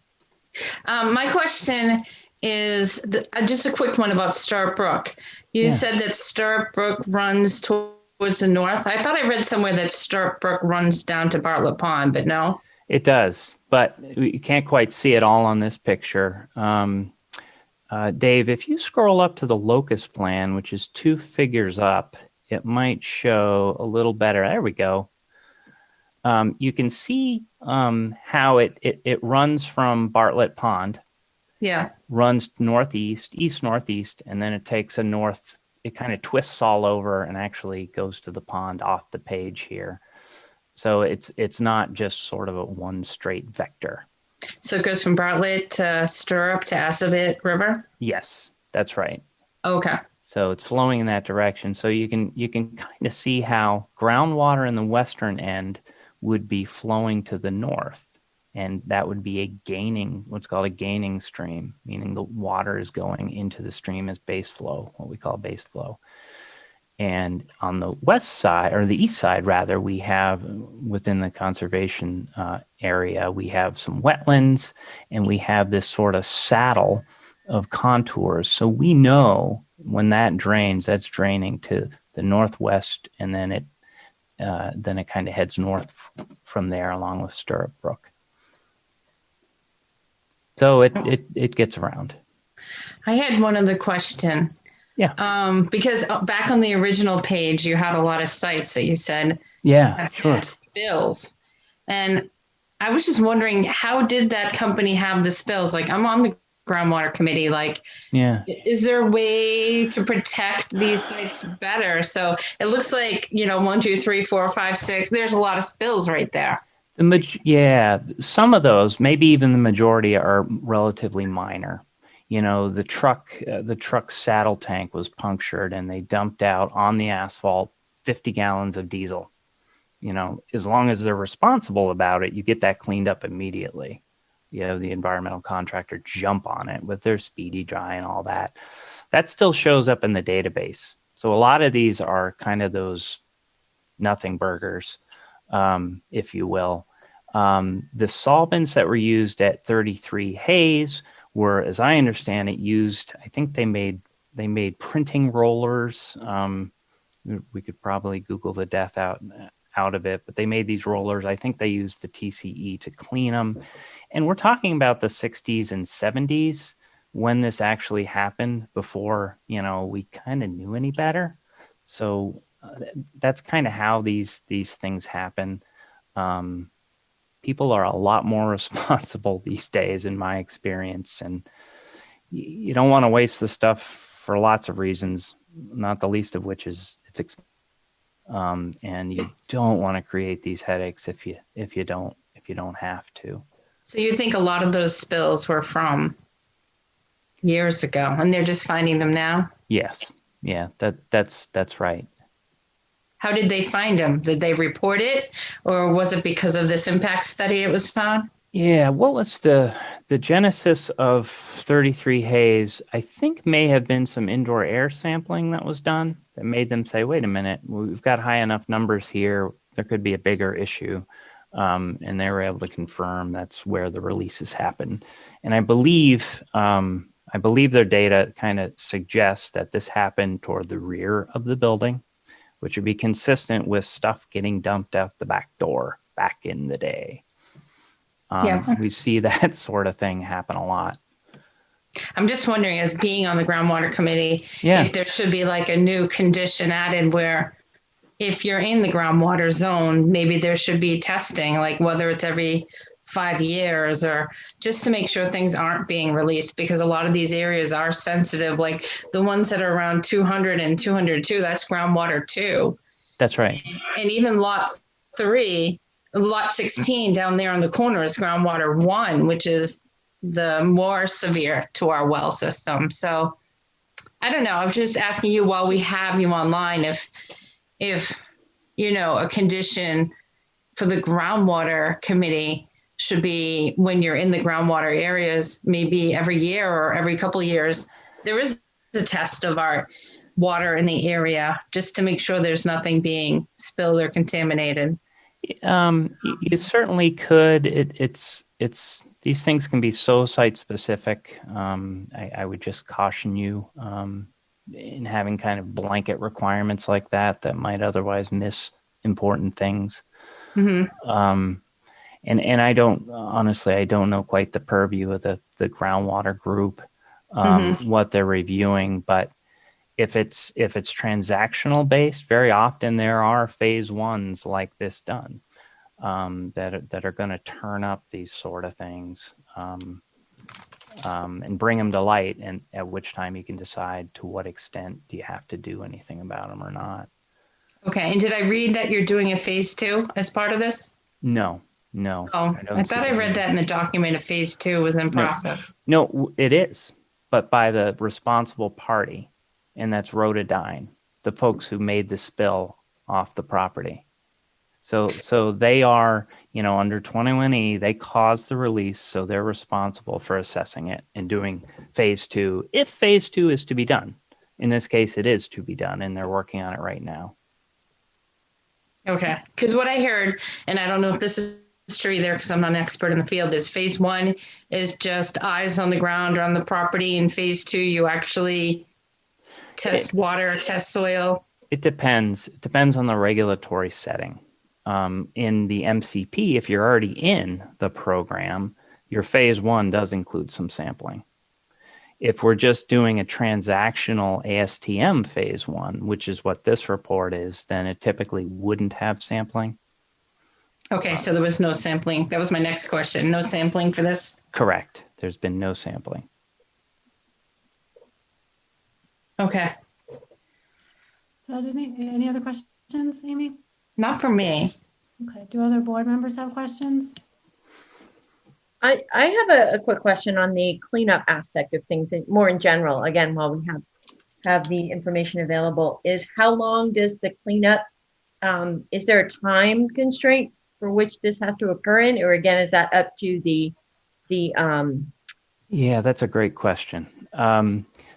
[SPEAKER 9] My question is just a quick one about Stirrup Brook. You said that Stirrup Brook runs towards the north. I thought I read somewhere that Stirrup Brook runs down to Bartlett Pond, but no?
[SPEAKER 15] It does, but you can't quite see it all on this picture. Dave, if you scroll up to the locus plan, which is 2 figures up, it might show a little better. There we go. You can see how it runs from Bartlett Pond.
[SPEAKER 9] Yeah.
[SPEAKER 15] Runs northeast, east-northeast, and then it takes a north. It kind of twists all over and actually goes to the pond off the page here. So it's not just sort of a one straight vector.
[SPEAKER 9] So it goes from Bartlett to Stirrup to Assabet River?
[SPEAKER 15] Yes, that's right.
[SPEAKER 9] Okay.
[SPEAKER 15] So it's flowing in that direction. So you can kind of see how groundwater in the western end would be flowing to the north. And that would be what's called a gaining stream, meaning the water is going into the stream as base flow, what we call base flow. And on the west side, or the east side rather, we have within the conservation area, we have some wetlands and we have this sort of saddle of contours. So we know when that drains, that's draining to the northwest, and then it kind of heads north from there along with Stirrup Brook. So it gets around.
[SPEAKER 9] I had one other question.
[SPEAKER 15] Yeah.
[SPEAKER 9] Because back on the original page, you had a lot of sites that you said.
[SPEAKER 15] Yeah, sure.
[SPEAKER 9] Spills. And I was just wondering, how did that company have the spills? Like, I'm on the Groundwater Committee. Like,
[SPEAKER 15] yeah, is
[SPEAKER 9] there a way to protect these sites better? So it looks like, 1, 2, 3, 4, 5, 6. There's a lot of spills right there.
[SPEAKER 15] Some of those, maybe even the majority, are relatively minor. The truck saddle tank was punctured and they dumped out on the asphalt 50 gallons of diesel. As long as they're responsible about it, you get that cleaned up immediately. The environmental contractor jump on it with their speedy dry and all that. That still shows up in the database. So a lot of these are kind of those nothing burgers, if you will. The solvents that were used at 33 Haze were, as I understand it, used, I think they made printing rollers. We could probably Google the death out of it, but they made these rollers. I think they used the TCE to clean them. And we're talking about the 60s and 70s when this actually happened before, we kind of knew any better. So that's kind of how these things happen. People are a lot more responsible these days, in my experience, and you don't want to waste the stuff for lots of reasons, not the least of which is it's expensive. And you don't want to create these headaches if you don't have to.
[SPEAKER 9] So you think a lot of those spills were from years ago, and they're just finding them now?
[SPEAKER 15] Yes, yeah, that's right.
[SPEAKER 9] How did they find them? Did they report it, or was it because of this impact study it was found?
[SPEAKER 15] Yeah, what was the genesis of 33 Haze? I think may have been some indoor air sampling that was done that made them say, wait a minute, we've got high enough numbers here, there could be a bigger issue. And they were able to confirm that's where the releases happen. And I believe their data kind of suggests that this happened toward the rear of the building, which would be consistent with stuff getting dumped out the back door back in the day. We see that sort of thing happen a lot.
[SPEAKER 9] I'm just wondering, as being on the Groundwater Committee, if there should be like a new condition added where if you're in the groundwater zone, maybe there should be testing, like whether it's every 5 years or just to make sure things aren't being released, because a lot of these areas are sensitive, like the ones that are around 200 and 202, that's groundwater too.
[SPEAKER 15] That's right.
[SPEAKER 9] And even lot 16 down there on the corner is groundwater 1, which is the more severe to our well system. So I don't know. I'm just asking you while we have you online, if a condition for the Groundwater Committee should be when you're in the groundwater areas, maybe every year or every couple of years, there is a test of our water in the area just to make sure there's nothing being spilled or contaminated.
[SPEAKER 15] You certainly could. It's these things can be so site specific. I would just caution you in having kind of blanket requirements like that might otherwise miss important things. Mm-hmm. And I don't know quite the purview of the groundwater group, what they're reviewing, but if it's transactional based, very often there are phase ones like this done that are going to turn up these sort of things and bring them to light, and at which time you can decide to what extent do you have to do anything about them or not.
[SPEAKER 9] Okay, and did I read that you're doing a phase 2 as part of this?
[SPEAKER 15] No.
[SPEAKER 9] Oh, I thought I read that in the document. A phase 2 was in process.
[SPEAKER 15] No, it is, but by the responsible party. And that's Rotodyne, the folks who made the spill off the property. So they are, under 21E, they caused the release, so they're responsible for assessing it and doing phase 2, if phase 2 is to be done. In this case, it is to be done, and they're working on it right now.
[SPEAKER 9] Okay, because what I heard, and I don't know if this is true either because I'm not an expert in the field, is phase 1 is just eyes on the ground or on the property, and phase 2 you actually test water, test soil?
[SPEAKER 15] It depends. It depends on the regulatory setting. In the MCP, if you're already in the program, your phase 1 does include some sampling. If we're just doing a transactional ASTM phase 1, which is what this report is, then it typically wouldn't have sampling.
[SPEAKER 9] Okay, so there was no sampling. That was my next question. No sampling for this?
[SPEAKER 15] Correct. There's been no sampling.
[SPEAKER 9] Okay.
[SPEAKER 1] So any other questions, Amy?
[SPEAKER 9] Not for me.
[SPEAKER 1] Okay. Do other board members have questions?
[SPEAKER 5] I have a quick question on the cleanup aspect of things, more in general. Again, while we have the information available, is how long does the cleanup? Is there a time constraint for which this has to occur in, or again, is that up to the?
[SPEAKER 15] Yeah, that's a great question.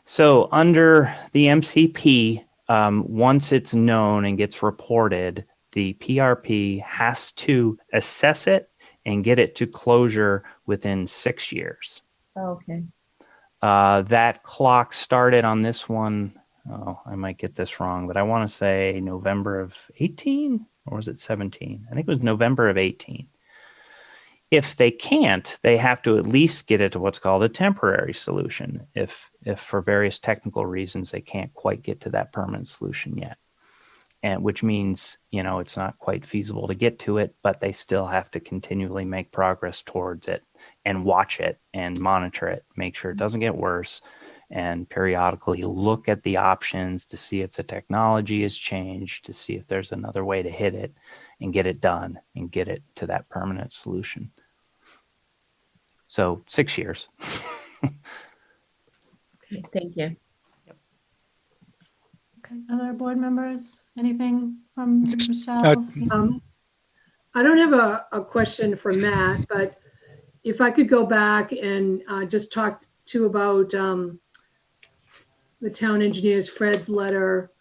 [SPEAKER 15] So under the MCP, once it's known and gets reported, the PRP has to assess it and get it to closure within 6 years.
[SPEAKER 5] Okay.
[SPEAKER 15] That clock started on this one. Oh, I might get this wrong, but I want to say November of 18, or was it 17? I think it was November of 18. if they can't, they have to at least get it to what's called a temporary solution. If for various technical reasons they can't quite get to that permanent solution yet, and which means, you know, it's not quite feasible to get to it, but they still have to continually make progress towards it and watch it and monitor it, make sure it doesn't get worse, and periodically look at the options to see if the technology has changed, to see if there's another way to hit it and get it done and get it to that permanent solution. So 6 years.
[SPEAKER 5] Okay, thank you.
[SPEAKER 1] Okay, other board members, anything from Michelle?
[SPEAKER 3] I don't have a question for Matt, but if I could go back and just talk about the town engineers, Fred's letter,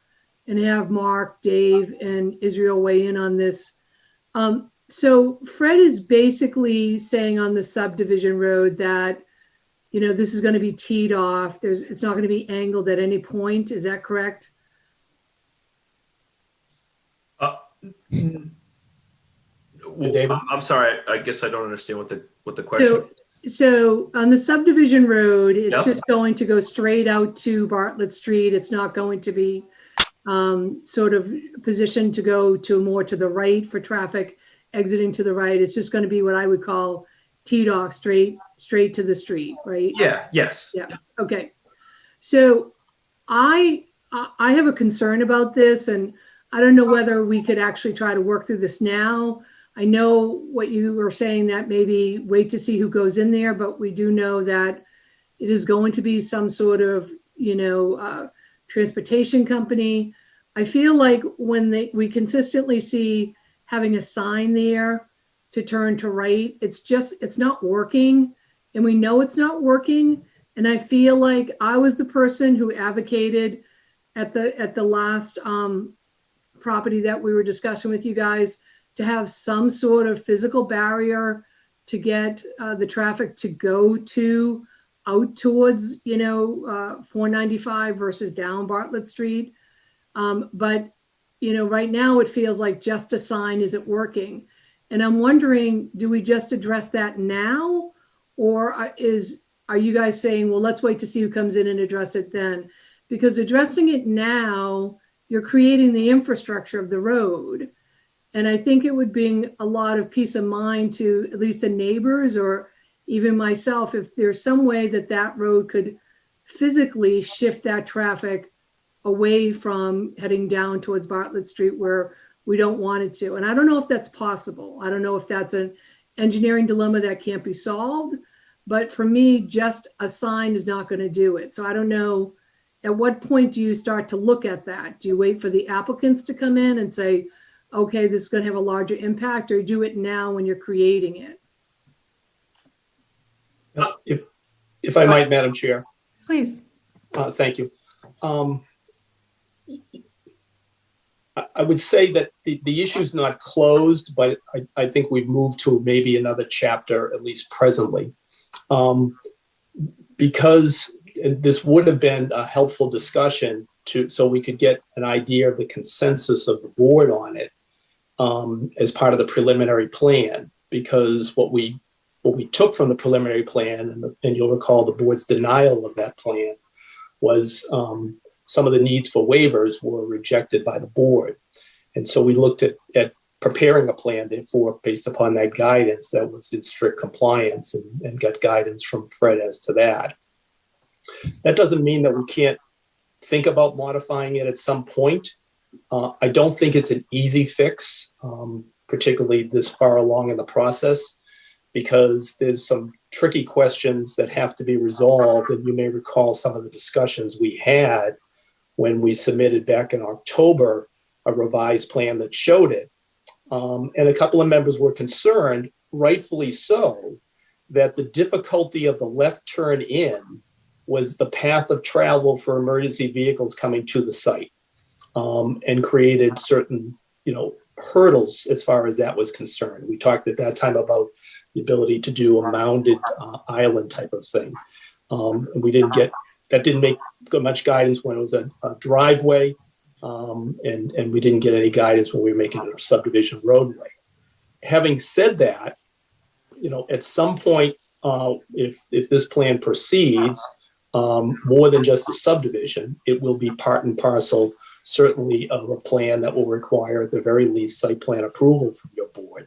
[SPEAKER 3] and have Mark, Dave, and Israel weigh in on this. So Fred is basically saying on the subdivision road that, you know, this is going to be teed off. It's not going to be angled at any point. Is that correct?
[SPEAKER 12] David?
[SPEAKER 13] I'm sorry. I guess I don't understand what the question.
[SPEAKER 3] So on the subdivision road, it's
[SPEAKER 13] Yep.
[SPEAKER 3] just going to go straight out to Bartlett Street. It's not going to be sort of positioned to go to more to the right for traffic exiting to the right. It's just going to be what I would call teed off straight to the street, right?
[SPEAKER 13] Yeah. Yes.
[SPEAKER 3] Yeah. Okay. So I have a concern about this, and I don't know whether we could actually try to work through this now. I know what you were saying, that maybe wait to see who goes in there, but we do know that it is going to be some sort of, you know, transportation company. I feel like when we consistently see having a sign there to turn to right, it's not working, and we know it's not working. And I feel like I was the person who advocated at the last property that we were discussing with you guys to have some sort of physical barrier to get the traffic to go out towards, you know, 495 versus down Bartlett Street. But, you know, right now it feels like just a sign isn't working. And I'm wondering, do we just address that now? Or are you guys saying, well, let's wait to see who comes in and address it then? Because addressing it now, you're creating the infrastructure of the road. And I think it would bring a lot of peace of mind to at least the neighbors or even myself, if there's some way that road could physically shift that traffic away from heading down towards Bartlett Street where we don't want it to. And I don't know if that's possible. I don't know if that's an engineering dilemma that can't be solved, but for me, just a sign is not going to do it. So I don't know, at what point do you start to look at that? Do you wait for the applicants to come in and say, okay, this is going to have a larger impact, or do it now when you're creating it?
[SPEAKER 12] If I might, Madam Chair.
[SPEAKER 1] Please.
[SPEAKER 12] Thank you. I would say that the issue is not closed, but I think we've moved to maybe another chapter, at least presently. Because this would have been a helpful discussion so we could get an idea of the consensus of the board on it as part of the preliminary plan. Because what we took from the preliminary plan, and you'll recall the board's denial of that plan, was some of the needs for waivers were rejected by the board. And so we looked at preparing a plan, therefore, based upon that guidance that was in strict compliance, and got guidance from Fred as to that. That doesn't mean that we can't think about modifying it at some point. I don't think it's an easy fix, particularly this far along in the process, because there's some tricky questions that have to be resolved. And you may recall some of the discussions we had when we submitted back in October a revised plan that showed it. And a couple of members were concerned, rightfully so, that the difficulty of the left turn in was the path of travel for emergency vehicles coming to the site, and created certain, hurdles as far as that was concerned. We talked at that time about the ability to do a mounded island type of thing. That didn't make much guidance when it was a driveway, and we didn't get any guidance when we were making it a subdivision roadway. Having said that, at some point, if this plan proceeds, more than just a subdivision, it will be part and parcel, certainly, of a plan that will require at the very least site plan approval from your board.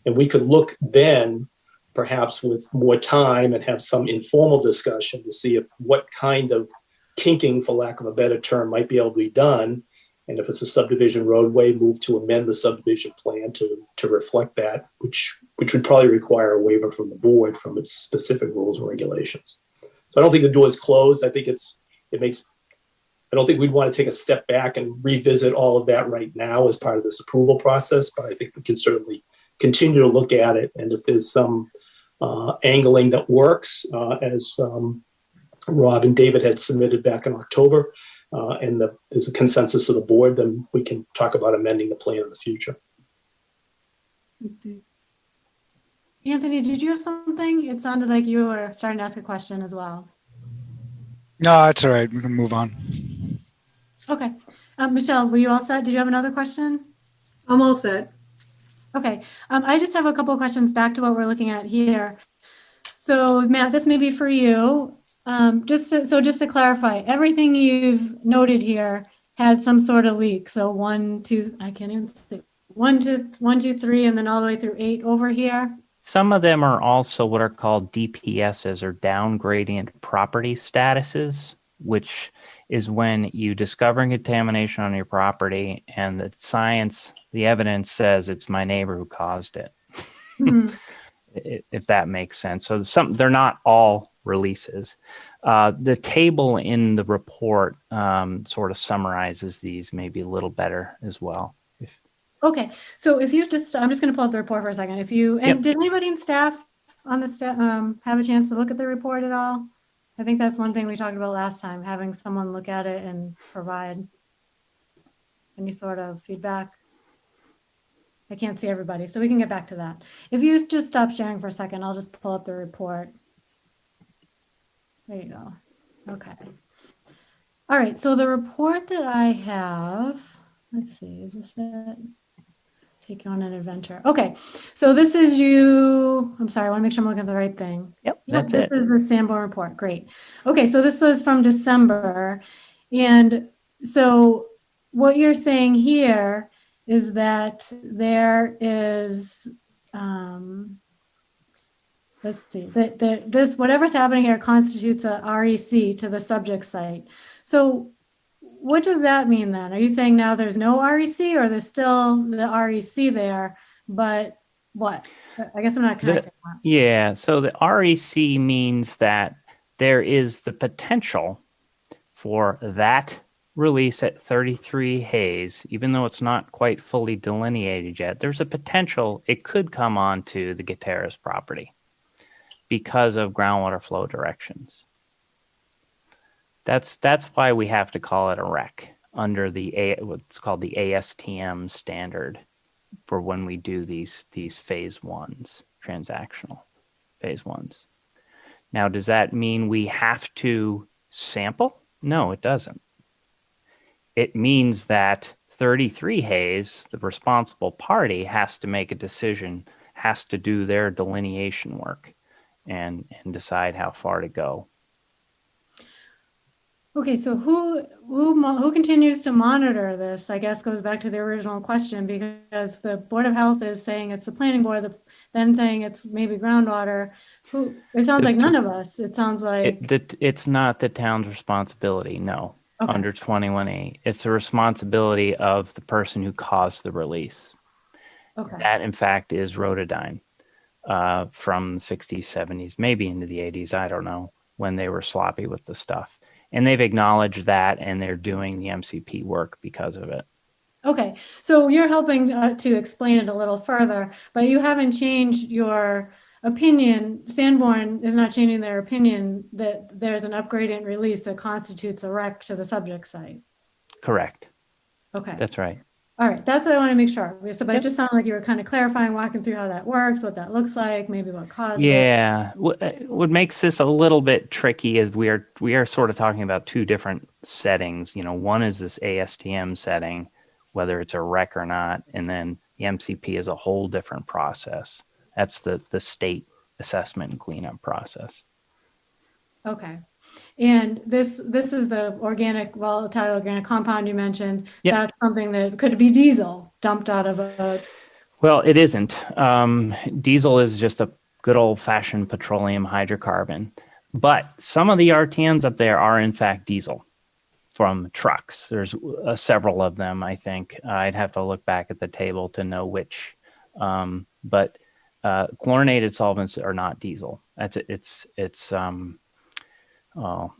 [SPEAKER 12] And we could look then, perhaps with more time, and have some informal discussion to see what kind of kinking, for lack of a better term, might be able to be done. And if it's a subdivision roadway, move to amend the subdivision plan to reflect that, which would probably require a waiver from the board from its specific rules and regulations. So I don't think the door is closed. I think I don't think we'd want to take a step back and revisit all of that right now as part of this approval process, but I think we can certainly continue to look at it. And if there's some angling that works, as Rob and David had submitted back in October, and there's a consensus of the board, then we can talk about amending the plan in the future.
[SPEAKER 1] Anthony, did you have something? It sounded like you were starting to ask a question as well.
[SPEAKER 7] No, it's all right. We can move on.
[SPEAKER 1] Okay. Michelle, were you all set? Did you have another question?
[SPEAKER 3] I'm all set.
[SPEAKER 1] Okay. I just have a couple of questions back to what we're looking at here. So Matt, this may be for you. Just to clarify, everything you've noted here had some sort of leak. So 1, 2, I can't even see. 1, 2, 3, and then all the way through 8 over here.
[SPEAKER 15] Some of them are also what are called DPSs, or down gradient property statuses, which is when you discover contamination on your property and the science, the evidence says it's my neighbor who caused it.
[SPEAKER 1] Mm-hmm.
[SPEAKER 15] If that makes sense. So they're not all releases. The table in the report sort of summarizes these maybe a little better as well.
[SPEAKER 1] Okay, so if you just, I'm just going to pull up the report for a second. If you, and
[SPEAKER 15] Yep.
[SPEAKER 1] Did anybody in staff on the staff have a chance to look at the report at all? I think that's one thing we talked about last time, having someone look at it and provide any sort of feedback. I can't see everybody, so we can get back to that. If you just stop sharing for a second, I'll just pull up the report. There you go. Okay. All right, so the report that I have, let's see, is this it? Take you on an adventure. Okay, so this is you. I'm sorry, I want to make sure I'm looking at the right thing.
[SPEAKER 15] Yep, that's
[SPEAKER 1] this
[SPEAKER 15] it.
[SPEAKER 1] is the Sanborn report. Great. Okay, so this was from December. And so what you're saying here is that there is, let's see, that this, whatever's happening here constitutes a REC to the subject site. So what does that mean then? Are you saying now there's no REC, or there's still the REC there, but what? I guess I'm not connecting that.
[SPEAKER 15] Yeah, so the REC means that there is the potential for that release at 33 Haze, even though it's not quite fully delineated yet, there's a potential it could come onto the Gutierrez property because of groundwater flow directions. That's why we have to call it a REC under the what's called the ASTM standard for when we do these phase ones, transactional phase ones. Now, does that mean we have to sample? No, it doesn't. It means that 33 Haze, the responsible party, has to make a decision, has to do their delineation work and decide how far to go.
[SPEAKER 1] Okay, so who continues to monitor this? I guess goes back to the original question, because the Board of Health is saying it's the planning board, then saying it's maybe groundwater. It sounds like none of us. It sounds like
[SPEAKER 15] it's not the town's responsibility. No,
[SPEAKER 1] okay.
[SPEAKER 15] Under 21A, it's the responsibility of the person who caused the release.
[SPEAKER 1] Okay.
[SPEAKER 15] That, in fact, is Rotodyne from the 60s, 70s, maybe into the 80s. I don't know, when they were sloppy with the stuff. And they've acknowledged that, and they're doing the MCP work because of it.
[SPEAKER 1] Okay, so you're helping to explain it a little further, but you haven't changed your opinion. Sanborn is not changing their opinion that there's an upgradient release that constitutes a REC to the subject site.
[SPEAKER 15] Correct.
[SPEAKER 1] Okay.
[SPEAKER 15] That's right.
[SPEAKER 1] All right, that's what I want to make sure. So, but it just sounded like you were kind of clarifying, walking through how that works, what that looks like, maybe what caused it.
[SPEAKER 15] Yeah, what makes this a little bit tricky is we are sort of talking about two different settings. You know, one is this ASTM setting, whether it's a REC or not, and then the MCP is a whole different process. That's the state assessment and cleanup process.
[SPEAKER 1] Okay. And this is the organic, volatile organic compound you mentioned.
[SPEAKER 15] Yep.
[SPEAKER 1] That's something that could be diesel dumped out of a.
[SPEAKER 15] Well, it isn't. Diesel is just a good old-fashioned petroleum hydrocarbon. But some of the RTMs up there are, in fact, diesel from trucks. There's several of them, I think. I'd have to look back at the table to know which. But chlorinated solvents are not diesel.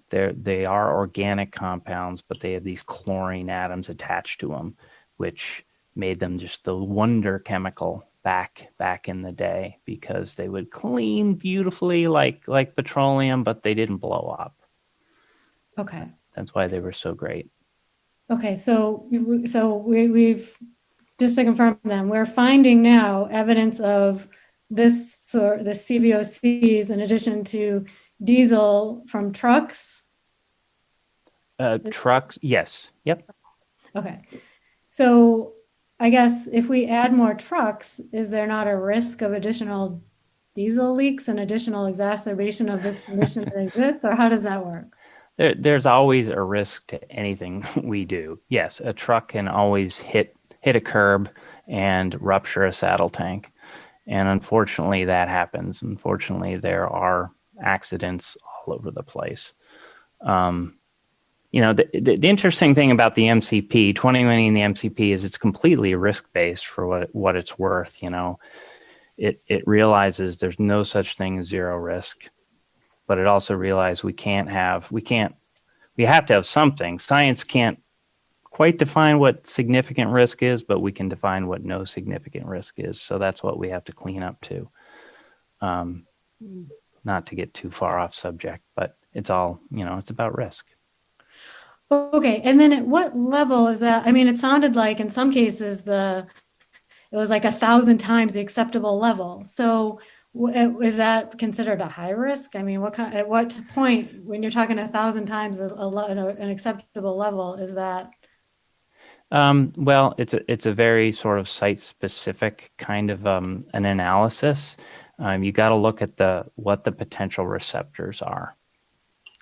[SPEAKER 15] They are organic compounds, but they have these chlorine atoms attached to them, which made them just the wonder chemical back in the day, because they would clean beautifully like petroleum, but they didn't blow up.
[SPEAKER 1] Okay.
[SPEAKER 15] That's why they were so great.
[SPEAKER 1] Okay. So we've just to confirm them, we're finding now evidence of the CVOCs in addition to diesel from trucks.
[SPEAKER 15] Trucks, yes. Yep.
[SPEAKER 1] Okay. So I guess if we add more trucks, is there not a risk of additional diesel leaks and additional exacerbation of this condition that exists, or how does that work?
[SPEAKER 15] There's always a risk to anything we do. Yes, a truck can always hit a curb and rupture a saddle tank. And unfortunately, that happens. Unfortunately, there are accidents all over the place. The interesting thing about the MCP, 2020 and the MCP, is it's completely risk-based for what it's worth. It realizes there's no such thing as zero risk, but it also realizes we have to have something. Science can't quite define what significant risk is, but we can define what no significant risk is. So that's what we have to clean up to. Not to get too far off subject, but it's all, it's about risk.
[SPEAKER 1] Okay, and then at what level is that? I mean, it sounded like in some cases it was like 1,000 times the acceptable level. So is that considered a high risk? I mean, at what point, when you're talking 1,000 times an acceptable level, is that?
[SPEAKER 15] Well, it's a very sort of site-specific kind of an analysis. You got to look at what the potential receptors are.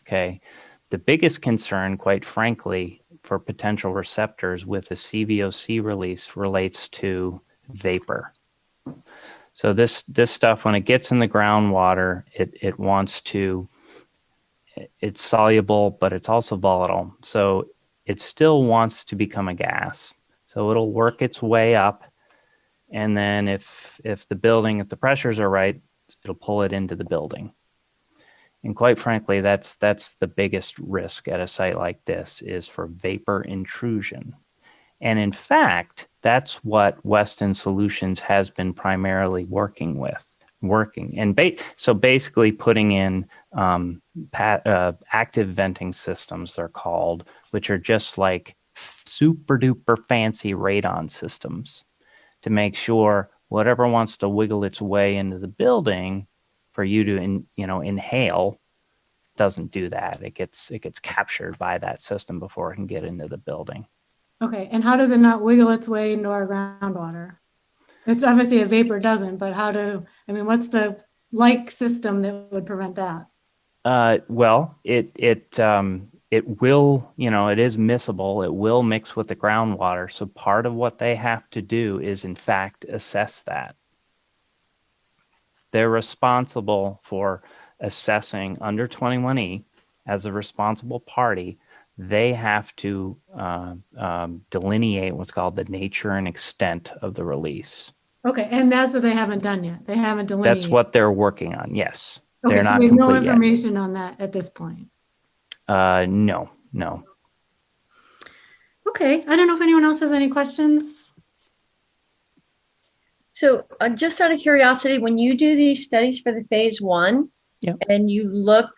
[SPEAKER 15] Okay. The biggest concern, quite frankly, for potential receptors with a CVOC release relates to vapor. So this stuff, when it gets in the groundwater, it's soluble, but it's also volatile. So it still wants to become a gas. So it'll work its way up. And then if the pressures are right, it'll pull it into the building. And quite frankly, that's the biggest risk at a site like this, is for vapor intrusion. And in fact, that's what Weston Solutions has been primarily working. And so basically putting in active venting systems, they're called, which are just like super duper fancy radon systems, to make sure whatever wants to wiggle its way into the building for you to inhale doesn't do that. It gets captured by that system before it can get into the building.
[SPEAKER 1] Okay, and how does it not wiggle its way into our groundwater? It's obviously a vapor doesn't, but what's the system that would prevent that?
[SPEAKER 15] Well, it will, it is miscible. It will mix with the groundwater. So part of what they have to do is, in fact, assess that. They're responsible for assessing under 21E as a responsible party. They have to delineate what's called the nature and extent of the release.
[SPEAKER 1] Okay, and that's what they haven't done yet. They haven't delineated.
[SPEAKER 15] That's what they're working on. Yes,
[SPEAKER 1] okay,
[SPEAKER 15] they're
[SPEAKER 1] so
[SPEAKER 15] not
[SPEAKER 1] we have no
[SPEAKER 15] complete
[SPEAKER 1] information on that at this point.
[SPEAKER 15] No.
[SPEAKER 1] Okay, I don't know if anyone else has any questions.
[SPEAKER 5] So just out of curiosity, when you do these studies for the phase one,
[SPEAKER 15] yep,
[SPEAKER 5] and you look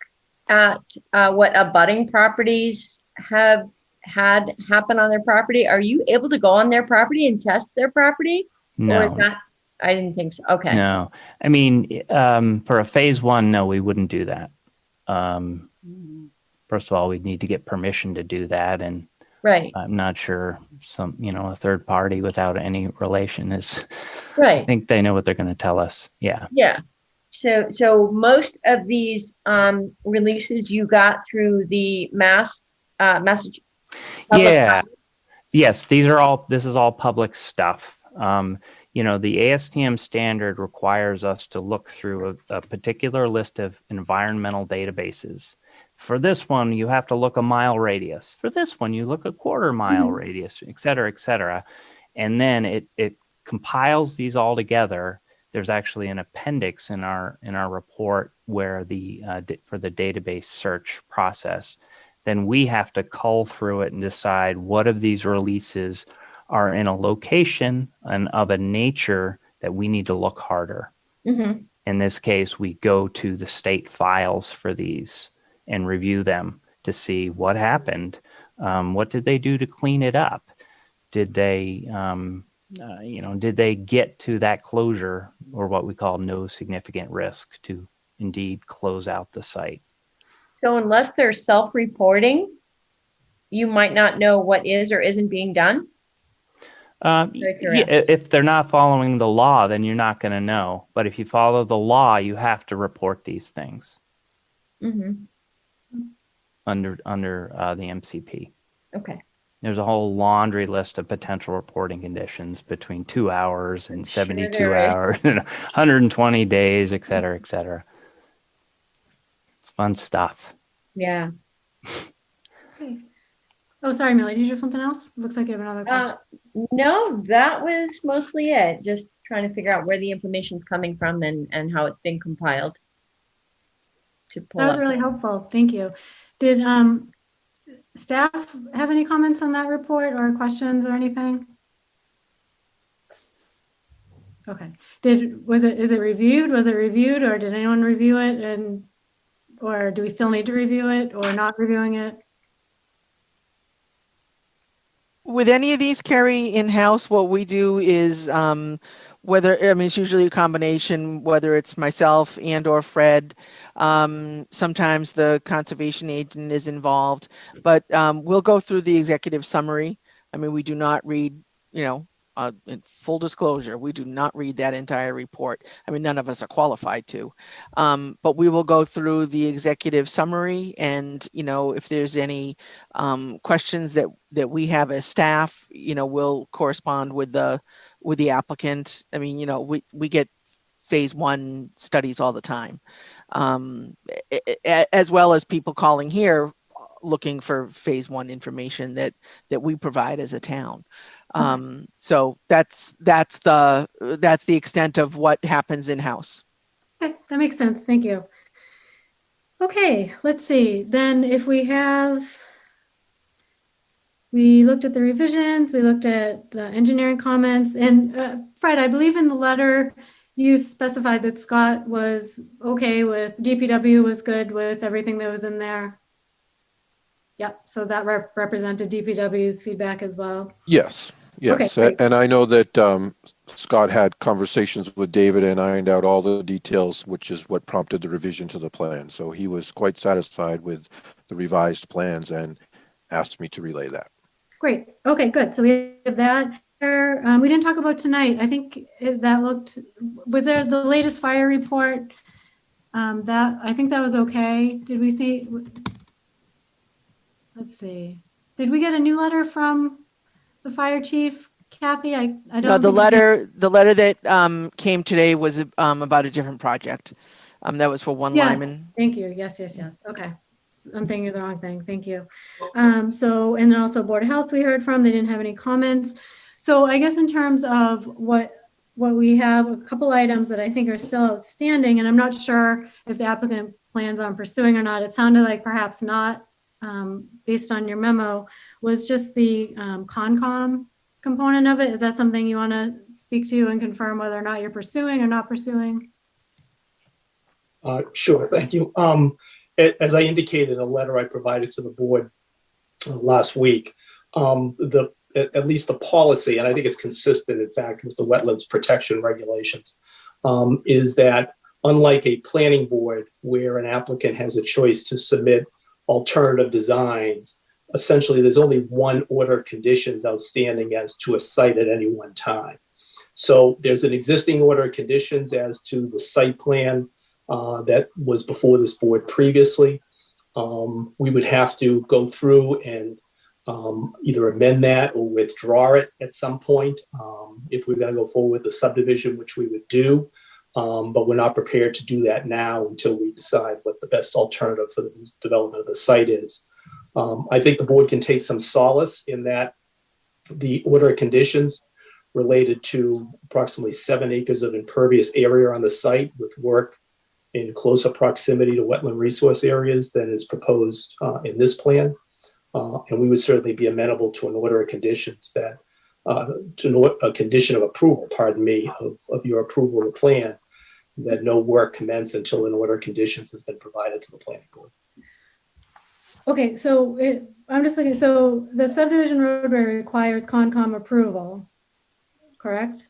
[SPEAKER 5] at what abutting properties have had happen on their property, are you able to go on their property and test their property?
[SPEAKER 15] No.
[SPEAKER 5] Or is that, I didn't think so. Okay.
[SPEAKER 15] No, I mean, for a phase one, no, we wouldn't do that. First of all, we'd need to get permission to do that. And
[SPEAKER 5] right,
[SPEAKER 15] I'm not sure a third party without any relation is,
[SPEAKER 5] right.
[SPEAKER 15] I think they know what they're going to tell us. Yeah.
[SPEAKER 5] Yeah. So most of these releases you got through the Massachusetts.
[SPEAKER 15] Yeah. Yes, this is all public stuff. You know, the ASTM standard requires us to look through a particular list of environmental databases. For this one, you have to look a mile radius. For this one, you look a quarter mile radius, et cetera, et cetera. And then it compiles these all together. There's actually an appendix in our report where for the database search process. Then we have to cull through it and decide what of these releases are in a location and of a nature that we need to look harder.
[SPEAKER 5] Mm-hmm.
[SPEAKER 15] In this case, we go to the state files for these and review them to see what happened. What did they do to clean it up? Did they, did they get to that closure, or what we call no significant risk, to indeed close out the site?
[SPEAKER 5] So unless they're self-reporting, you might not know what is or isn't being done?
[SPEAKER 15] Yeah, if they're not following the law, then you're not going to know. But if you follow the law, you have to report these things under the MCP.
[SPEAKER 5] Okay.
[SPEAKER 15] There's a whole laundry list of potential reporting conditions between 2 hours and 72 hours, and 120 days, et cetera, et cetera. It's fun stuff.
[SPEAKER 5] Yeah.
[SPEAKER 1] Okay. Oh, sorry, Millie. Did you have something else? Looks like you have another question.
[SPEAKER 5] No, that was mostly it. Just trying to figure out where the information's coming from and how it's been compiled.
[SPEAKER 1] That was really helpful. Thank you. Did staff have any comments on that report or questions or anything? Okay. Is it reviewed? Was it reviewed, or did anyone review it? Or do we still need to review it, or not reviewing it?
[SPEAKER 10] With any of these, Carrie, in-house, what we do is it's usually a combination, whether it's myself and or Fred. Sometimes the conservation agent is involved, but we'll go through the executive summary. I mean, we do not read, in full disclosure, we do not read that entire report. I mean, none of us are qualified to, but we will go through the executive summary, and if there's any questions that we have as staff, we'll correspond with the applicant. I mean, we get phase 1 studies all the time, as well as people calling here looking for phase 1 information that we provide as a town. So that's the extent of what happens in-house.
[SPEAKER 1] Okay, that makes sense. Thank you. Okay, let's see. Then if we looked at the revisions, we looked at the engineering comments, and Fred, I believe in the letter you specified that Scott was okay with, DPW was good with everything that was in there. Yep, so that represented DPW's feedback as well.
[SPEAKER 11] Yes. Yes,
[SPEAKER 1] okay,
[SPEAKER 11] and I know that Scott had conversations with David and ironed out all the details, which is what prompted the revision to the plan. So he was quite satisfied with the revised plans and asked me to relay that.
[SPEAKER 1] Great. Okay, good. So we have that. We didn't talk about tonight. I think was there the latest fire report? I think that was okay. Did we see? Let's see. Did we get a new letter from the fire chief, Kathy? I don't know.
[SPEAKER 10] The letter that came today was about a different project. That was for one lineman.
[SPEAKER 1] Thank you. Yes. Okay. I'm thinking of the wrong thing. Thank you. And then also Board of Health we heard from, they didn't have any comments. So I guess in terms of what we have, a couple items that I think are still outstanding, and I'm not sure if the applicant plans on pursuing or not. It sounded like perhaps not, based on your memo, was just the Concom component of it. Is that something you want to speak to and confirm whether or not you're pursuing or not pursuing?
[SPEAKER 12] Sure, thank you. As I indicated in a letter I provided to the board last week, at least the policy, and I think it's consistent, in fact, with the wetlands protection regulations, is that unlike a planning board where an applicant has a choice to submit alternative designs, essentially there's only one order of conditions outstanding as to a site at any one time. So there's an existing order of conditions as to the site plan, that was before this board previously. We would have to go through and either amend that or withdraw it at some point if we're going to go forward with the subdivision, which we would do. But we're not prepared to do that now until we decide what the best alternative for the development of the site is. I think the board can take some solace in that the order of conditions related to approximately 7 acres of impervious area on the site with work in closer proximity to wetland resource areas than is proposed in this plan. And we would certainly be amenable to an order of conditions that, to a condition of approval, pardon me, of your approval of the plan, that no work commence until an order of conditions has been provided to the planning board.
[SPEAKER 1] Okay, so I'm just looking, so the subdivision roadway requires Concom approval, correct?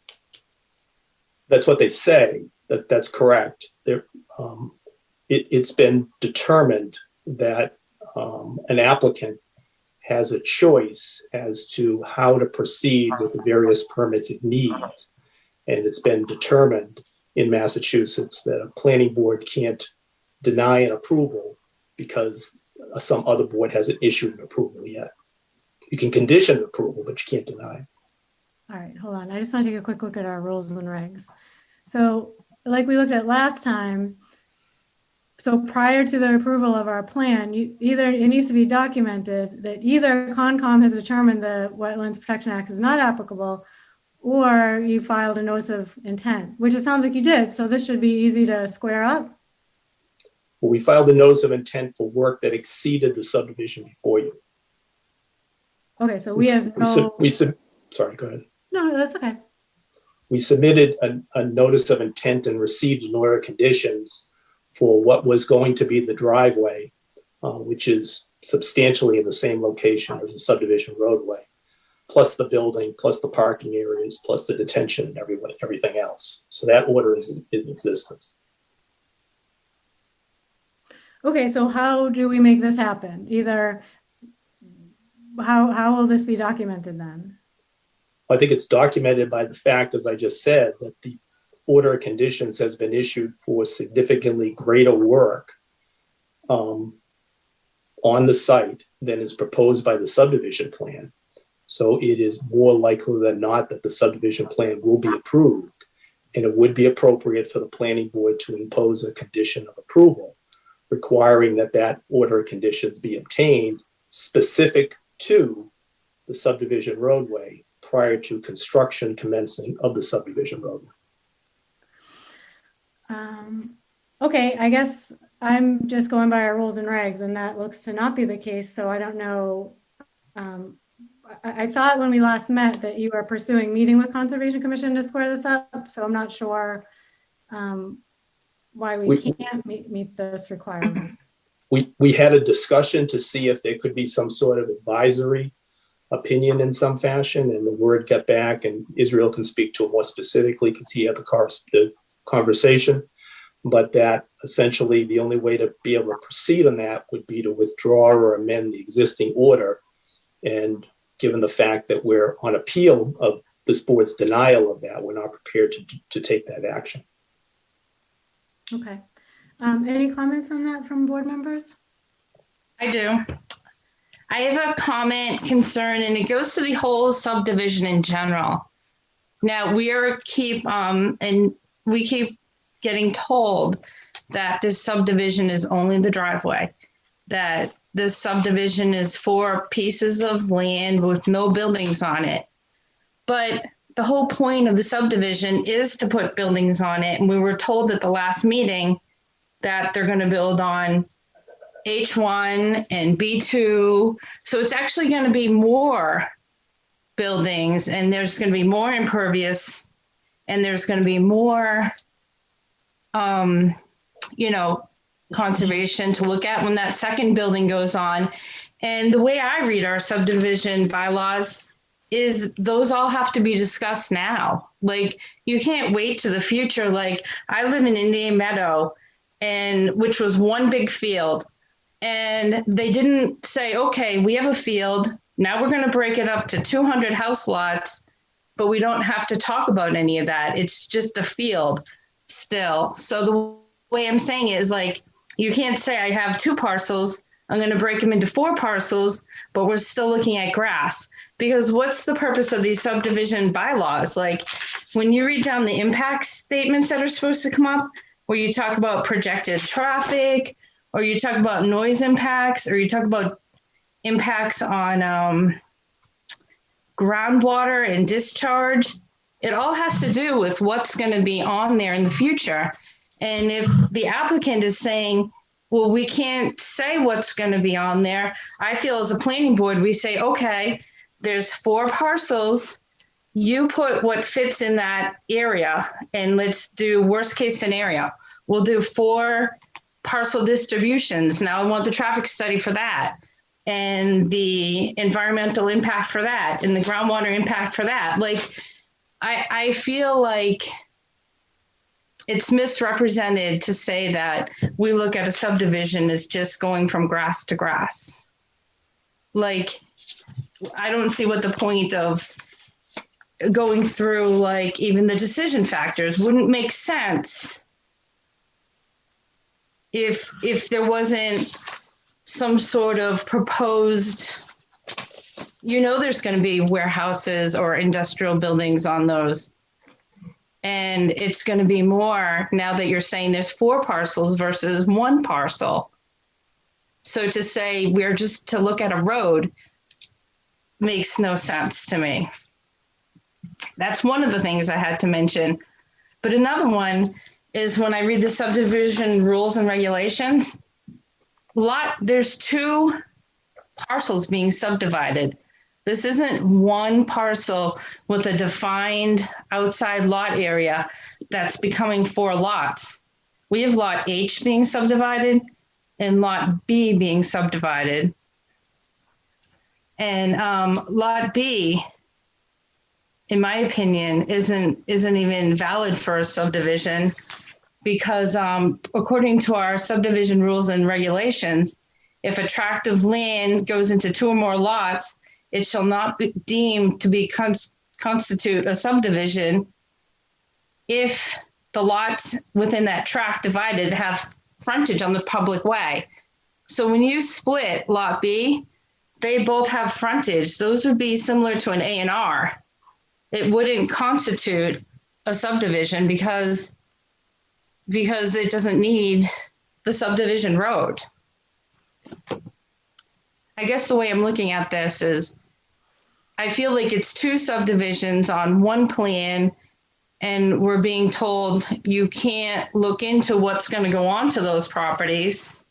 [SPEAKER 12] That's what they say, that's correct. It's been determined that an applicant has a choice as to how to proceed with the various permits it needs. And it's been determined in Massachusetts that a planning board can't deny an approval because some other board hasn't issued an approval yet. You can condition approval, but you can't deny.
[SPEAKER 1] All right, hold on. I just want to take a quick look at our rules and regs. So like we looked at last time, so prior to the approval of our plan, it needs to be documented that either Concom has determined the Wetlands Protection Act is not applicable, or you filed a notice of intent, which it sounds like you did. So this should be easy to square up.
[SPEAKER 12] Well, we filed a notice of intent for work that exceeded the subdivision before you.
[SPEAKER 1] Okay, so we have no...
[SPEAKER 12] Sorry, go ahead.
[SPEAKER 1] No, that's okay.
[SPEAKER 12] We submitted a notice of intent and received an order of conditions for what was going to be the driveway, which is substantially in the same location as the subdivision roadway, plus the building, plus the parking areas, plus the detention and everything else. So that order is in existence.
[SPEAKER 1] Okay, so how do we make this happen? Either, how will this be documented then?
[SPEAKER 12] I think it's documented by the fact, as I just said, that the order of conditions has been issued for significantly greater work on the site than is proposed by the subdivision plan. So it is more likely than not that the subdivision plan will be approved, and it would be appropriate for the planning board to impose a condition of approval requiring that order of conditions be obtained specific to the subdivision roadway prior to construction commencing of the subdivision roadway.
[SPEAKER 1] Okay, I guess I'm just going by our rules and regs, and that looks to not be the case. So I don't know. I thought when we last met that you were pursuing meeting with Conservation Commission to square this up. So I'm not sure why we can't meet this requirement.
[SPEAKER 12] We had a discussion to see if there could be some sort of advisory opinion in some fashion, and the word got back, and Israel can speak to it more specifically because he had the conversation, but that essentially the only way to be able to proceed on that would be to withdraw or amend the existing order. And given the fact that we're on appeal of this board's denial of that, we're not prepared to take that action.
[SPEAKER 1] Okay. Any comments on that from board members?
[SPEAKER 9] I do. I have a comment, concern, and it goes to the whole subdivision in general. Now we keep getting told that this subdivision is only the driveway, that this subdivision is 4 pieces of land with no buildings on it. But the whole point of the subdivision is to put buildings on it. And we were told at the last meeting that they're going to build on H1 and B2. So it's actually going to be more buildings, and there's going to be more impervious, and there's going to be more, conservation to look at when that second building goes on. And the way I read our subdivision bylaws is those all have to be discussed now. Like, you can't wait to the future. Like, I live in Indian Meadow, which was one big field. And they didn't say, okay, we have a field. Now we're going to break it up to 200 house lots, but we don't have to talk about any of that. It's just a field still. So the way I'm saying it is like, you can't say I have 2 parcels, I'm going to break them into 4 parcels, but we're still looking at grass. Because what's the purpose of these subdivision bylaws? Like, when you read down the impact statements that are supposed to come up, where you talk about projected traffic, or you talk about noise impacts, or you talk about impacts on groundwater and discharge, it all has to do with what's going to be on there in the future. And if the applicant is saying, well, we can't say what's going to be on there, I feel as a planning board, we say, okay, there's 4 parcels. You put what fits in that area, and let's do worst case scenario. We'll do 4 parcel distributions. Now I want the traffic study for that, and the environmental impact for that, and the groundwater impact for that. Like, I feel like it's misrepresented to say that we look at a subdivision as just going from grass to grass. Like, I don't see what the point of going through, like, even the decision factors wouldn't make sense if there wasn't some sort of proposed, there's going to be warehouses or industrial buildings on those. And it's going to be more now that you're saying there's 4 parcels versus 1 parcel. So to say we're just to look at a road makes no sense to me. That's one of the things I had to mention. But another one is when I read the subdivision rules and regulations, there's 2 parcels being subdivided. This isn't 1 parcel with a defined outside lot area that's becoming 4 lots. We have lot H being subdivided and lot B being subdivided. And lot B, in my opinion, isn't even valid for a subdivision because according to our subdivision rules and regulations, if a tract of land goes into 2 or more lots, it shall not be deemed to be constitute a subdivision if the lots within that tract divided have frontage on the public way. So when you split lot B, they both have frontage. Those would be similar to an A&R. It wouldn't constitute a subdivision because it doesn't need the subdivision road. I guess the way I'm looking at this is I feel like it's 2 subdivisions on 1 plan, and we're being told you can't look into what's going to go on to those properties.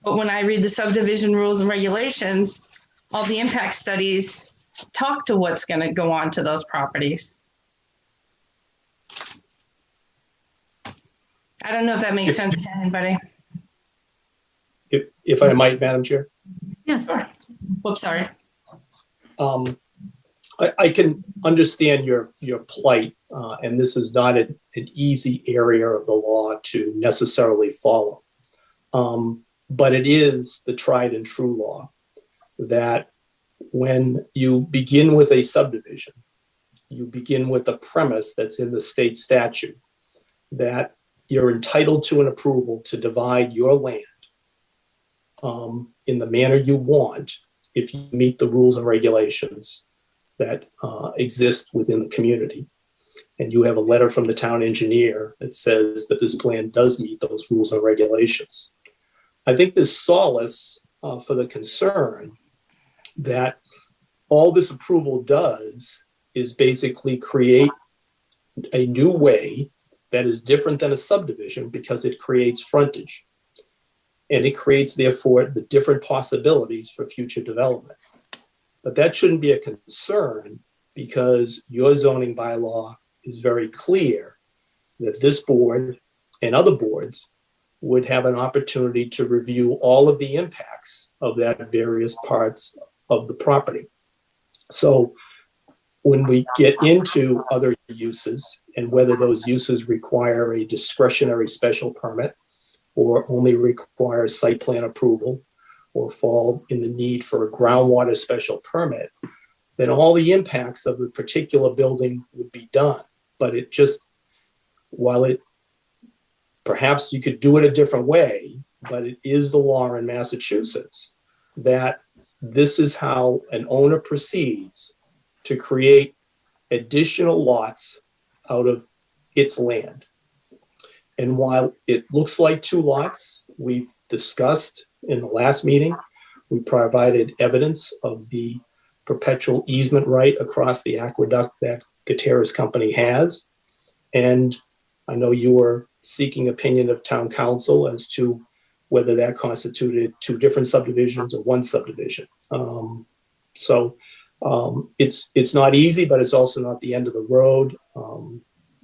[SPEAKER 9] But when I read the subdivision rules and regulations, all the impact studies talk to what's going to go on to those properties. I don't know if that makes sense to anybody.
[SPEAKER 12] If I might, Madam Chair.
[SPEAKER 1] Yes.
[SPEAKER 9] Whoops, sorry.
[SPEAKER 12] I can understand your plight, and this is not an easy area of the law to necessarily follow. But it is the tried and true law that when you begin with a subdivision, you begin with the premise that's in the state statute that you're entitled to an approval to divide your land in the manner you want if you meet the rules and regulations that exist within the community. And you have a letter from the town engineer that says that this plan does meet those rules and regulations. I think there's solace for the concern that all this approval does is basically create a new way that is different than a subdivision because it creates frontage. And it creates, therefore, the different possibilities for future development. But that shouldn't be a concern because your zoning bylaw is very clear that this board and other boards would have an opportunity to review all of the impacts of that various parts of the property. So when we get into other uses and whether those uses require a discretionary special permit or only require site plan approval or fall in the need for a groundwater special permit, then all the impacts of a particular building would be done. But it just, while it perhaps you could do it a different way, but it is the law in Massachusetts that this is how an owner proceeds to create additional lots out of its land. And while it looks like 2 lots, we've discussed in the last meeting, we provided evidence of the perpetual easement right across the aqueduct that Gutierrez Company has. And I know you were seeking opinion of town council as to whether that constituted 2 different subdivisions or 1 subdivision. It's not easy, but it's also not the end of the road.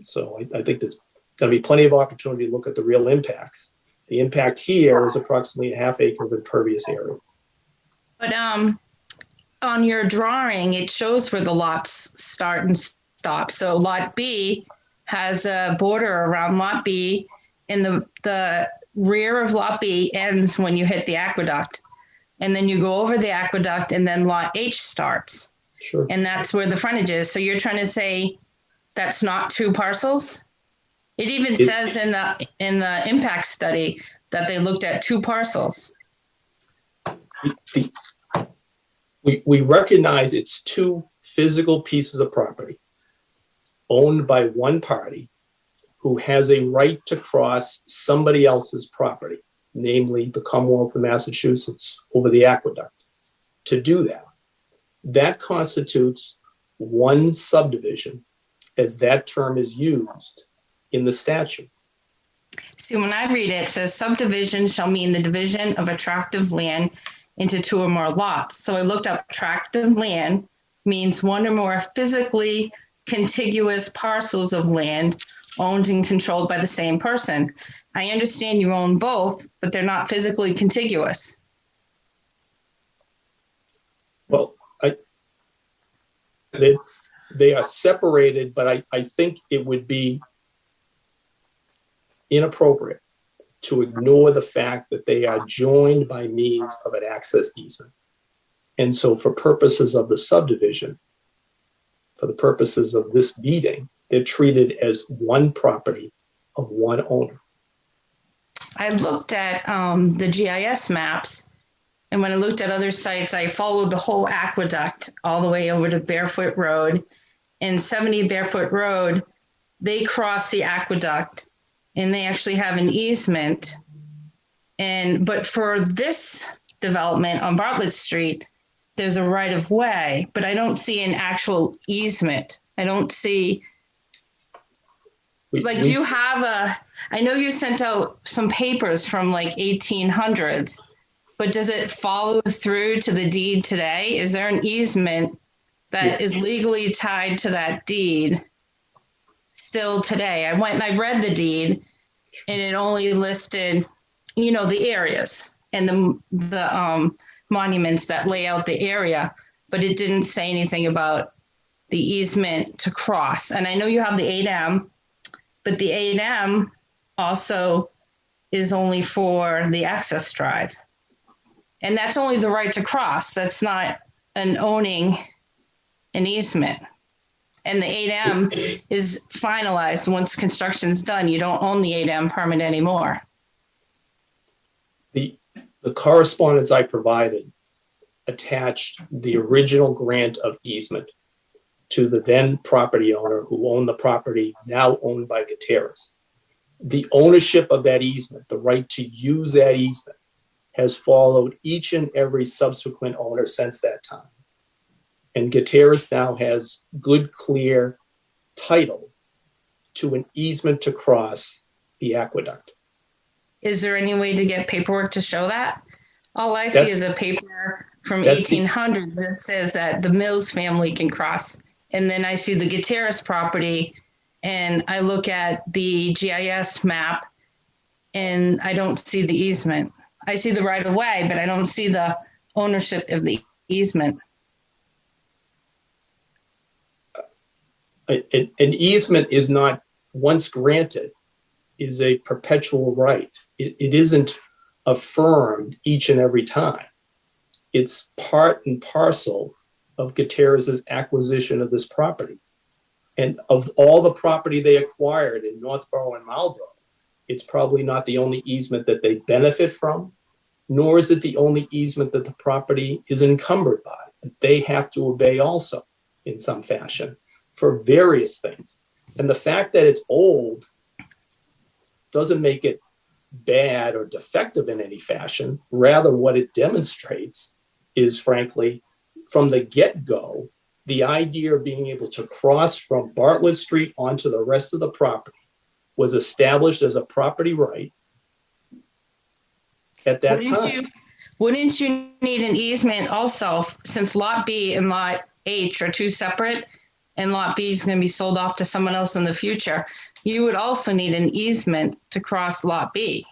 [SPEAKER 12] So I think there's going to be plenty of opportunity to look at the real impacts. The impact here is approximately a ½ acre of impervious area.
[SPEAKER 9] But on your drawing, it shows where the lots start and stop. So lot B has a border around lot B, and the rear of lot B ends when you hit the aqueduct. And then you go over the aqueduct, and then lot H starts.
[SPEAKER 12] Sure.
[SPEAKER 9] And that's where the frontage is. So you're trying to say that's not 2 parcels? It even says in the impact study that they looked at 2 parcels.
[SPEAKER 12] We recognize it's 2 physical pieces of property owned by one party who has a right to cross somebody else's property, namely the Commonwealth of Massachusetts, over the aqueduct. To do that, that constitutes 1 subdivision, as that term is used in the statute.
[SPEAKER 9] See, when I read it, it says subdivision shall mean the division of a tract of land into 2 or more lots. So I looked up tract of land means 1 or more physically contiguous parcels of land owned and controlled by the same person. I understand you own both, but they're not physically contiguous.
[SPEAKER 12] Well, they are separated, but I think it would be inappropriate to ignore the fact that they are joined by means of an access easement. And so for purposes of the subdivision, for the purposes of this meeting, they're treated as 1 property of 1 owner.
[SPEAKER 9] I looked at the GIS maps, and when I looked at other sites, I followed the whole aqueduct all the way over to Barefoot Road. And 70 Barefoot Road, they cross the aqueduct, and they actually have an easement. But for this development on Bartlett Street, there's a right of way, but I don't see an actual easement. I don't see, do you have I know you sent out some papers from like 1800s, but does it follow through to the deed today? Is there an easement that is legally tied to that deed still today? I went and I read the deed, and it only listed, the areas and the monuments that lay out the area, but it didn't say anything about the easement to cross. And I know you have the 8M, but the 8M also is only for the access drive. And that's only the right to cross. That's not an owning an easement. And the 8M is finalized once construction's done. You don't own the 8M permit anymore.
[SPEAKER 12] The correspondence I provided attached the original grant of easement to the then property owner who owned the property now owned by Gutierrez. The ownership of that easement, the right to use that easement, has followed each and every subsequent owner since that time. And Gutierrez now has good, clear title to an easement to cross the aqueduct.
[SPEAKER 9] Is there any way to get paperwork to show that? All I see is a paper from 1800 that says that the Mills family can cross. And then I see the Gutierrez property, and I look at the GIS map, and I don't see the easement. I see the right of way, but I don't see the ownership of the easement.
[SPEAKER 12] An easement is not, once granted, is a perpetual right. It isn't affirmed each and every time. It's part and parcel of Gutierrez's acquisition of this property. And of all the property they acquired in Northborough and Marlborough, it's probably not the only easement that they benefit from, nor is it the only easement that the property is encumbered by, that they have to obey also in some fashion for various things. And the fact that it's old doesn't make it bad or defective in any fashion. Rather, what it demonstrates is, frankly, from the get-go, the idea of being able to cross from Bartlett Street onto the rest of the property was established as a property right at that time.
[SPEAKER 9] Wouldn't you need an easement also, since Lot B and Lot H are two separate, and Lot B is going to be sold off to someone else in the future? You would also need an easement to cross Lot B.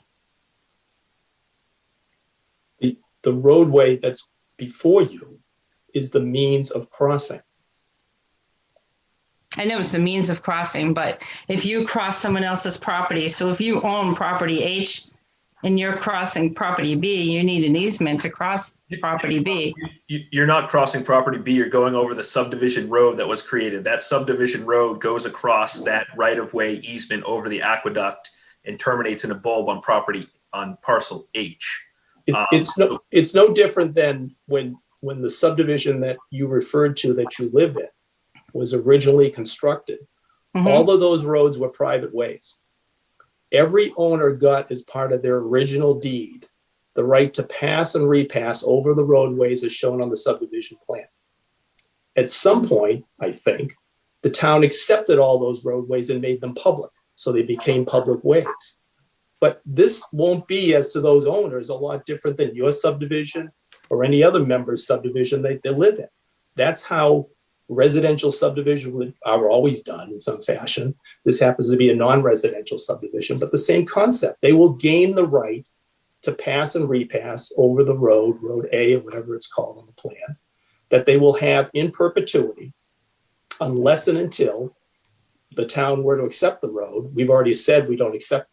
[SPEAKER 12] The roadway that's before you is the means of crossing.
[SPEAKER 9] I know it's the means of crossing, but if you cross someone else's property, so if you own property H and you're crossing property B, you need an easement to cross property B.
[SPEAKER 13] You're not crossing property B, you're going over the subdivision road that was created. That subdivision road goes across that right-of-way easement over the aqueduct and terminates in a bulb on parcel H.
[SPEAKER 12] It's no different than when the subdivision that you referred to that you live in was originally constructed.
[SPEAKER 9] Mm-hmm.
[SPEAKER 12] All of those roads were private ways. Every owner got, as part of their original deed, the right to pass and repass over the roadways as shown on the subdivision plan. At some point, I think, the town accepted all those roadways and made them public, so they became public ways. But this won't be, as to those owners, a lot different than your subdivision or any other member's subdivision they live in. That's how residential subdivisions are always done in some fashion. This happens to be a non-residential subdivision, but the same concept. They will gain the right to pass and repass over the road A or whatever it's called on the plan, that they will have in perpetuity, unless and until the town were to accept the road. We've already said we don't expect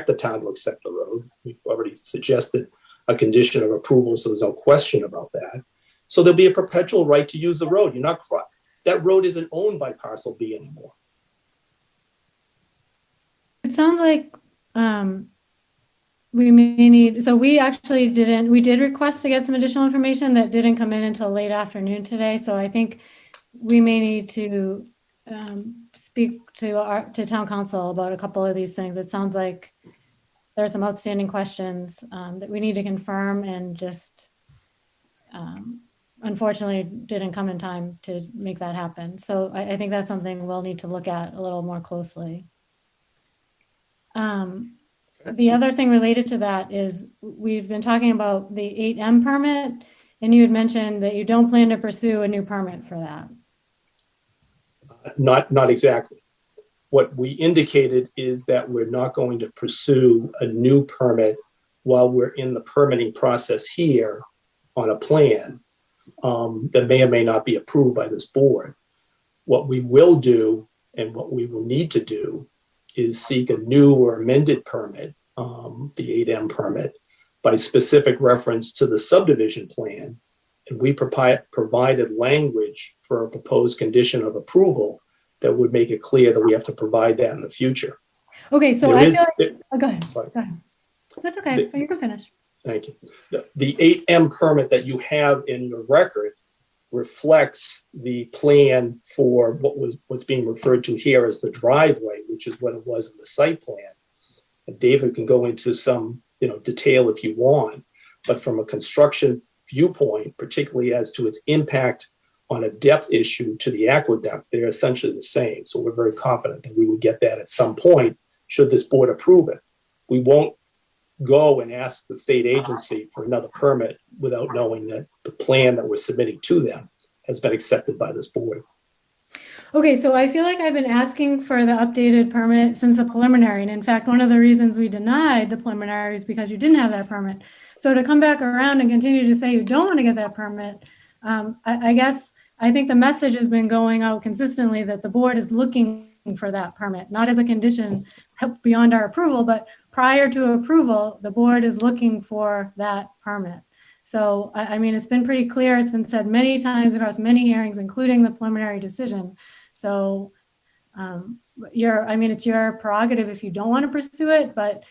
[SPEAKER 12] the town to accept the road. We've already suggested a condition of approval, so there's no question about that. So there'll be a perpetual right to use the road. That road isn't owned by parcel B anymore.
[SPEAKER 1] It sounds like we may need, so we did request to get some additional information that didn't come in until late afternoon today. So I think we may need to speak to town council about a couple of these things. It sounds like there are some outstanding questions that we need to confirm, and just unfortunately didn't come in time to make that happen. So I think that's something we'll need to look at a little more closely. The other thing related to that is we've been talking about the 8M permit, and you had mentioned that you don't plan to pursue a new permit for that.
[SPEAKER 12] Not exactly. What we indicated is that we're not going to pursue a new permit while we're in the permitting process here on a plan that may or may not be approved by this board. What we will do and what we will need to do is seek a new or amended permit, the 8M permit, by specific reference to the subdivision plan. And we provided language for a proposed condition of approval that would make it clear that we have to provide that in the future.
[SPEAKER 1] Okay, so
[SPEAKER 12] There
[SPEAKER 1] I
[SPEAKER 12] is-
[SPEAKER 1] feel like, go ahead.
[SPEAKER 12] Sorry.
[SPEAKER 1] Go ahead. That's okay, you can finish.
[SPEAKER 12] Thank you. The 8M permit that you have in your record reflects the plan for what's being referred to here as the driveway, which is what it was in the site plan. And David can go into some detail if you want, but from a construction viewpoint, particularly as to its impact on a depth issue to the aqueduct, they're essentially the same. So we're very confident that we will get that at some point, should this board approve it. We won't go and ask the state agency for another permit without knowing that the plan that we're submitting to them has been accepted by this board.
[SPEAKER 1] Okay, so I feel like I've been asking for the updated permit since the preliminary. And in fact, one of the reasons we denied the preliminary is because you didn't have that permit. So to come back around and continue to say you don't want to get that permit, I guess I think the message has been going out consistently that the board is looking for that permit, not as a condition beyond our approval, but prior to approval, the board is looking for that permit. So, I mean, it's been pretty clear. It's been said many times across many hearings, including the preliminary decision. So it's your prerogative if you don't want to pursue it, but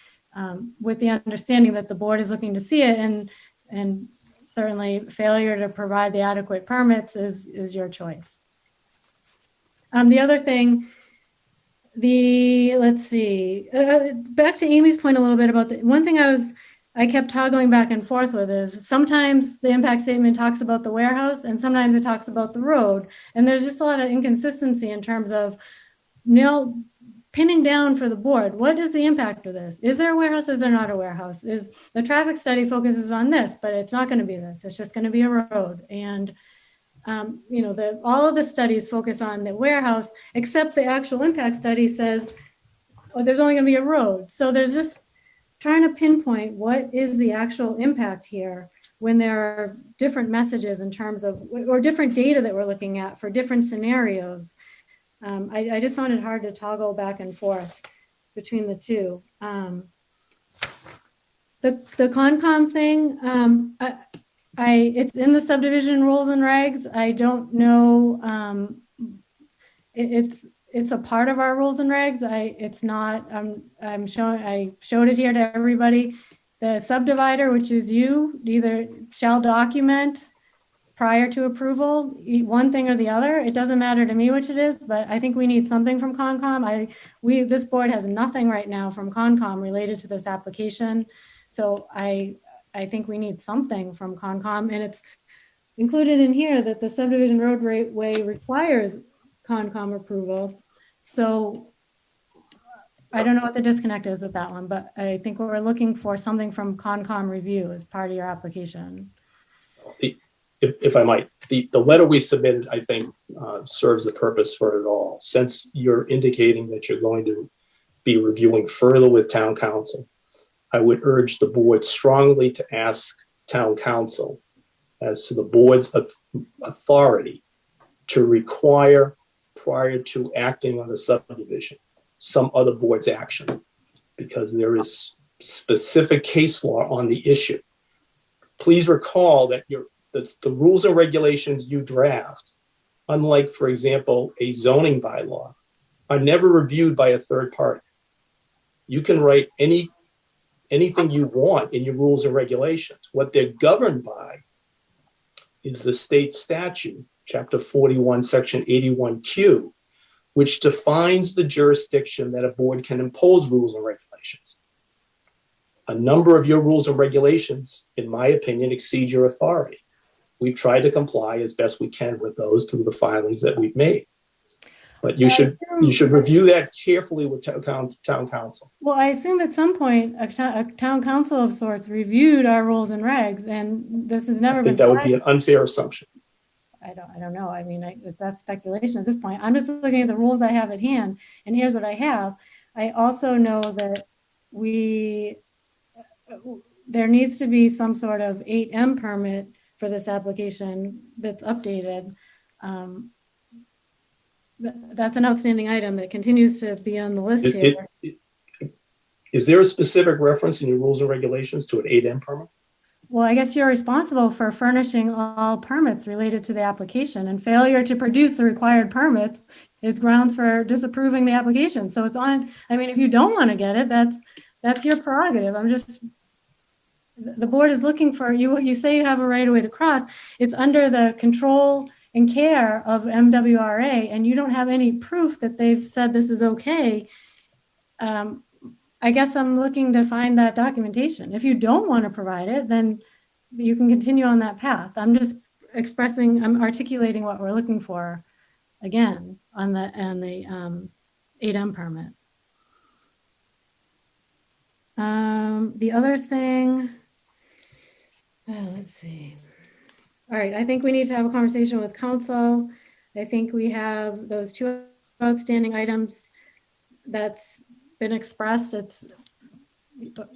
[SPEAKER 1] with the understanding that the board is looking to see it, and certainly failure to provide the adequate permits is your choice. The other thing, let's see, back to Amy's point a little bit about the one thing I kept toggling back and forth with is sometimes the impact statement talks about the warehouse and sometimes it talks about the road. And there's just a lot of inconsistency in terms of pinning down for the board. What is the impact of this? Is there a warehouse? Is there not a warehouse? Is the traffic study focuses on this, but it's not going to be this. It's just going to be a road. And all of the studies focus on the warehouse, except the actual impact study says, oh, there's only going to be a road. So there's just trying to pinpoint what is the actual impact here when there are different messages in terms of, or different data that we're looking at for different scenarios. I just found it hard to toggle back and forth between the two. The Concom thing, it's in the subdivision rules and regs. I don't know. It's a part of our rules and regs. It's not. I showed it here to everybody. The subdivider, which is you, either shall document prior to approval, one thing or the other. It doesn't matter to me which it is, but I think we need something from Concom. This board has nothing right now from Concom related to this application. So I think we need something from Concom, and it's included in here that the subdivision roadway requires Concom approval. So I don't know what the disconnect is with that one, but I think we're looking for something from Concom review as part of your application.
[SPEAKER 12] If I might, the letter we submitted, I think, serves the purpose for it all. Since you're indicating that you're going to be reviewing further with town council, I would urge the board strongly to ask town council as to the board's authority to require, prior to acting on the subdivision, some other board's action, because there is specific case law on the issue. Please recall that the rules and regulations you draft, unlike, for example, a zoning bylaw, are never reviewed by a third party. You can write anything you want in your rules and regulations. What they're governed by is the state statute, Chapter 41, Section 81Q, which defines the jurisdiction that a board can impose rules and regulations. A number of your rules and regulations, in my opinion, exceed your authority. We've tried to comply as best we can with those through the filings that we've made. But you should review that carefully with town council.
[SPEAKER 1] Well, I assume at some point a town council of sorts reviewed our rules and regs, and this has never been.
[SPEAKER 12] I think that would be an unfair assumption.
[SPEAKER 1] I don't know. I mean, that's speculation at this point. I'm just looking at the rules I have at hand, and here's what I have. I also know that there needs to be some sort of 8M permit for this application that's updated. That's an outstanding item that continues to be on the list here.
[SPEAKER 12] Is there a specific reference in your rules and regulations to an 8M permit?
[SPEAKER 1] Well, I guess you're responsible for furnishing all permits related to the application, and failure to produce the required permits is grounds for disapproving the application. So it's on, I mean, if you don't want to get it, that's your prerogative. The board is looking for, you say you have a right of way to cross. It's under the control and care of MWRA, and you don't have any proof that they've said this is okay. I guess I'm looking to find that documentation. If you don't want to provide it, then you can continue on that path. I'm just I'm articulating what we're looking for again on the 8M permit. The other thing, let's see. All right, I think we need to have a conversation with council. I think we have those two outstanding items that's been expressed.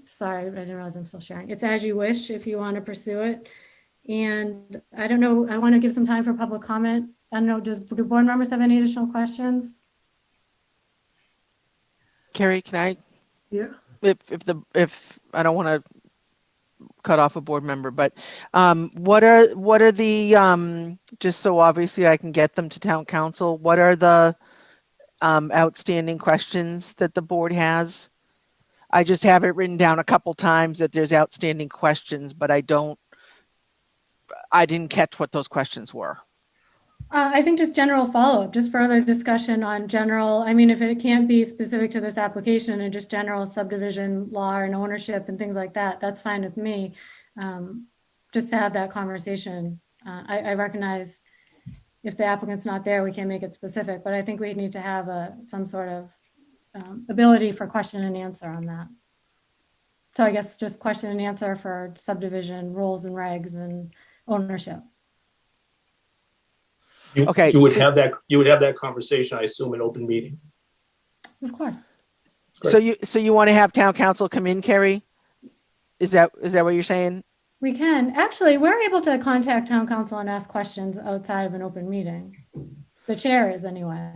[SPEAKER 1] Sorry, I didn't realize I'm still sharing. It's as you wish if you want to pursue it. And I don't know, I want to give some time for public comment. I don't know, do board members have any additional questions?
[SPEAKER 10] Carrie, can I?
[SPEAKER 3] Yeah.
[SPEAKER 10] If I don't want to cut off a board member, but what are the just so obviously I can get them to town council, what are the outstanding questions that the board has. I just have it written down a couple times that there's outstanding questions, but I didn't catch what those questions were.
[SPEAKER 1] I think just general follow-up, just further discussion on general, I mean, if it can't be specific to this application and just general subdivision law and ownership and things like that, that's fine with me. Just to have that conversation. I recognize if the applicant's not there, we can't make it specific, but I think we need to have some sort of ability for question and answer on that. So I guess just question and answer for subdivision rules and regs and ownership.
[SPEAKER 10] Okay,
[SPEAKER 12] You would have that conversation, I assume, in open meeting.
[SPEAKER 1] Of course.
[SPEAKER 10] So you want to have town council come in, Carrie? Is that what you're saying?
[SPEAKER 1] We can. Actually, we're able to contact town council and ask questions outside of an open meeting. The chair is anyway.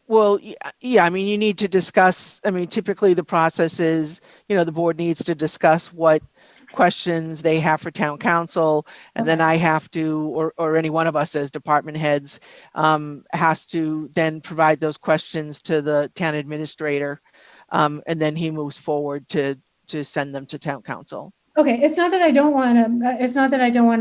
[SPEAKER 10] Well, yeah, I mean, you need to discuss, I mean, typically the process is, the board needs to discuss what questions they have for town council, and then I have to, or any one of us as department heads, has to then provide those questions to the town administrator, and then he moves forward to send them to town council.
[SPEAKER 1] Okay, it's not that I don't want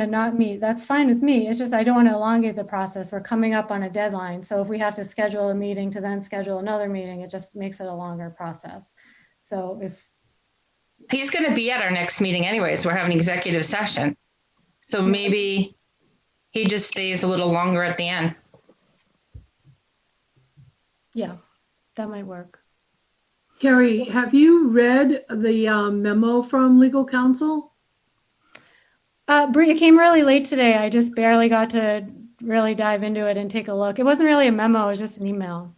[SPEAKER 1] to not meet. That's fine with me. It's just I don't want to elongate the process. We're coming up on a deadline. So if we have to schedule a meeting to then schedule another meeting, it just makes it a longer process. So if
[SPEAKER 9] he's going to be at our next meeting anyways, we're having executive session. So maybe he just stays a little longer at the end.
[SPEAKER 1] Yeah, that might work.
[SPEAKER 3] Carrie, have you read the memo from legal counsel?
[SPEAKER 1] Bree, it came really late today. I just barely got to really dive into it and take a look. It wasn't really a memo, it was just an email.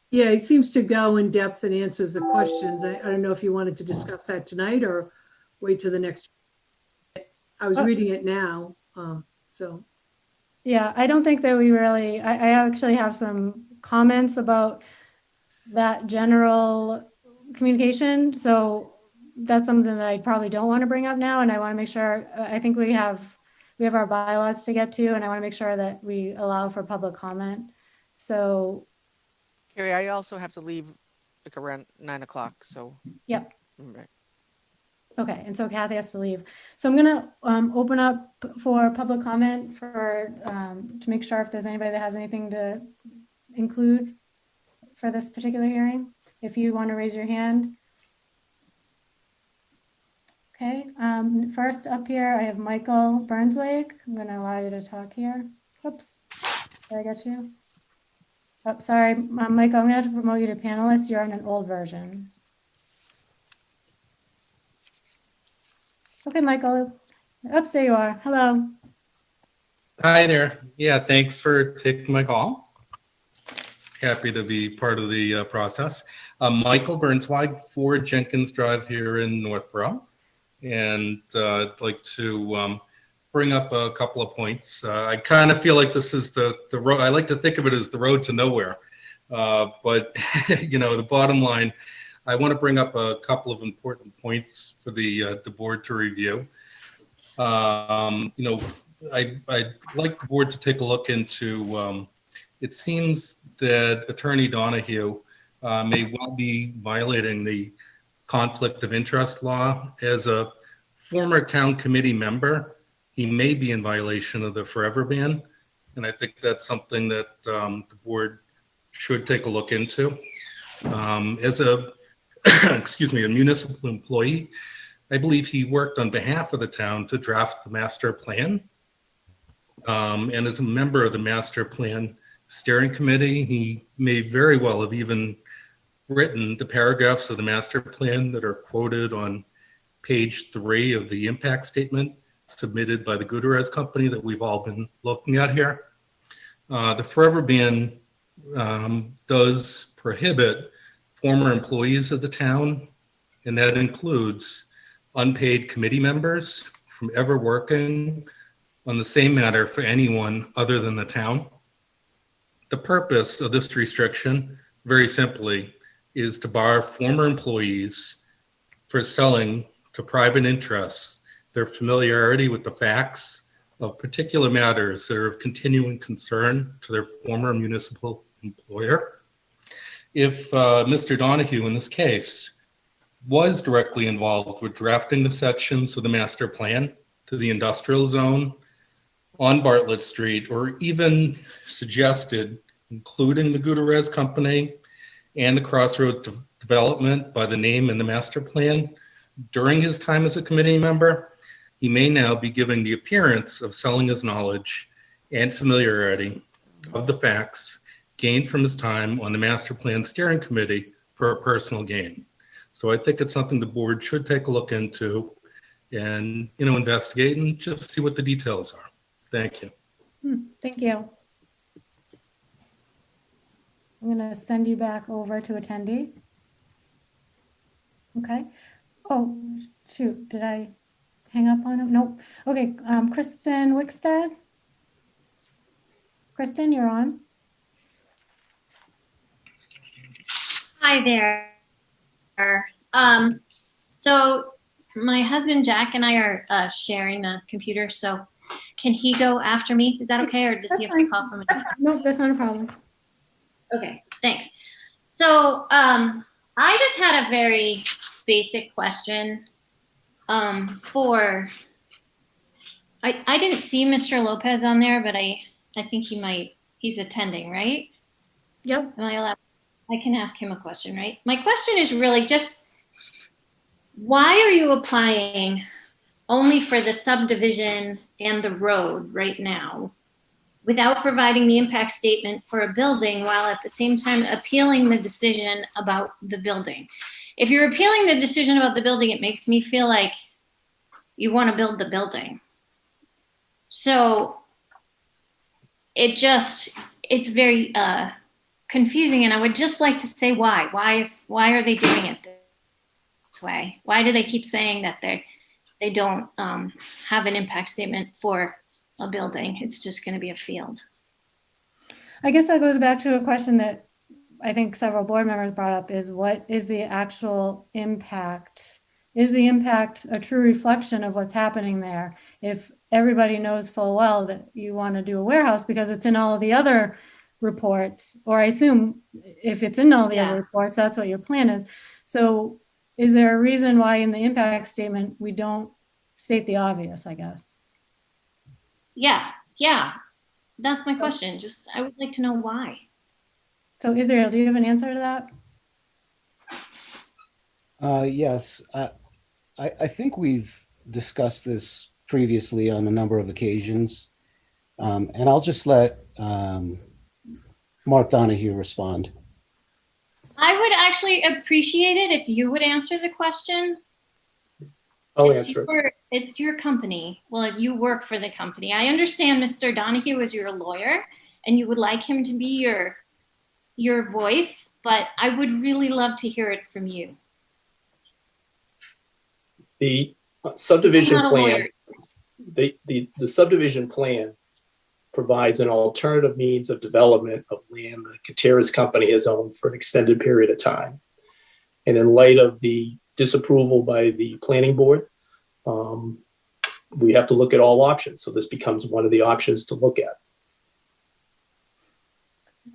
[SPEAKER 3] Yeah, he seems to go in depth and answers the questions. I don't know if you wanted to discuss that tonight or wait till the next. I was reading it now, so.
[SPEAKER 1] Yeah, I don't think that we really, I actually have some comments about that general communication. So that's something that I probably don't want to bring up now. And I want to make sure, I think we have our bylaws to get to, and I want to make sure that we allow for public comment. So.
[SPEAKER 10] Carrie, I also have to leave like around 9 o'clock, so.
[SPEAKER 1] Yep.
[SPEAKER 10] Right.
[SPEAKER 1] Okay, and so Kathy has to leave. So I'm gonna open up for public comment to make sure if there's anybody that has anything to include for this particular hearing. If you want to raise your hand. Okay, first up here, I have Michael Burnswig. I'm going to allow you to talk here. Oops, did I get you? Oh, sorry, Michael, I'm going to have to promote you to panelist. You're on an old version. Okay, Michael. Oops, there you are. Hello.
[SPEAKER 16] Hi there. Yeah, thanks for taking my call. Happy to be part of the process. Michael Burnswig, 4 Jenkins Drive here in Northborough. And I'd like to bring up a couple of points. I kind of feel like this is the road. I like to think of it as the road to nowhere. But, the bottom line, I want to bring up a couple of important points for the board to review. I'd like the board to take a look into, it seems that Attorney Donahue may well be violating the conflict of interest law. As a former town committee member, he may be in violation of the forever ban. And I think that's something that the board should take a look into. As a, a municipal employee, I believe he worked on behalf of the town to draft the master plan. And as a member of the master plan steering committee, he may very well have even written the paragraphs of the master plan that are quoted on page 3 of the impact statement submitted by the Gutierrez company that we've all been looking at here. The forever ban does prohibit former employees of the town, and that includes unpaid committee members from ever working on the same matter for anyone other than the town. The purpose of this restriction, very simply, is to bar former employees for selling to private interests their familiarity with the facts of particular matters that are of continuing concern to their former municipal employer. if Mr. Donahue in this case was directly involved with drafting the sections of the master plan to the industrial zone on Bartlett Street, or even suggested including the Gutierrez Company and the Crossroads development by the name in the master plan during his time as a committee member, he may now be giving the appearance of selling his knowledge and familiarity of the facts gained from his time on the master plan steering committee for a personal gain. So I think it's something the board should take a look into and, investigate and just see what the details are. Thank you.
[SPEAKER 1] Thank you. I'm going to send you back over to attendee. Okay. Oh, shoot. Did I hang up on him? Nope. Okay. Kristen Wickstead. Kristen, you're on.
[SPEAKER 17] Hi there. So my husband Jack and I are sharing the computer, so can he go after me? Is that okay, or does he have to call from a different?
[SPEAKER 1] No, that's not a problem.
[SPEAKER 17] Okay, thanks. So I just had a very basic question I didn't see Mr. Lopez on there, but I think he's attending, right?
[SPEAKER 1] Yep.
[SPEAKER 17] Am I allowed? I can ask him a question, right? My question is really just, why are you applying only for the subdivision and the road right now without providing the impact statement for a building, while at the same time appealing the decision about the building? If you're appealing the decision about the building, it makes me feel like you want to build the building. So it's very confusing, and I would just like to say why. Why are they doing it this way? Why do they keep saying that they don't have an impact statement for a building? It's just going to be a field.
[SPEAKER 1] I guess that goes back to a question that I think several board members brought up, is what is the actual impact? Is the impact a true reflection of what's happening there? If everybody knows full well that you want to do a warehouse because it's in all of the other reports, or I assume if it's in all the other reports, that's what your plan is. So is there a reason why in the impact statement we don't state the obvious, I guess?
[SPEAKER 17] Yeah. That's my question. Just, I would like to know why.
[SPEAKER 1] So Israel, do you have an answer to that?
[SPEAKER 18] Yes, I think we've discussed this previously on a number of occasions, and I'll just let Mark Donahue respond.
[SPEAKER 17] I would actually appreciate it if you would answer the question.
[SPEAKER 12] I'll answer it.
[SPEAKER 17] It's your company. Well, if you work for the company, I understand Mr. Donahue is your lawyer and you would like him to be your voice, but I would really love to hear it from you.
[SPEAKER 12] The subdivision plan, the subdivision plan provides an alternative means of development of land the Gutierrez Company has owned for an extended period of time. And in light of the disapproval by the planning board, we have to look at all options. So this becomes one of the options to look at.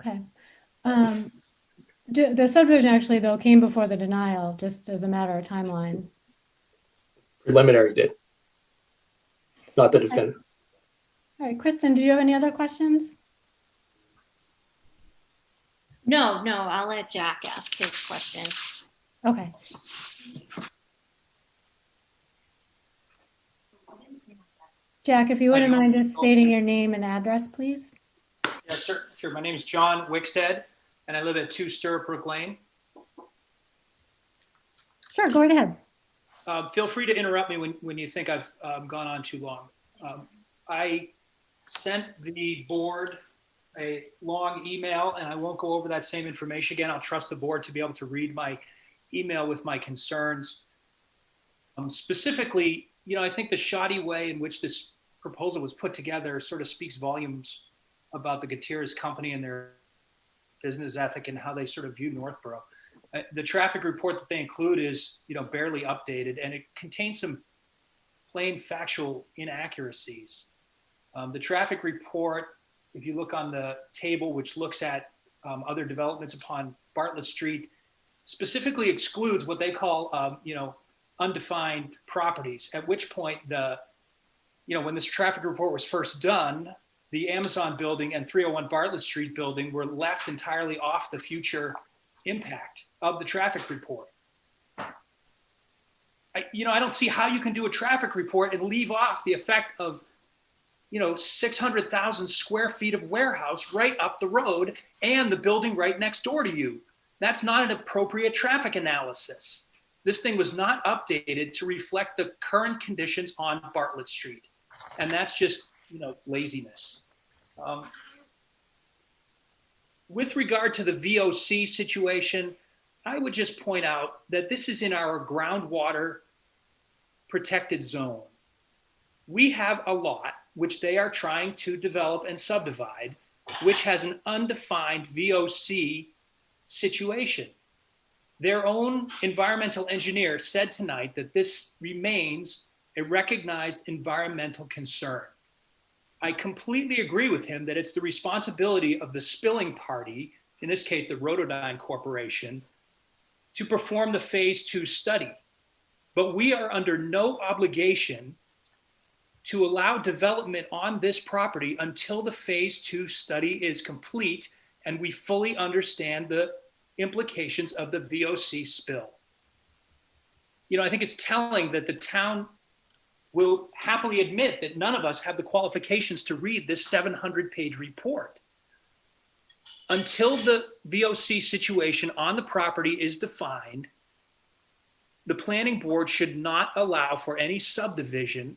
[SPEAKER 1] Okay. The subdivision actually, though, came before the denial, just as a matter of timeline.
[SPEAKER 12] Preliminary did, not the definitive.
[SPEAKER 1] All right, Kristen, do you have any other questions?
[SPEAKER 17] No, I'll let Jack ask his question.
[SPEAKER 1] Okay. Jack, if you wouldn't mind just stating your name and address, please.
[SPEAKER 19] Yes, sure. My name is John Wickstead, and I live at 2 Stirrupbrook Lane.
[SPEAKER 1] Sure, go right ahead.
[SPEAKER 19] Feel free to interrupt me when you think I've gone on too long. I sent the board a long email, and I won't go over that same information again. I'll trust the board to be able to read my email with my concerns. Specifically, I think the shoddy way in which this proposal was put together sort of speaks volumes about the Gutierrez Company and their business ethic and how they sort of view Northborough. The traffic report that they include is, barely updated, and it contains some plain factual inaccuracies. The traffic report, if you look on the table, which looks at other developments upon Bartlett Street specifically excludes what they call, undefined properties, at which point when this traffic report was first done, the Amazon building and 301 Bartlett Street building were left entirely off the future impact of the traffic report. I don't see how you can do a traffic report and leave off the effect of 600,000 square feet of warehouse right up the road and the building right next door to you. That's not an appropriate traffic analysis. This thing was not updated to reflect the current conditions on Bartlett Street. And that's just, laziness. With regard to the VOC situation, I would just point out that this is in our groundwater protected zone. We have a lot which they are trying to develop and subdivide, which has an undefined VOC situation. Their own environmental engineer said tonight that this remains a recognized environmental concern. I completely agree with him that it's the responsibility of the spilling party, in this case, the Rododyne Corporation, to perform the phase 2 study. But we are under no obligation to allow development on this property until the phase 2 study is complete and we fully understand the implications of the VOC spill. I think it's telling that the town will happily admit that none of us have the qualifications to read this 700-page report. Until the VOC situation on the property is defined, the planning board should not allow for any subdivision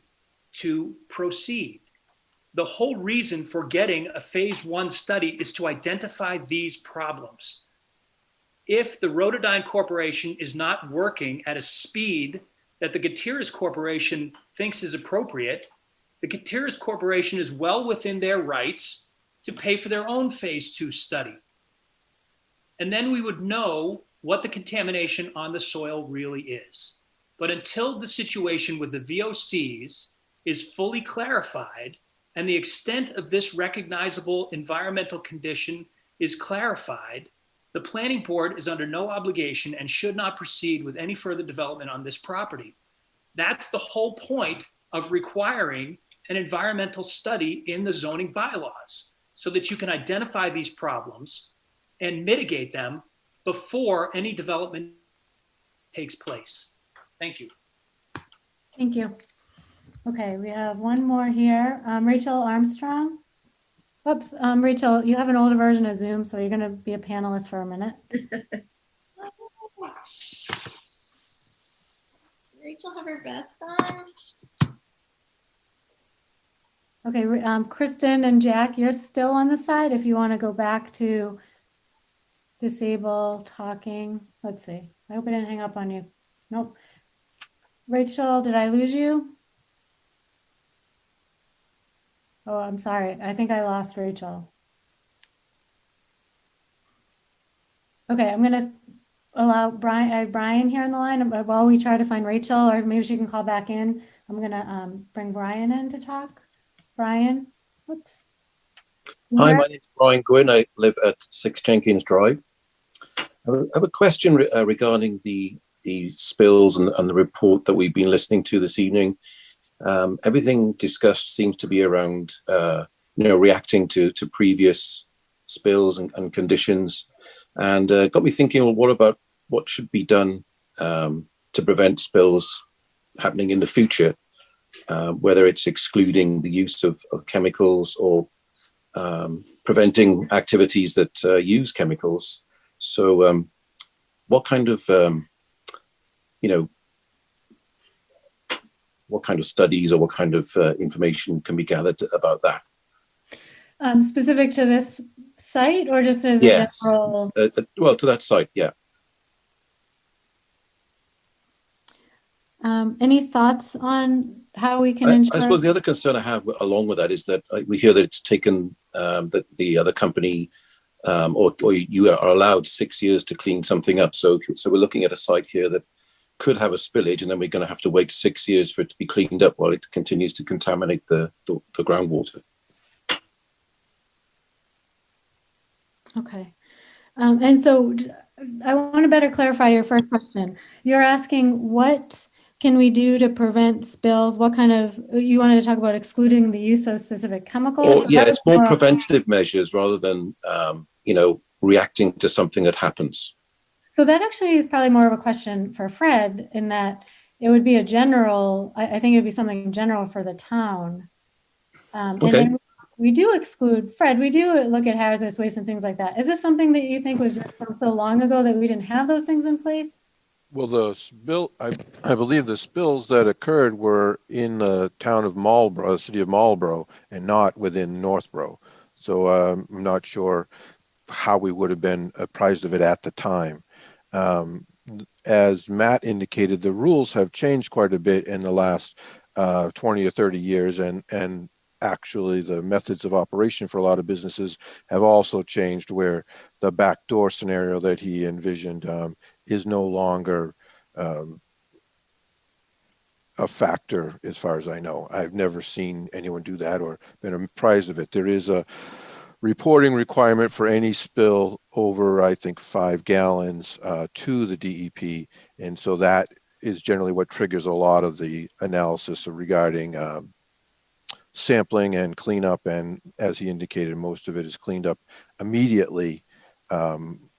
[SPEAKER 19] to proceed. The whole reason for getting a phase 1 study is to identify these problems. If the Rododyne Corporation is not working at a speed that the Gutierrez Corporation thinks is appropriate, the Gutierrez Corporation is well within their rights to pay for their own phase 2 study. And then we would know what the contamination on the soil really is. But until the situation with the VOCs is fully clarified and the extent of this recognizable environmental condition is clarified, the planning board is under no obligation and should not proceed with any further development on this property. That's the whole point of requiring an environmental study in the zoning bylaws, so that you can identify these problems and mitigate them before any development takes place. Thank you.
[SPEAKER 1] Thank you. Okay, we have one more here. Rachel Armstrong. Oops, Rachel, you have an older version of Zoom, so you're going to be a panelist for a minute.
[SPEAKER 17] Rachel have her vest on.
[SPEAKER 1] Okay, Kristen and Jack, you're still on the side. If you want to go back to disable talking. Let's see. I hope I didn't hang up on you. Nope. Rachel, did I lose you? Oh, I'm sorry. I think I lost Rachel. Okay, I'm going to allow Brian here on the line while we try to find Rachel, or maybe she can call back in. I'm going to bring Brian in to talk. Brian, whoops.
[SPEAKER 20] Hi, my name is Brian Gwynn. I live at 6 Jenkins Drive. I have a question regarding the spills and the report that we've been listening to this evening. Everything discussed seems to be around, reacting to previous spills and conditions, and got me thinking, well, what should be done to prevent spills happening in the future, whether it's excluding the use of chemicals or preventing activities that use chemicals. So what kind of, what kind of studies or what kind of information can be gathered about that?
[SPEAKER 1] Specific to this site or just as a general?
[SPEAKER 20] Well, to that site, yeah.
[SPEAKER 1] Any thoughts on how we can ensure?
[SPEAKER 20] I suppose the other concern I have along with that is that we hear that it's taken that the other company or you are allowed 6 years to clean something up. So we're looking at a site here that could have a spillage, and then we're going to have to wait 6 years for it to be cleaned up while it continues to contaminate the groundwater.
[SPEAKER 1] Okay. And so I want to better clarify your first question. You're asking what can we do to prevent spills? What kind of, you wanted to talk about excluding the use of specific chemicals?
[SPEAKER 20] Or yeah, it's more preventative measures rather than reacting to something that happens.
[SPEAKER 1] So that actually is probably more of a question for Fred, in that it would be a general, I think it would be something general for the town. And
[SPEAKER 20] Okay.
[SPEAKER 1] then we do exclude, Fred, we do look at hazardous waste and things like that. Is this something that you think was just from so long ago that we didn't have those things in place?
[SPEAKER 11] Well, the spill, I believe the spills that occurred were in the town of Marlborough, the city of Marlborough, and not within Northborough. So I'm not sure how we would have been apprised of it at the time. As Matt indicated, the rules have changed quite a bit in the last 20 or 30 years, and actually the methods of operation for a lot of businesses have also changed, where the backdoor scenario that he envisioned is no longer a factor as far as I know. I've never seen anyone do that or been apprised of it. There is a reporting requirement for any spill over, I think, 5 gallons to the DEP. And so that is generally what triggers a lot of the analysis regarding sampling and cleanup. And as he indicated, most of it is cleaned up immediately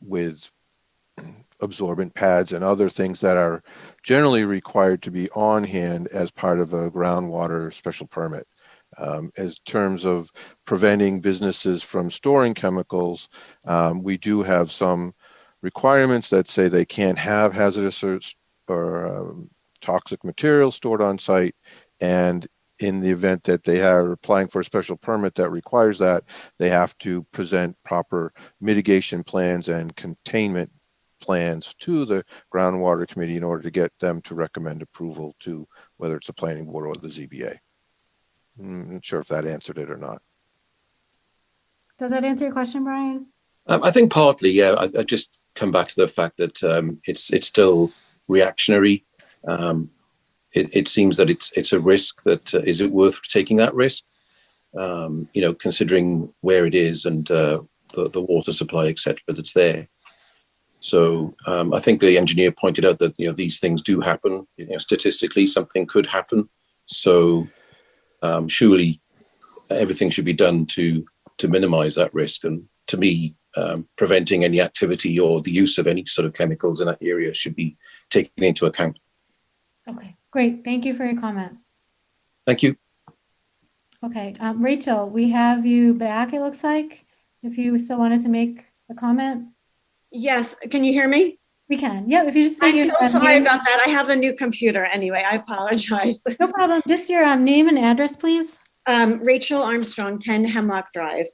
[SPEAKER 11] with absorbent pads and other things that are generally required to be on hand as part of a groundwater special permit. As terms of preventing businesses from storing chemicals, we do have some requirements that say they can't have hazardous or toxic materials stored on site. And in the event that they are applying for a special permit that requires that, they have to present proper mitigation plans and containment plans to the Groundwater Committee in order to get them to recommend approval to whether it's the planning board or the ZBA. I'm not sure if that answered it or not.
[SPEAKER 1] Does that answer your question, Brian?
[SPEAKER 20] I think partly, yeah. I just come back to the fact that it's still reactionary. It seems that it's a risk that is it worth taking that risk? Considering where it is and the water supply, etc., that's there. So I think the engineer pointed out that these things do happen. Statistically, something could happen. So surely everything should be done to minimize that risk. And to me, preventing any activity or the use of any sort of chemicals in that area should be taken into account.
[SPEAKER 1] Okay, great. Thank you for your comment.
[SPEAKER 20] Thank you.
[SPEAKER 1] Okay, Rachel, we have you back, it looks like, if you still wanted to make a comment.
[SPEAKER 21] Yes, can you hear me?
[SPEAKER 1] We can. Yeah, if you just say
[SPEAKER 21] I'm
[SPEAKER 1] your
[SPEAKER 21] so sorry
[SPEAKER 1] name.
[SPEAKER 21] about that. I have a new computer anyway. I apologize.
[SPEAKER 1] No problem. Just your name and address, please.
[SPEAKER 21] Rachel Armstrong, 10 Hemlock Drive.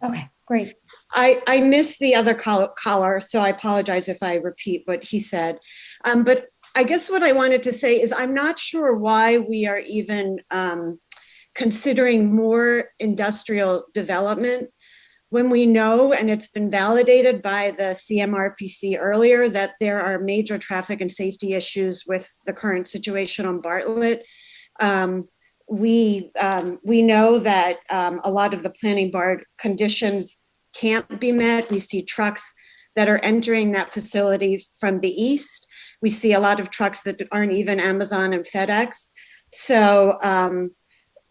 [SPEAKER 1] Okay, great.
[SPEAKER 21] I missed the other caller, so I apologize if I repeat what he said. But I guess what I wanted to say is I'm not sure why we are even considering more industrial development when we know, and it's been validated by the CMRPC earlier, that there are major traffic and safety issues with the current situation on Bartlett. We know that a lot of the planning board conditions can't be met. We see trucks that are entering that facility from the east. We see a lot of trucks that aren't even Amazon and FedEx. So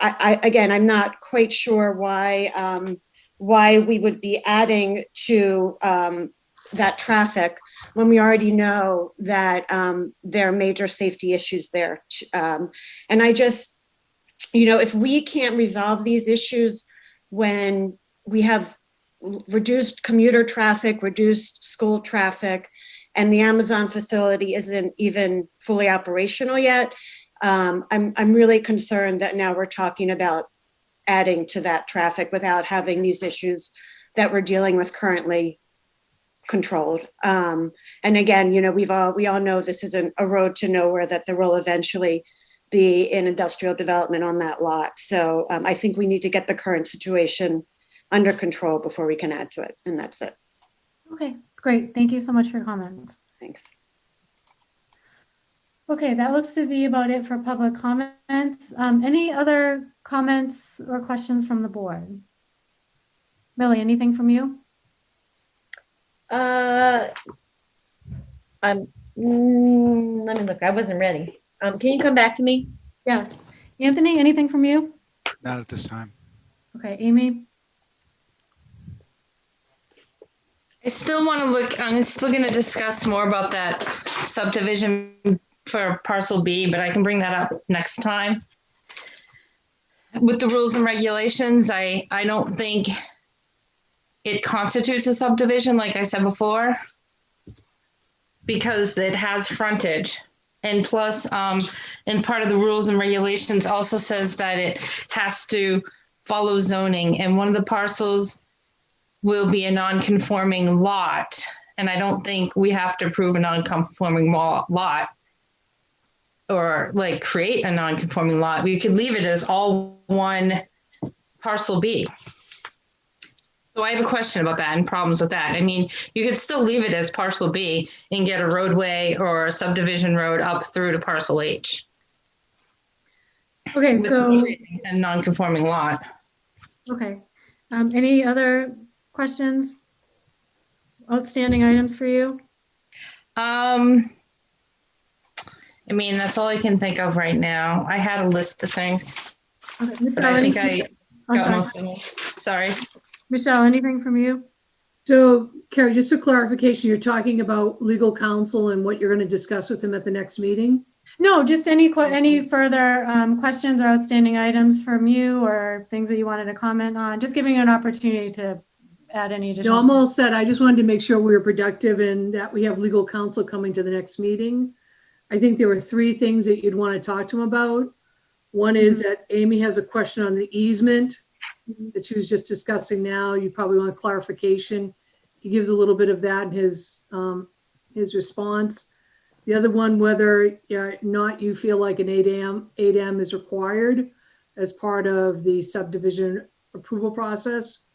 [SPEAKER 21] again, I'm not quite sure why we would be adding to that traffic when we already know that there are major safety issues there. And I just, if we can't resolve these issues when we have reduced commuter traffic, reduced school traffic, and the Amazon facility isn't even fully operational yet, I'm really concerned that now we're talking about adding to that traffic without having these issues that we're dealing with currently controlled. And again, we all know this isn't a road to nowhere, that there will eventually be an industrial development on that lot. So I think we need to get the current situation under control before we can add to it. And that's it.
[SPEAKER 1] Okay, great. Thank you so much for your comments.
[SPEAKER 21] Thanks.
[SPEAKER 1] Okay, that looks to be about it for public comments. Any other comments or questions from the board? Millie, anything from you?
[SPEAKER 5] Let me look. I wasn't ready. Can you come back to me?
[SPEAKER 1] Yes. Anthony, anything from you?
[SPEAKER 7] Not at this time.
[SPEAKER 1] Okay, Amy?
[SPEAKER 9] I still want to look, I'm still going to discuss more about that subdivision for parcel B, but I can bring that up next time. With the rules and regulations, I don't think it constitutes a subdivision, like I said before, because it has frontage. And plus, and part of the rules and regulations also says that it has to follow zoning. And one of the parcels will be a non-conforming lot. And I don't think we have to prove a non-conforming lot or like create a non-conforming lot. We could leave it as all one parcel B. So I have a question about that and problems with that. I mean, you could still leave it as parcel B and get a roadway or a subdivision road up through to parcel H.
[SPEAKER 1] Okay,
[SPEAKER 9] with
[SPEAKER 1] so
[SPEAKER 9] a non-conforming lot.
[SPEAKER 1] okay. Any other questions? Outstanding items for you?
[SPEAKER 9] I mean, that's all I can think of right now. I had a list of things,
[SPEAKER 1] Okay,
[SPEAKER 9] but
[SPEAKER 1] Michelle,
[SPEAKER 9] I think
[SPEAKER 1] anything-
[SPEAKER 9] I got
[SPEAKER 1] sorry.
[SPEAKER 9] most of them. Sorry.
[SPEAKER 1] Michelle, anything from you?
[SPEAKER 3] So Carrie, just for clarification, you're talking about legal counsel and what you're going to discuss with him at the next meeting?
[SPEAKER 1] No, just any further questions or outstanding items from you or things that you wanted to comment on? Just giving you an opportunity to add any
[SPEAKER 3] No,
[SPEAKER 1] additional.
[SPEAKER 3] I'm all set. I just wanted to make sure we were productive and that we have legal counsel coming to the next meeting. I think there were 3 things that you'd want to talk to him about. One is that Amy has a question on the easement that she was just discussing now. You probably want clarification. He gives a little bit of that in his response. The other one, whether or not you feel like an 8M is required as part of the subdivision approval process.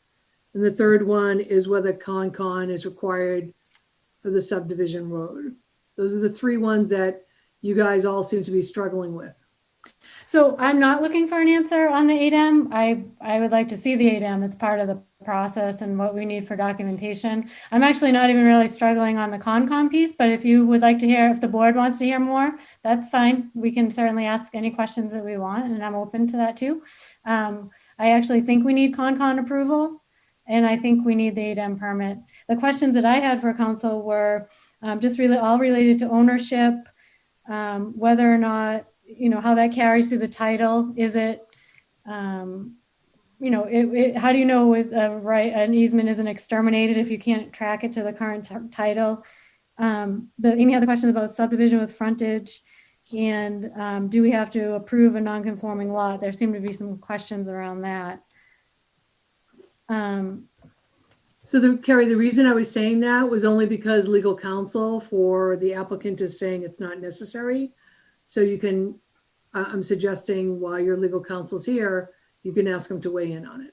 [SPEAKER 3] And the third one is whether Concon is required for the subdivision road. Those are the 3 ones that you guys all seem to be struggling with.
[SPEAKER 1] So I'm not looking for an answer on the 8M. I would like to see the 8M. It's part of the process and what we need for documentation. I'm actually not even really struggling on the Concom piece, but if you would like to hear, if the board wants to hear more, that's fine. We can certainly ask any questions that we want, and I'm open to that too. I actually think we need Concon approval, and I think we need the 8M permit. The questions that I had for council were just really all related to ownership, whether or not, you know, how that carries through the title. Is it, you know, how do you know with an easement isn't exterminated if you can't track it to the current title? Any other questions about subdivision with frontage? And do we have to approve a non-conforming lot? There seem to be some questions around that.
[SPEAKER 3] So Carrie, the reason I was saying that was only because legal counsel for the applicant is saying it's not necessary. So you can, I'm suggesting while your legal counsel's here, you can ask them to weigh in on it.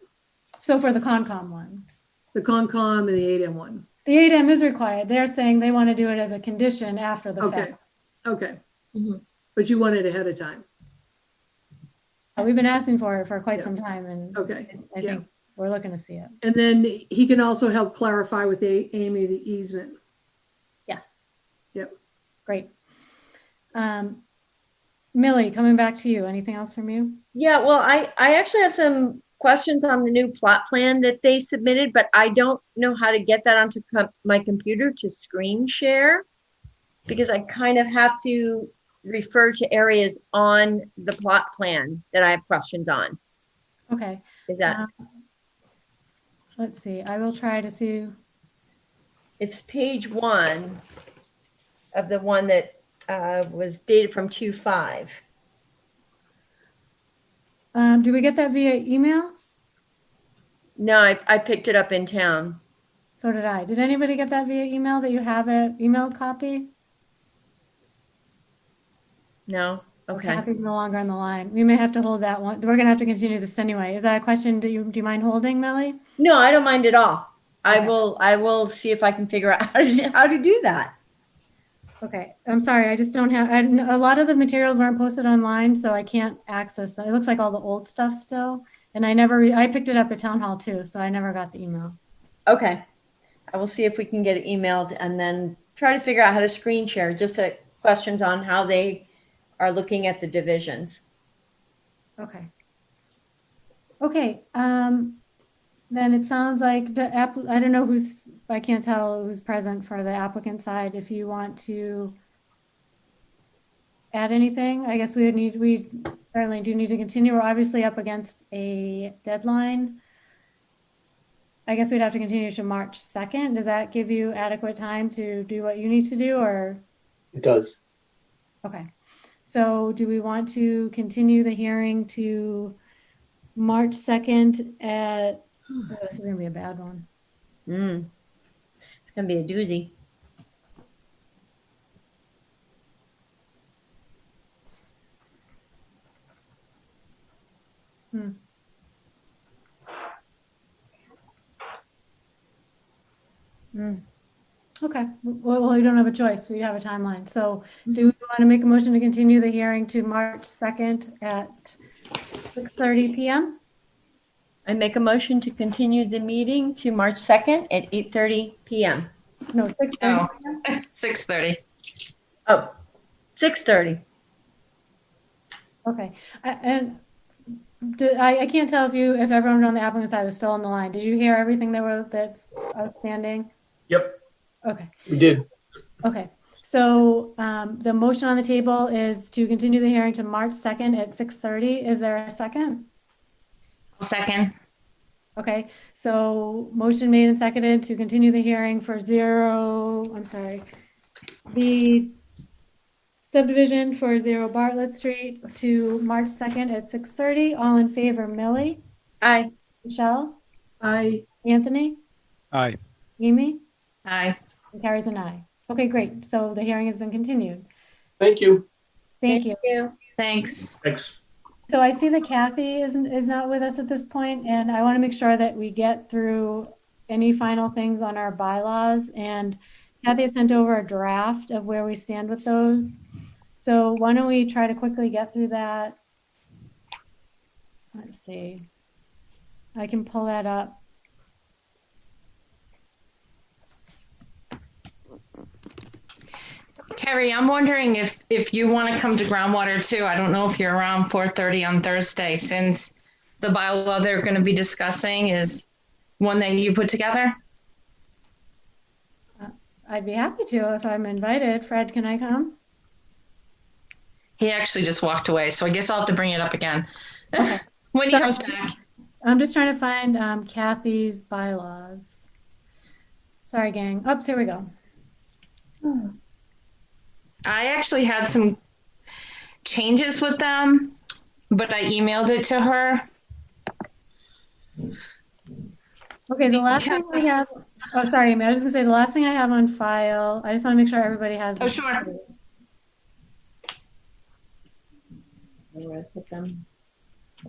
[SPEAKER 1] So for the Concom one?
[SPEAKER 3] The Concom and the 8M one.
[SPEAKER 1] The 8M is required. They're saying they want to do it as a condition after the fact.
[SPEAKER 3] Okay. But you want it ahead of time.
[SPEAKER 1] We've been asking for it for quite some time, and I think we're looking to see it.
[SPEAKER 3] And then he can also help clarify with Amy the easement.
[SPEAKER 1] Yes.
[SPEAKER 3] Yep.
[SPEAKER 1] Great. Millie, coming back to you. Anything else from you?
[SPEAKER 5] Yeah, well, I actually have some questions on the new plot plan that they submitted, but I don't know how to get that onto my computer to screen share, because I kind of have to refer to areas on the plot plan that I have questions on.
[SPEAKER 1] Okay.
[SPEAKER 5] Is that?
[SPEAKER 1] Let's see. I will try to see.
[SPEAKER 5] It's page 1 of the one that was dated from 2/5.
[SPEAKER 1] Do we get that via email?
[SPEAKER 5] No, I picked it up in town.
[SPEAKER 1] So did I. Did anybody get that via email, that you have an email copy?
[SPEAKER 5] No? Okay.
[SPEAKER 1] Copy's no longer on the line. We may have to hold that one. We're going to have to continue this anyway. Is that a question do you mind holding, Millie?
[SPEAKER 5] No, I don't mind at all. I will see if I can figure out how to do that.
[SPEAKER 1] Okay, I'm sorry. I just don't have, a lot of the materials weren't posted online, so I can't access them. It looks like all the old stuff still. And I picked it up at town hall too, so I never got the email.
[SPEAKER 5] Okay. I will see if we can get it emailed and then try to figure out how to screen share, just questions on how they are looking at the divisions.
[SPEAKER 1] Okay. Okay, then it sounds like I don't know I can't tell who's present for the applicant side. If you want to add anything, I guess we certainly do need to continue. We're obviously up against a deadline. I guess we'd have to continue to March 2nd. Does that give you adequate time to do what you need to do, or?
[SPEAKER 12] It does.
[SPEAKER 1] Okay. So do we want to continue the hearing to March 2nd at, oh, this is gonna be a bad one.
[SPEAKER 5] It's gonna be a doozy.
[SPEAKER 1] Okay, well, we don't have a choice. We have a timeline. So do we want to make a motion to continue the hearing to March 2nd at 6:30 p.m.?
[SPEAKER 5] I make a motion to continue the meeting to March 2nd at 8:30 p.m.
[SPEAKER 1] No, 6:30.
[SPEAKER 9] No, 6:30.
[SPEAKER 5] Oh, 6:30.
[SPEAKER 1] Okay, I can't tell if everyone on the applicant side was still on the line. Did you hear everything that's outstanding?
[SPEAKER 13] Yep.
[SPEAKER 1] Okay.
[SPEAKER 12] We did.
[SPEAKER 1] Okay, so the motion on the table is to continue the hearing to March 2nd at 6:30. Is there a second?
[SPEAKER 9] Second.
[SPEAKER 1] Okay, so motion made and seconded to continue the hearing for the subdivision for 0 Bartlett Street to March 2nd at 6:30. All in favor, Millie?
[SPEAKER 5] Aye.
[SPEAKER 1] Michelle?
[SPEAKER 3] Aye.
[SPEAKER 1] Anthony?
[SPEAKER 7] Aye.
[SPEAKER 1] Amy?
[SPEAKER 9] Aye.
[SPEAKER 1] And carries an aye. Okay, great. So the hearing has been continued.
[SPEAKER 12] Thank you.
[SPEAKER 1] Thank you.
[SPEAKER 9] Thanks.
[SPEAKER 13] Thanks.
[SPEAKER 1] So I see that Kathy is not with us at this point, and I want to make sure that we get through any final things on our bylaws. And Kathy had sent over a draft of where we stand with those. So why don't we try to quickly get through that? Let's see. I can pull that up.
[SPEAKER 9] Carrie, I'm wondering if you want to come to groundwater too. I don't know if you're around 4:30 on Thursday, since the bylaw they're going to be discussing is one that you put together.
[SPEAKER 1] I'd be happy to if I'm invited. Fred, can I come?
[SPEAKER 9] He actually just walked away, so I guess I'll have to bring it up again
[SPEAKER 1] Okay.
[SPEAKER 9] when he comes back.
[SPEAKER 1] I'm just trying to find Kathy's bylaws. Sorry, gang. Oh, here we go.
[SPEAKER 9] I actually had some changes with them, but I emailed it to her.
[SPEAKER 1] Okay, the last thing I have, oh, sorry, Amy, I was just gonna say the last thing I have on file, I just want to make sure everybody has.
[SPEAKER 9] Oh, sure.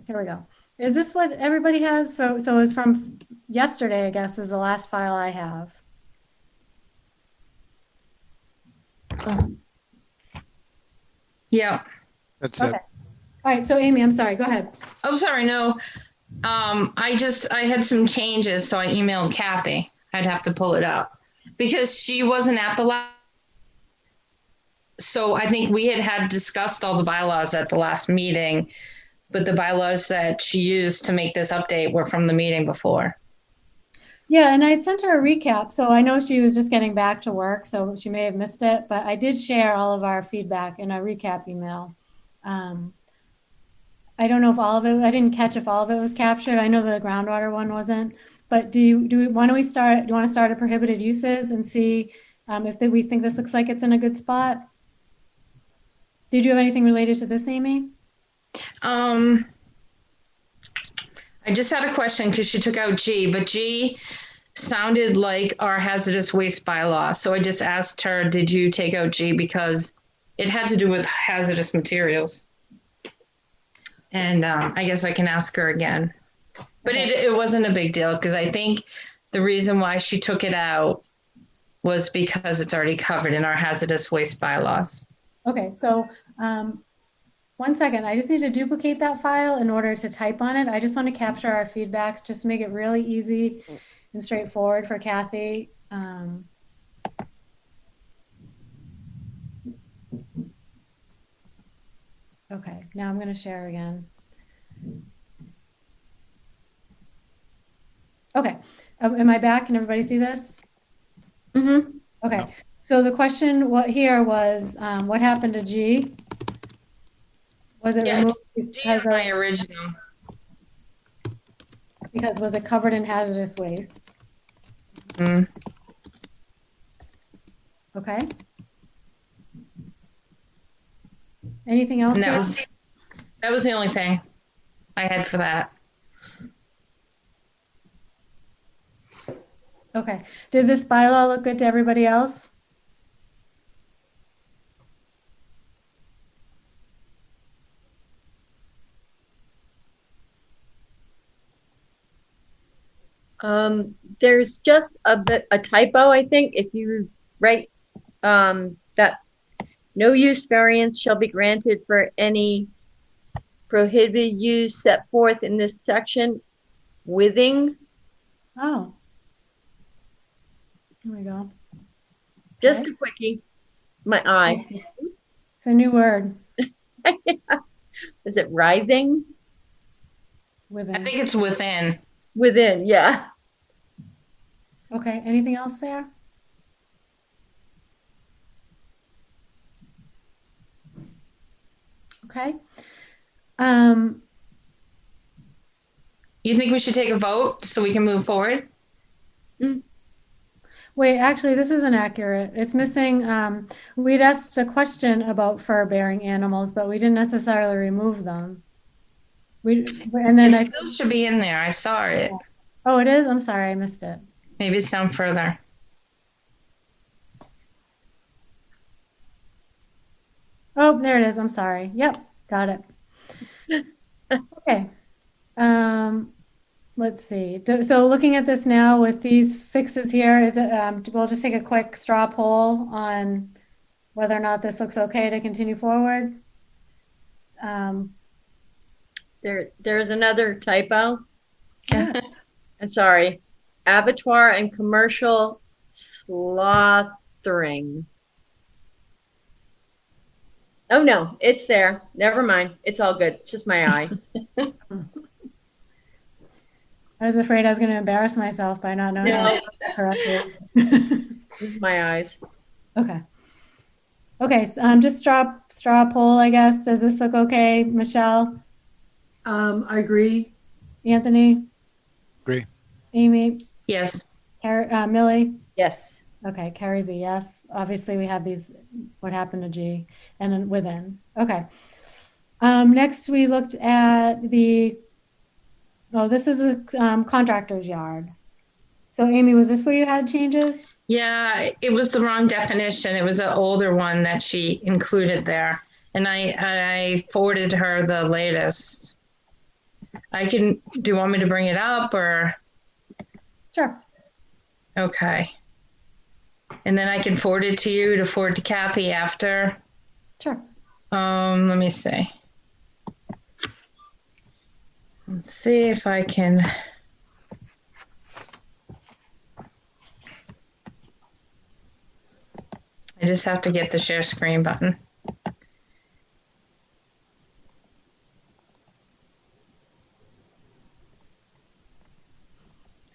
[SPEAKER 1] Here we go. Is this what everybody has? So it's from yesterday, I guess, is the last file I have.
[SPEAKER 9] Yeah.
[SPEAKER 7] That's
[SPEAKER 1] Okay.
[SPEAKER 7] it.
[SPEAKER 1] All right, so Amy, I'm sorry, go ahead.
[SPEAKER 9] Oh, sorry, no. I had some changes, so I emailed Kathy. I'd have to pull it up because she wasn't at the last. So I think we had discussed all the bylaws at the last meeting, but the bylaws that she used to make this update were from the meeting before.
[SPEAKER 1] Yeah, and I had sent her a recap, so I know she was just getting back to work, so she may have missed it, but I did share all of our feedback in a recap email. I don't know if all of it, I didn't catch if all of it was captured. I know the groundwater one wasn't, but do you want to start at prohibited uses and see if we think this looks like it's in a good spot? Did you have anything related to this, Amy?
[SPEAKER 9] I just had a question because she took out G, but G sounded like our hazardous waste bylaw. So I just asked her, did you take out G because it had to do with hazardous materials? And I guess I can ask her again. But it wasn't a big deal because I think the reason why she took it out was because it's already covered in our hazardous waste bylaws.
[SPEAKER 1] Okay, so 1 second. I just need to duplicate that file in order to type on it. I just want to capture our feedback, just to make it really easy and straightforward for Kathy. Okay, now I'm going to share again. Okay, am I back? Can everybody see this?
[SPEAKER 5] Mm-hmm.
[SPEAKER 1] Okay, so the question here was, what happened to G? Was it removed because of,
[SPEAKER 9] My original.
[SPEAKER 1] because was it covered in hazardous waste?
[SPEAKER 9] Mm.
[SPEAKER 1] Okay. Anything else?
[SPEAKER 9] And that was the only thing I had for that.
[SPEAKER 1] Okay. Did this bylaw look good to everybody else?
[SPEAKER 5] There's just a typo, I think, if you write that no use variance shall be granted for any prohibited use set forth in this section within.
[SPEAKER 1] Oh. Here we go.
[SPEAKER 5] Just
[SPEAKER 1] Okay.
[SPEAKER 5] a quickie. My eye.
[SPEAKER 1] It's a new word.
[SPEAKER 5] Is it writhing?
[SPEAKER 1] Within.
[SPEAKER 9] I think it's within.
[SPEAKER 5] Within, yeah.
[SPEAKER 1] Okay, anything else there? Okay.
[SPEAKER 9] You think we should take a vote so we can move forward?
[SPEAKER 1] Wait, actually, this isn't accurate. It's missing, we'd asked a question about fur-bearing animals, but we didn't necessarily remove them. And then
[SPEAKER 9] It still should be in there. I saw it.
[SPEAKER 1] Oh, it is? I'm sorry, I missed it.
[SPEAKER 9] Maybe it's down further.
[SPEAKER 1] Oh, there it is. I'm sorry. Yep, got it. Okay. Let's see. So looking at this now with these fixes here, is it, we'll just take a quick straw poll on whether or not this looks okay to continue forward.
[SPEAKER 5] There's another typo. I'm sorry. Abattoir and commercial slaughtering. Oh no, it's there. Never mind. It's all good. It's just my eye.
[SPEAKER 1] I was afraid I was going to embarrass myself by not knowing how to correctly.
[SPEAKER 5] It's my eyes.
[SPEAKER 1] Okay. Okay, so just straw poll, I guess. Does this look okay, Michelle?
[SPEAKER 3] I agree.
[SPEAKER 1] Anthony?
[SPEAKER 7] Agree.
[SPEAKER 1] Amy?
[SPEAKER 9] Yes.
[SPEAKER 1] Millie?
[SPEAKER 5] Yes.
[SPEAKER 1] Okay, Carrie's a yes. Obviously, we have these, what happened to G, and then within. Okay. Next, we looked at this is a contractor's yard. So Amy, was this where you had changes?
[SPEAKER 9] Yeah, it was the wrong definition. It was an older one that she included there. And I forwarded her the latest. Do you want me to bring it up or?
[SPEAKER 1] Sure.
[SPEAKER 9] Okay. And then I can forward it to you to forward to Kathy after.
[SPEAKER 1] Sure.
[SPEAKER 9] Let me see. Let's see if I can. I just have to get the share screen button.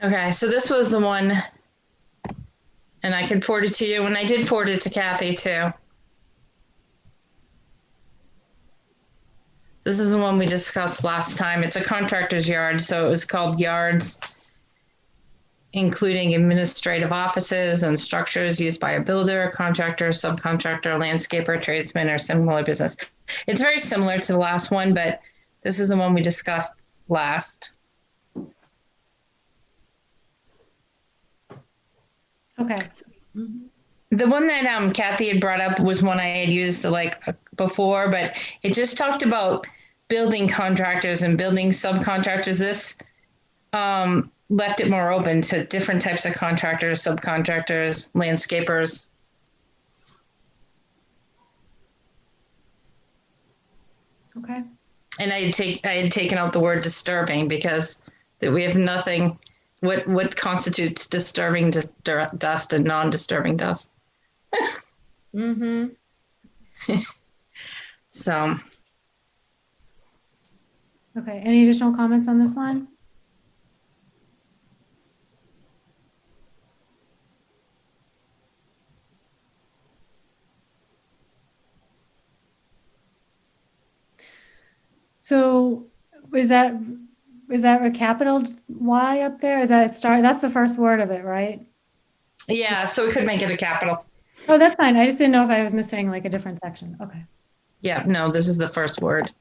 [SPEAKER 9] Okay, so this was the one, and I can forward it to you, and I did forward it to Kathy too. This is the one we discussed last time. It's a contractor's yard, so it was called yards, including administrative offices and structures used by a builder, contractor, subcontractor, landscaper, tradesman, or similar business. It's very similar to the last one, but this is the one we discussed last.
[SPEAKER 1] Okay.
[SPEAKER 9] The one that Kathy had brought up was one I had used before, but it just talked about building contractors and building subcontractors. This left it more open to different types of contractors, subcontractors, landscapers.
[SPEAKER 1] Okay.
[SPEAKER 9] And I had taken out the word disturbing because we have nothing what constitutes disturbing dust and non-disturbing dust.
[SPEAKER 5] Mm-hmm.
[SPEAKER 9] So,
[SPEAKER 1] Okay, any additional comments on this one? So is that a capital Y up there? Is that start? That's the first word of it, right?
[SPEAKER 9] yeah, so we could make it a capital.
[SPEAKER 1] Oh, that's fine. I just didn't know if I was missing like a different section. Okay.
[SPEAKER 9] Yeah, no, this is the first word.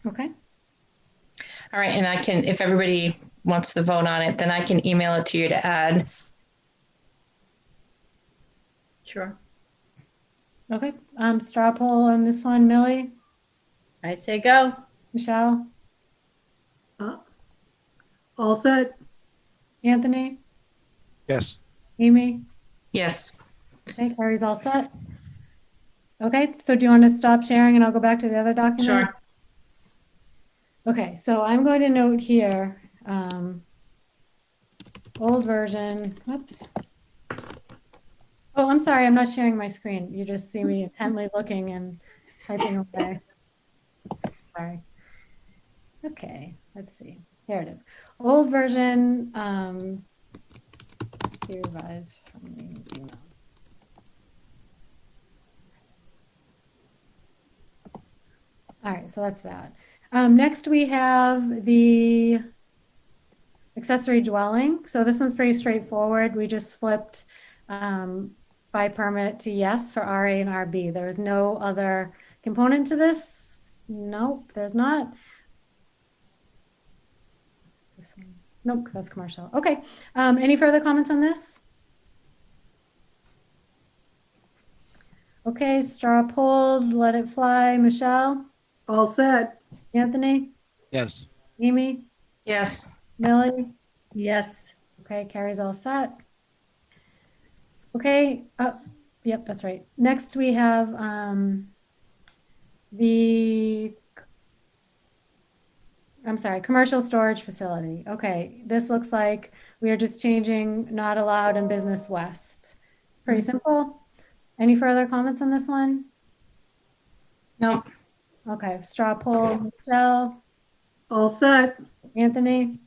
[SPEAKER 1] Okay.
[SPEAKER 9] All right, and I can, if everybody wants to vote on it, then I can email it to you to add.
[SPEAKER 5] Sure.
[SPEAKER 1] Okay. Straw poll on this one, Millie,
[SPEAKER 5] I say go.
[SPEAKER 1] Michelle,
[SPEAKER 3] All set?
[SPEAKER 1] Anthony,
[SPEAKER 7] Yes.
[SPEAKER 1] Amy.
[SPEAKER 9] Yes.
[SPEAKER 1] Okay, Carrie's all set. Okay, so do you want to stop sharing and I'll go back to the other document?
[SPEAKER 9] Sure.
[SPEAKER 1] Okay, so I'm going to note here, old version, whoops. Oh, I'm sorry, I'm not sharing my screen. You just see me intently looking and typing away. Sorry. Okay, let's see. Here it is. Old version, let's see, revised from the email. All right, so that's that. Next we have the accessory dwelling. So this one's pretty straightforward. We just flipped by permit to yes for RA and RB. There is no other component to this. Nope, there's not. Nope, because that's commercial. Okay, any further comments on this? Okay, straw polled, let it fly. Michelle?
[SPEAKER 3] All set?
[SPEAKER 1] Anthony?
[SPEAKER 7] Yes.
[SPEAKER 1] Amy?
[SPEAKER 9] Yes.
[SPEAKER 1] Millie?
[SPEAKER 5] Yes.
[SPEAKER 1] Okay, Carrie's all set. Okay, yep, that's right. Next we have commercial storage facility. Okay, this looks like we are just changing not allowed in Business West. Pretty simple. Any further comments on this one?
[SPEAKER 9] No.
[SPEAKER 1] Okay, straw poll, Michelle,
[SPEAKER 3] All set?
[SPEAKER 1] Anthony?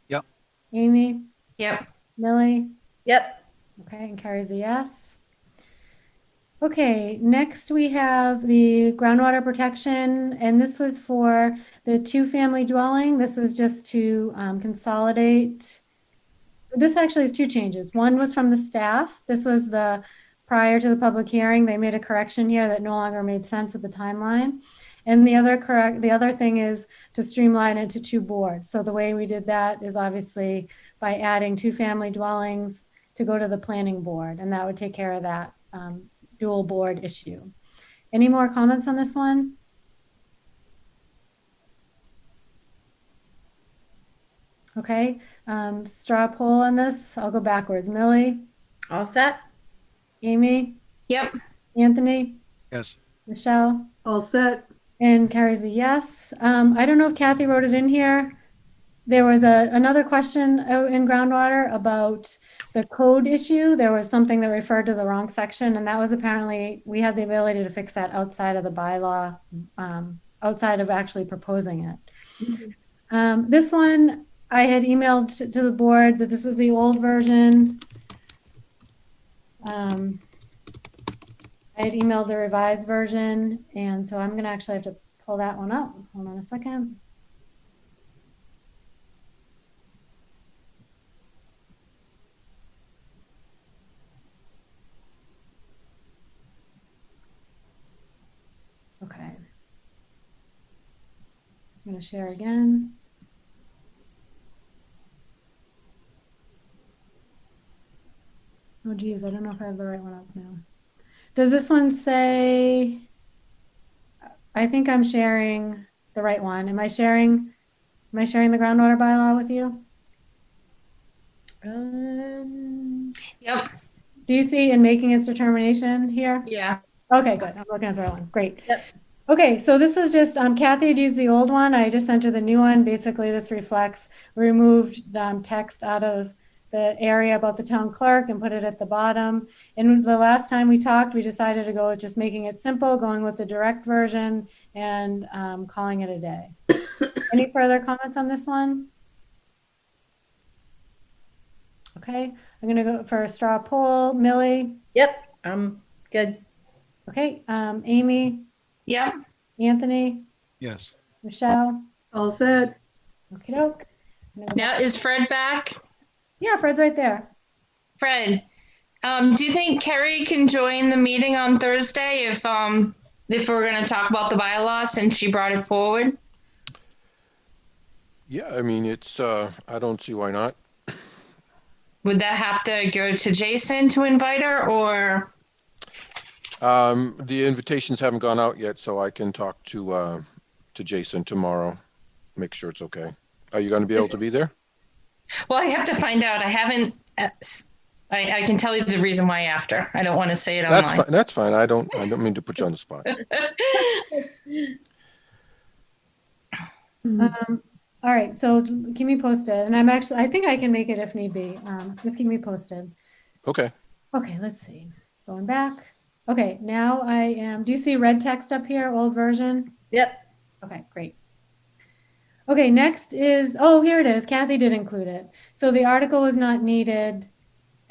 [SPEAKER 7] Yep.
[SPEAKER 1] Amy?
[SPEAKER 9] Yep.
[SPEAKER 1] Millie?
[SPEAKER 5] Yep.
[SPEAKER 1] Okay, and carries a yes. Okay, next we have the groundwater protection, and this was for the two-family dwelling. This was just to consolidate. This actually is two changes. One was from the staff. This was the prior to the public hearing. They made a correction here that no longer made sense with the timeline. And the other thing is to streamline it to two boards. So the way we did that is obviously by adding two-family dwellings to go to the planning board, and that would take care of that dual board issue. Any more comments on this one? Okay, straw poll on this. I'll go backwards. Millie?
[SPEAKER 5] All set?
[SPEAKER 1] Amy?
[SPEAKER 9] Yep.
[SPEAKER 1] Anthony?
[SPEAKER 7] Yes.
[SPEAKER 1] Michelle?
[SPEAKER 3] All set?
[SPEAKER 1] And carries a yes. I don't know if Kathy wrote it in here. There was another question in groundwater about the code issue. There was something that referred to the wrong section, and that was apparently, we have the ability to fix that outside of the bylaw, outside of actually proposing it. This one, I had emailed to the board that this was the old version. I had emailed the revised version, and so I'm gonna actually have to pull that one up. Hold on a second. Okay. I'm gonna share again. Oh geez, I don't know if I have the right one up now. Does this one say, I think I'm sharing the right one. Am I sharing the groundwater bylaw with you?
[SPEAKER 9] Yep.
[SPEAKER 1] Do you see in making its determination here?
[SPEAKER 9] Yeah.
[SPEAKER 1] Okay, good. I'm looking at the right one. Great.
[SPEAKER 5] Yep.
[SPEAKER 1] Okay, so this was just, Kathy had used the old one. I just sent her the new one. Basically, this reflects, we removed text out of the area about the town clerk and put it at the bottom. And the last time we talked, we decided to go with just making it simple, going with the direct version and calling it a day. Any further comments on this one? Okay, I'm gonna go for a straw poll. Millie?
[SPEAKER 5] Yep, good.
[SPEAKER 1] Okay, Amy?
[SPEAKER 9] Yep.
[SPEAKER 1] Anthony?
[SPEAKER 7] Yes.
[SPEAKER 1] Michelle?
[SPEAKER 3] All said.
[SPEAKER 1] Okey doke.
[SPEAKER 9] Now, is Fred back?
[SPEAKER 1] Yeah, Fred's right there.
[SPEAKER 9] Fred, do you think Kerry can join the meeting on Thursday if we're going to talk about the bylaws since she brought it forward?
[SPEAKER 11] Yeah, I mean, it's, I don't see why not.
[SPEAKER 9] Would that have to go to Jason to invite her, or?
[SPEAKER 11] The invitations haven't gone out yet, so I can talk to Jason tomorrow. Make sure it's okay. Are you going to be able to be there?
[SPEAKER 9] Well, I have to find out. I haven't. I can tell you the reason why after. I don't want to say it online.
[SPEAKER 11] That's fine. That's fine. I don't mean to put you on the spot.
[SPEAKER 1] All right, so keep me posted. And I think I can make it if need be. Just keep me posted.
[SPEAKER 11] Okay.
[SPEAKER 1] Okay, let's see. Going back. Okay, now do you see red text up here, old version?
[SPEAKER 5] Yep.
[SPEAKER 1] Okay, great. Okay, next is, oh, here it is. Kathy did include it. So the article was not needed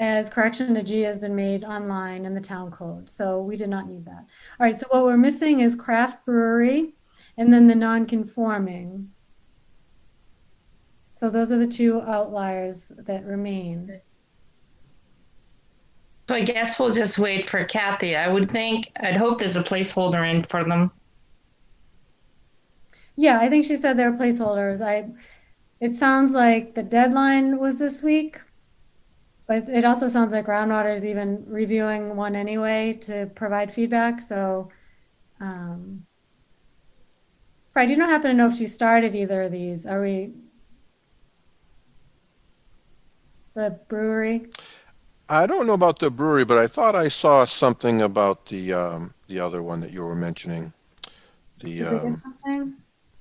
[SPEAKER 1] as correction to G has been made online in the town code. So we did not need that. All right, so what we're missing is craft brewery and then the non-conforming. So those are the two outliers that remain.
[SPEAKER 9] So I guess we'll just wait for Kathy. I'd hope there's a placeholder in for them.
[SPEAKER 1] Yeah, I think she said there are placeholders. It sounds like the deadline was this week, but it also sounds like Groundwater is even reviewing one anyway to provide feedback. So, Fred, you don't happen to know if she started either of these? The brewery?
[SPEAKER 11] I don't know about the brewery, but I thought I saw something about the other one that you were mentioning.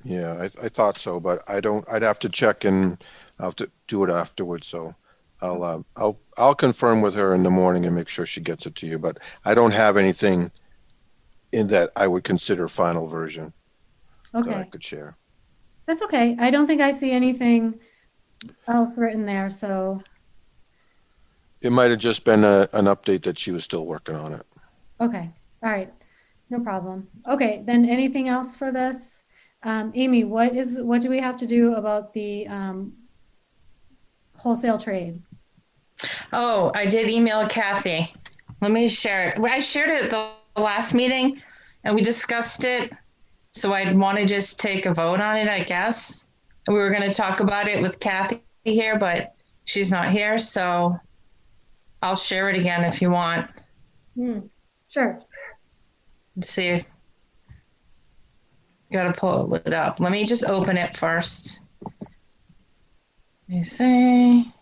[SPEAKER 11] Yeah, I thought so, but I'd have to check and I'll have to do it afterwards. So I'll confirm with her in the morning and make sure she gets it to you, but I don't have anything in that I would consider final version that I could share.
[SPEAKER 1] That's okay. I don't think I see anything else written there, so.
[SPEAKER 11] It might have just been an update that she was still working on it.
[SPEAKER 1] Okay, all right, no problem. Okay, then anything else for this? Amy, what do we have to do about the wholesale trade?
[SPEAKER 9] Oh, I did email Kathy. Let me share it. I shared it at the last meeting and we discussed it. So I'd want to just take a vote on it, I guess. We were going to talk about it with Kathy here, but she's not here. So I'll share it again if you want.
[SPEAKER 1] Sure.
[SPEAKER 9] Let's see. Gotta pull it up. Let me just open it first. Let me see.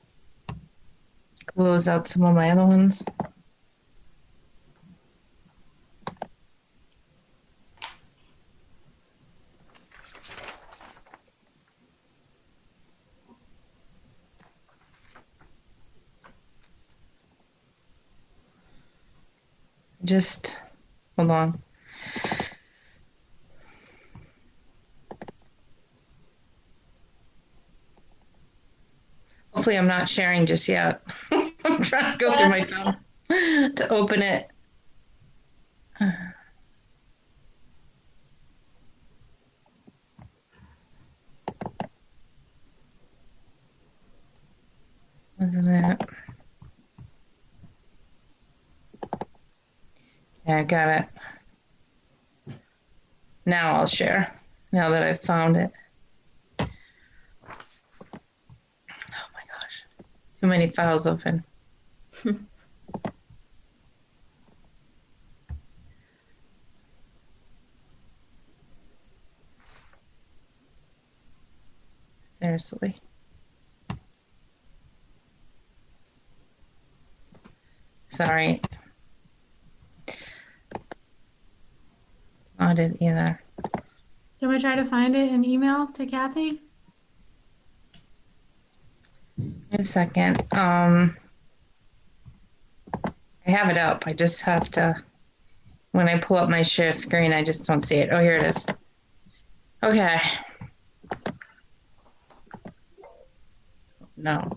[SPEAKER 9] Close out some of my other ones. Just hold on. Hopefully I'm not sharing just yet. I'm trying to go through my phone to open it. Wasn't that? Yeah, I got it. Now I'll share, now that I've found it. Oh my gosh, too many files open. Seriously. Sorry. Not it either.
[SPEAKER 1] Can we try to find it in email to Kathy?
[SPEAKER 9] Wait a second. I have it up. I just have to, when I pull up my share screen, I just don't see it. Oh, here it is. Okay. No.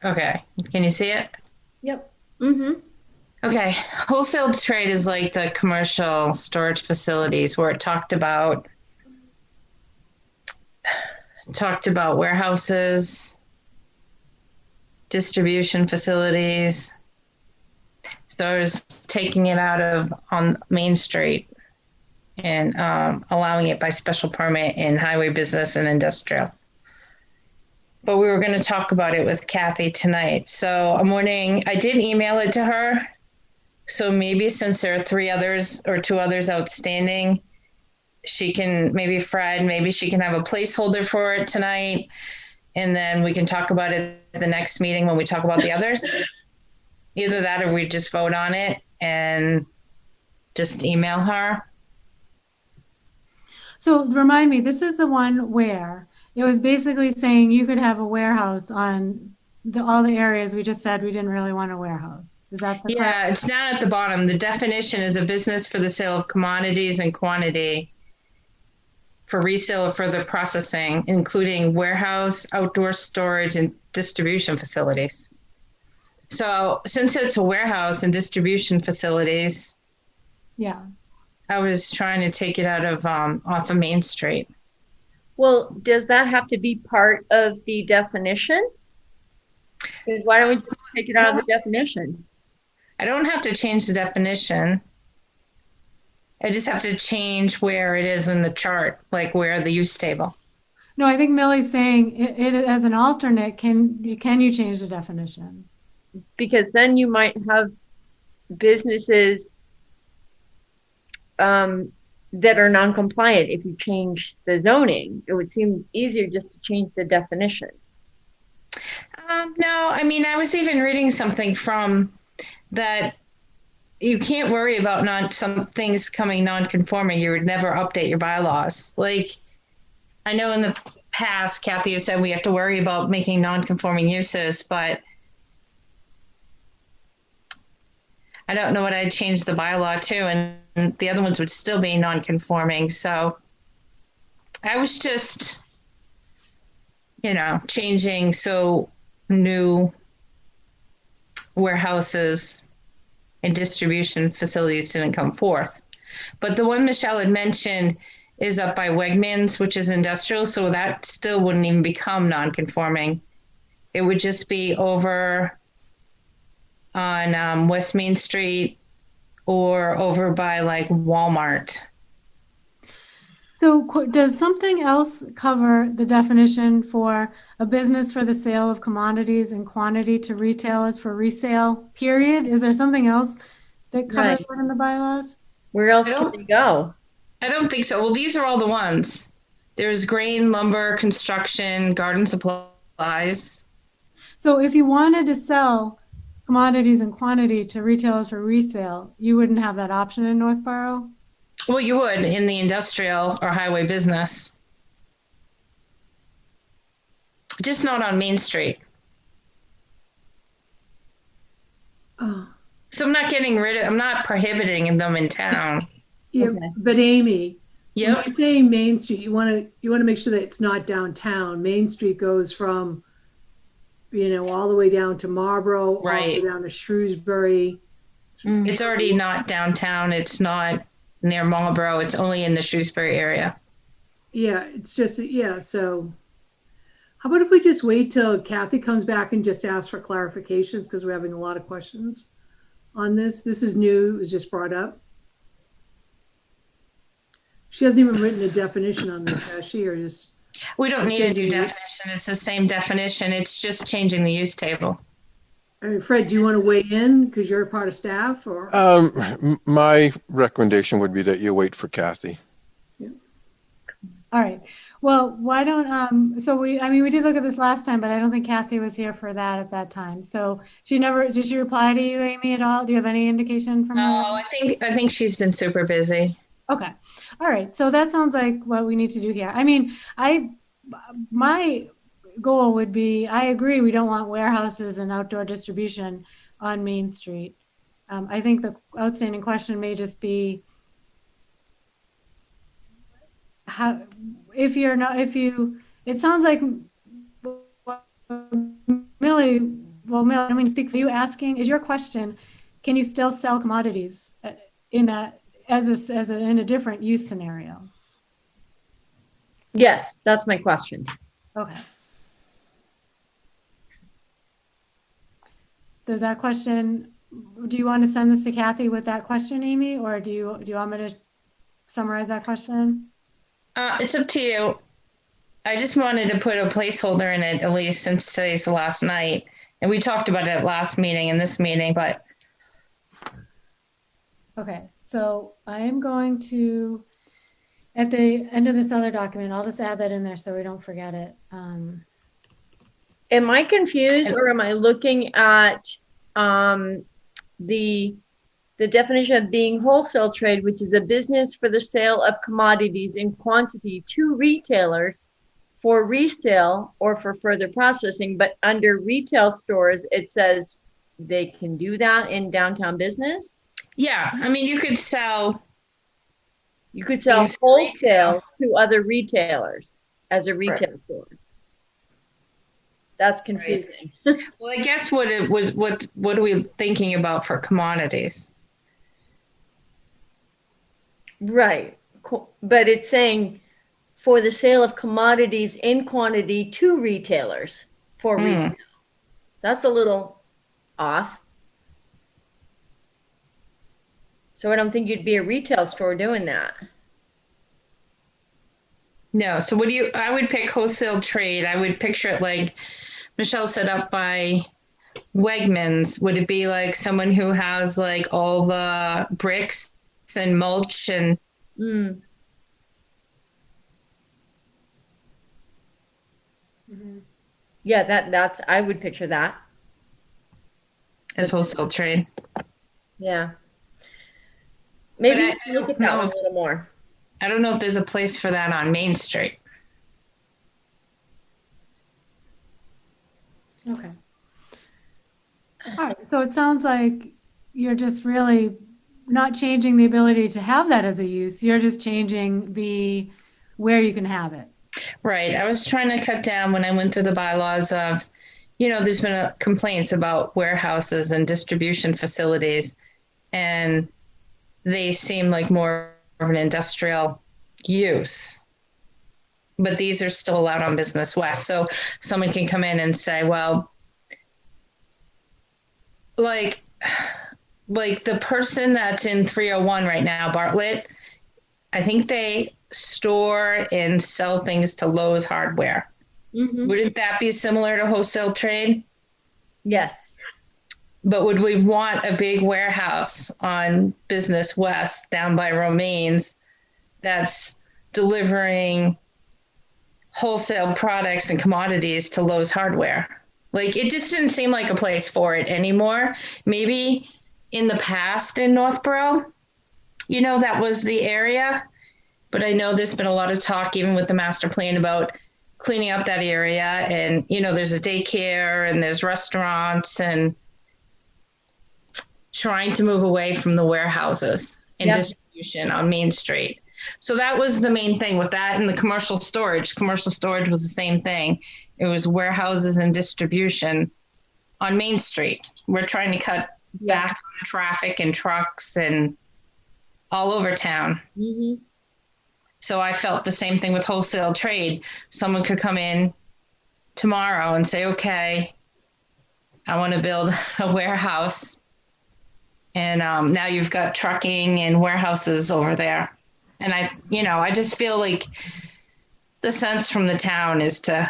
[SPEAKER 9] Okay. Can you see it?
[SPEAKER 1] Yep.
[SPEAKER 9] Mm-hmm. Okay. Wholesale trade is like the commercial storage facilities where it talked about warehouses, distribution facilities. So I was taking it out of on Main Street and allowing it by special permit in highway business and industrial. But we were going to talk about it with Kathy tonight. So I'm wondering, I did email it to her. So maybe since there are 3 others or 2 others outstanding, she can, maybe Fred, maybe she can have a placeholder for it tonight. And then we can talk about it at the next meeting when we talk about the others. Either that or we just vote on it and just email her.
[SPEAKER 1] So remind me, this is the one where it was basically saying you could have a warehouse on all the areas we just said we didn't really want a warehouse. Is that the
[SPEAKER 9] Yeah, it's down at the bottom. The definition is a business for the sale of commodities and quantity for resale or further processing, including warehouse, outdoor storage, and distribution facilities. So since it's a warehouse and distribution facilities,
[SPEAKER 1] Yeah.
[SPEAKER 9] I was trying to take it out of off of Main Street.
[SPEAKER 5] Well, does that have to be part of the definition? Because why don't we just take it out of the definition?
[SPEAKER 9] I don't have to change the definition. I just have to change where it is in the chart, like where the use table.
[SPEAKER 1] No, I think Millie's saying it as an alternate, can you change the definition?
[SPEAKER 5] Because then you might have businesses that are non-compliant. If you change the zoning, it would seem easier just to change the definition.
[SPEAKER 9] No, I mean, I was even reading something from that you can't worry about some things coming non-conforming. You would never update your bylaws. Like, I know in the past, Kathy has said we have to worry about making non-conforming uses, but I don't know what I'd change the bylaw to, and the other ones would still be non-conforming. So I was just, changing so new warehouses and distribution facilities didn't come forth. But the one Michelle had mentioned is up by Wegmans, which is industrial, so that still wouldn't even become non-conforming. It would just be over on West Main Street or over by like Walmart.
[SPEAKER 1] So does something else cover the definition for a business for the sale of commodities and quantity to retailers for resale, period? Is there something else that covers that in the bylaws?
[SPEAKER 5] Where else can they go?
[SPEAKER 9] I don't think so. Well, these are all the ones. There's grain, lumber, construction, garden supplies.
[SPEAKER 1] So if you wanted to sell commodities and quantity to retailers for resale, you wouldn't have that option in Northborough?
[SPEAKER 9] Well, you would in the industrial or highway business. Just not on Main Street.
[SPEAKER 3] Oh.
[SPEAKER 9] So I'm not prohibiting them in town.
[SPEAKER 3] Yeah, but Amy,
[SPEAKER 9] Yep.
[SPEAKER 3] when you're saying Main Street, you want to make sure that it's not downtown. Main Street goes from, all the way down to Marlborough, all the way down to Shrewsbury.
[SPEAKER 9] It's already not downtown. It's not near Marlborough. It's only in the Shrewsbury area.
[SPEAKER 3] Yeah, it's just, so how about if we just wait till Kathy comes back and just ask for clarifications, because we're having a lot of questions on this. This is new, it was just brought up. She hasn't even written a definition on this, has she, or just?
[SPEAKER 9] We don't need a new definition. It's the same definition. It's just changing the use table.
[SPEAKER 3] I mean, Fred, do you want to weigh in because you're a part of staff, or?
[SPEAKER 11] My recommendation would be that you wait for Kathy.
[SPEAKER 1] All right. Well, why don't, so we did look at this last time, but I don't think Kathy was here for that at that time. So did she reply to you, Amy, at all? Do you have any indication from her?
[SPEAKER 9] No, I think she's been super busy.
[SPEAKER 1] Okay. All right. So that sounds like what we need to do here. My goal would be, I agree, we don't want warehouses and outdoor distribution on Main Street. I think the outstanding question may just be how, it sounds like Millie, Millie, I don't mean to speak for you, asking, is your question, can you still sell commodities in that, in a different use scenario?
[SPEAKER 5] Yes, that's my question.
[SPEAKER 1] Okay. Does that question, do you want to send this to Kathy with that question, Amy, or do you want me to summarize that question?
[SPEAKER 9] It's up to you. I just wanted to put a placeholder in it, at least since today's the last night. And we talked about it at last meeting and this meeting, but.
[SPEAKER 1] Okay, so I am going to, at the end of this other document, I'll just add that in there so we don't forget it.
[SPEAKER 5] Am I confused, or am I looking at the definition of being wholesale trade, which is a business for the sale of commodities in quantity to retailers for resale or for further processing, but under retail stores, it says they can do that in downtown business?
[SPEAKER 9] Yeah, I mean, you could sell
[SPEAKER 5] wholesale to other retailers as a retail store. That's confusing.
[SPEAKER 9] Right. Well, I guess what are we thinking about for commodities?
[SPEAKER 5] Right. But it's saying for the sale of commodities in quantity to retailers for retail. That's a little off. So I don't think you'd be a retail store doing that.
[SPEAKER 9] No. So I would pick wholesale trade. I would picture it like Michelle set up by Wegmans. Would it be like someone who has like all the bricks and mulch and
[SPEAKER 5] Yeah, that's I would picture that
[SPEAKER 9] as wholesale trade.
[SPEAKER 5] Yeah. Maybe look at that one a little more.
[SPEAKER 9] I don't know if there's a place for that on Main Street.
[SPEAKER 1] Okay. All right. So it sounds like you're just really not changing the ability to have that as a use. You're just changing where you can have it.
[SPEAKER 9] Right. I was trying to cut down when I went through the bylaws of, there's been complaints about warehouses and distribution facilities, and they seem like more of an industrial use. But these are still allowed on Business West. So someone can come in and say, well, like the person that's in 301 right now, Bartlett, I think they store and sell things to Lowe's Hardware.
[SPEAKER 5] Mm-hmm.
[SPEAKER 9] Wouldn't that be similar to wholesale trade?
[SPEAKER 5] Yes.
[SPEAKER 9] But would we want a big warehouse on Business West down by Romaine's that's delivering wholesale products and commodities to Lowe's Hardware? Like, it just didn't seem like a place for it anymore. Maybe in the past in Northborough, that was the area. But I know there's been a lot of talk, even with the master plan, about cleaning up that area. And, there's a daycare and there's restaurants, and trying to move away from the warehouses and distribution on Main Street. So that was the main thing with that, and the commercial storage. Commercial storage was the same thing. It was warehouses and distribution on Main Street. We're trying to cut back on traffic and trucks and all over town.
[SPEAKER 5] Mm-hmm.
[SPEAKER 9] So I felt the same thing with wholesale trade. Someone could come in tomorrow and say, okay, I want to build a warehouse. And now you've got trucking and warehouses over there. And I just feel like the sense from the town is to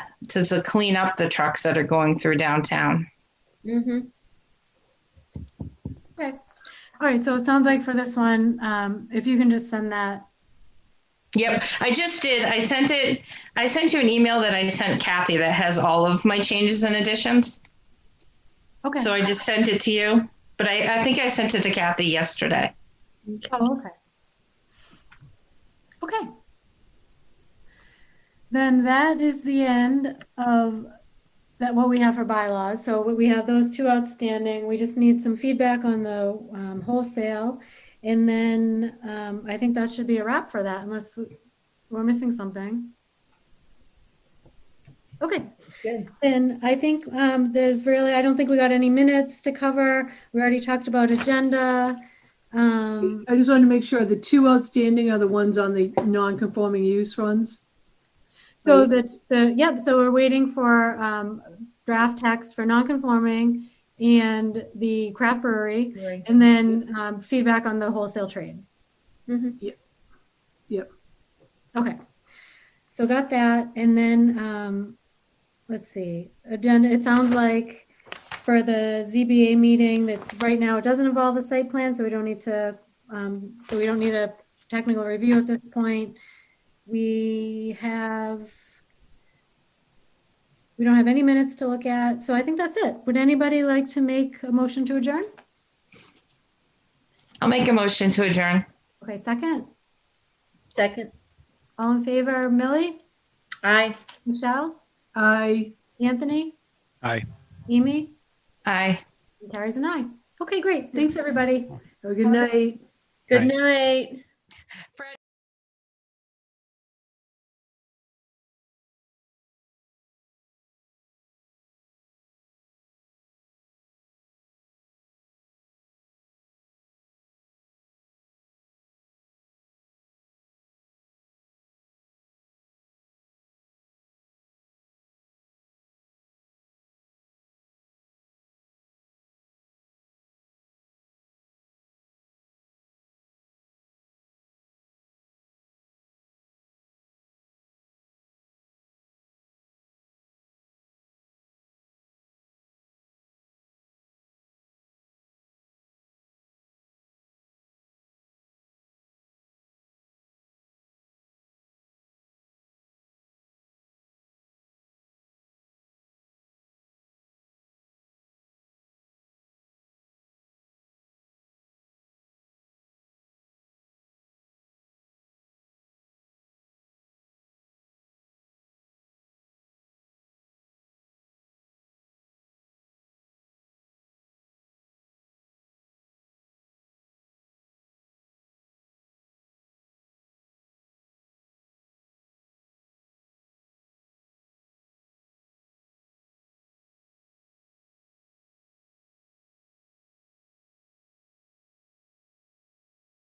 [SPEAKER 9] clean up the trucks that are going through downtown.
[SPEAKER 5] Mm-hmm.
[SPEAKER 1] Okay. All right. So it sounds like for this one, if you can just send that
[SPEAKER 9] Yep, I just did. I sent you an email that I sent Kathy that has all of my changes and additions.
[SPEAKER 1] Okay.
[SPEAKER 9] So I just sent it to you, but I think I sent it to Kathy yesterday.
[SPEAKER 1] Oh, okay. Okay. Then that is the end of what we have for bylaws. So we have those two outstanding. We just need some feedback on the wholesale. And then I think that should be a wrap for that, unless we're missing something. Okay.
[SPEAKER 5] Good.
[SPEAKER 1] Then I think I don't think we got any minutes to cover. We already talked about agenda.
[SPEAKER 3] I just wanted to make sure the two outstanding are the ones on the non-conforming use funds.
[SPEAKER 1] So so we're waiting for draft text for non-conforming and the craft brewery,
[SPEAKER 5] Right.
[SPEAKER 1] and then feedback on the wholesale trade.
[SPEAKER 3] Yep.
[SPEAKER 1] Okay. So got that, and then let's see. Agenda. It sounds like for the ZBA meeting that right now it doesn't involve a site plan, so we don't need to. So we don't need a technical review at this point. We don't have any minutes to look at, so I think that's it. Would anybody like to make a motion to adjourn?
[SPEAKER 9] I'll make a motion to adjourn.
[SPEAKER 1] Okay, second.
[SPEAKER 5] Second.
[SPEAKER 1] All in favor, Millie?
[SPEAKER 5] Aye.
[SPEAKER 1] Michelle?
[SPEAKER 3] Aye.
[SPEAKER 1] Anthony?
[SPEAKER 7] Aye.
[SPEAKER 1] Amy?
[SPEAKER 9] Aye.
[SPEAKER 1] And Carrie's an aye. Okay, great. Thanks, everybody.
[SPEAKER 3] Have a good night.
[SPEAKER 5] Good night.
[SPEAKER 9] Fred.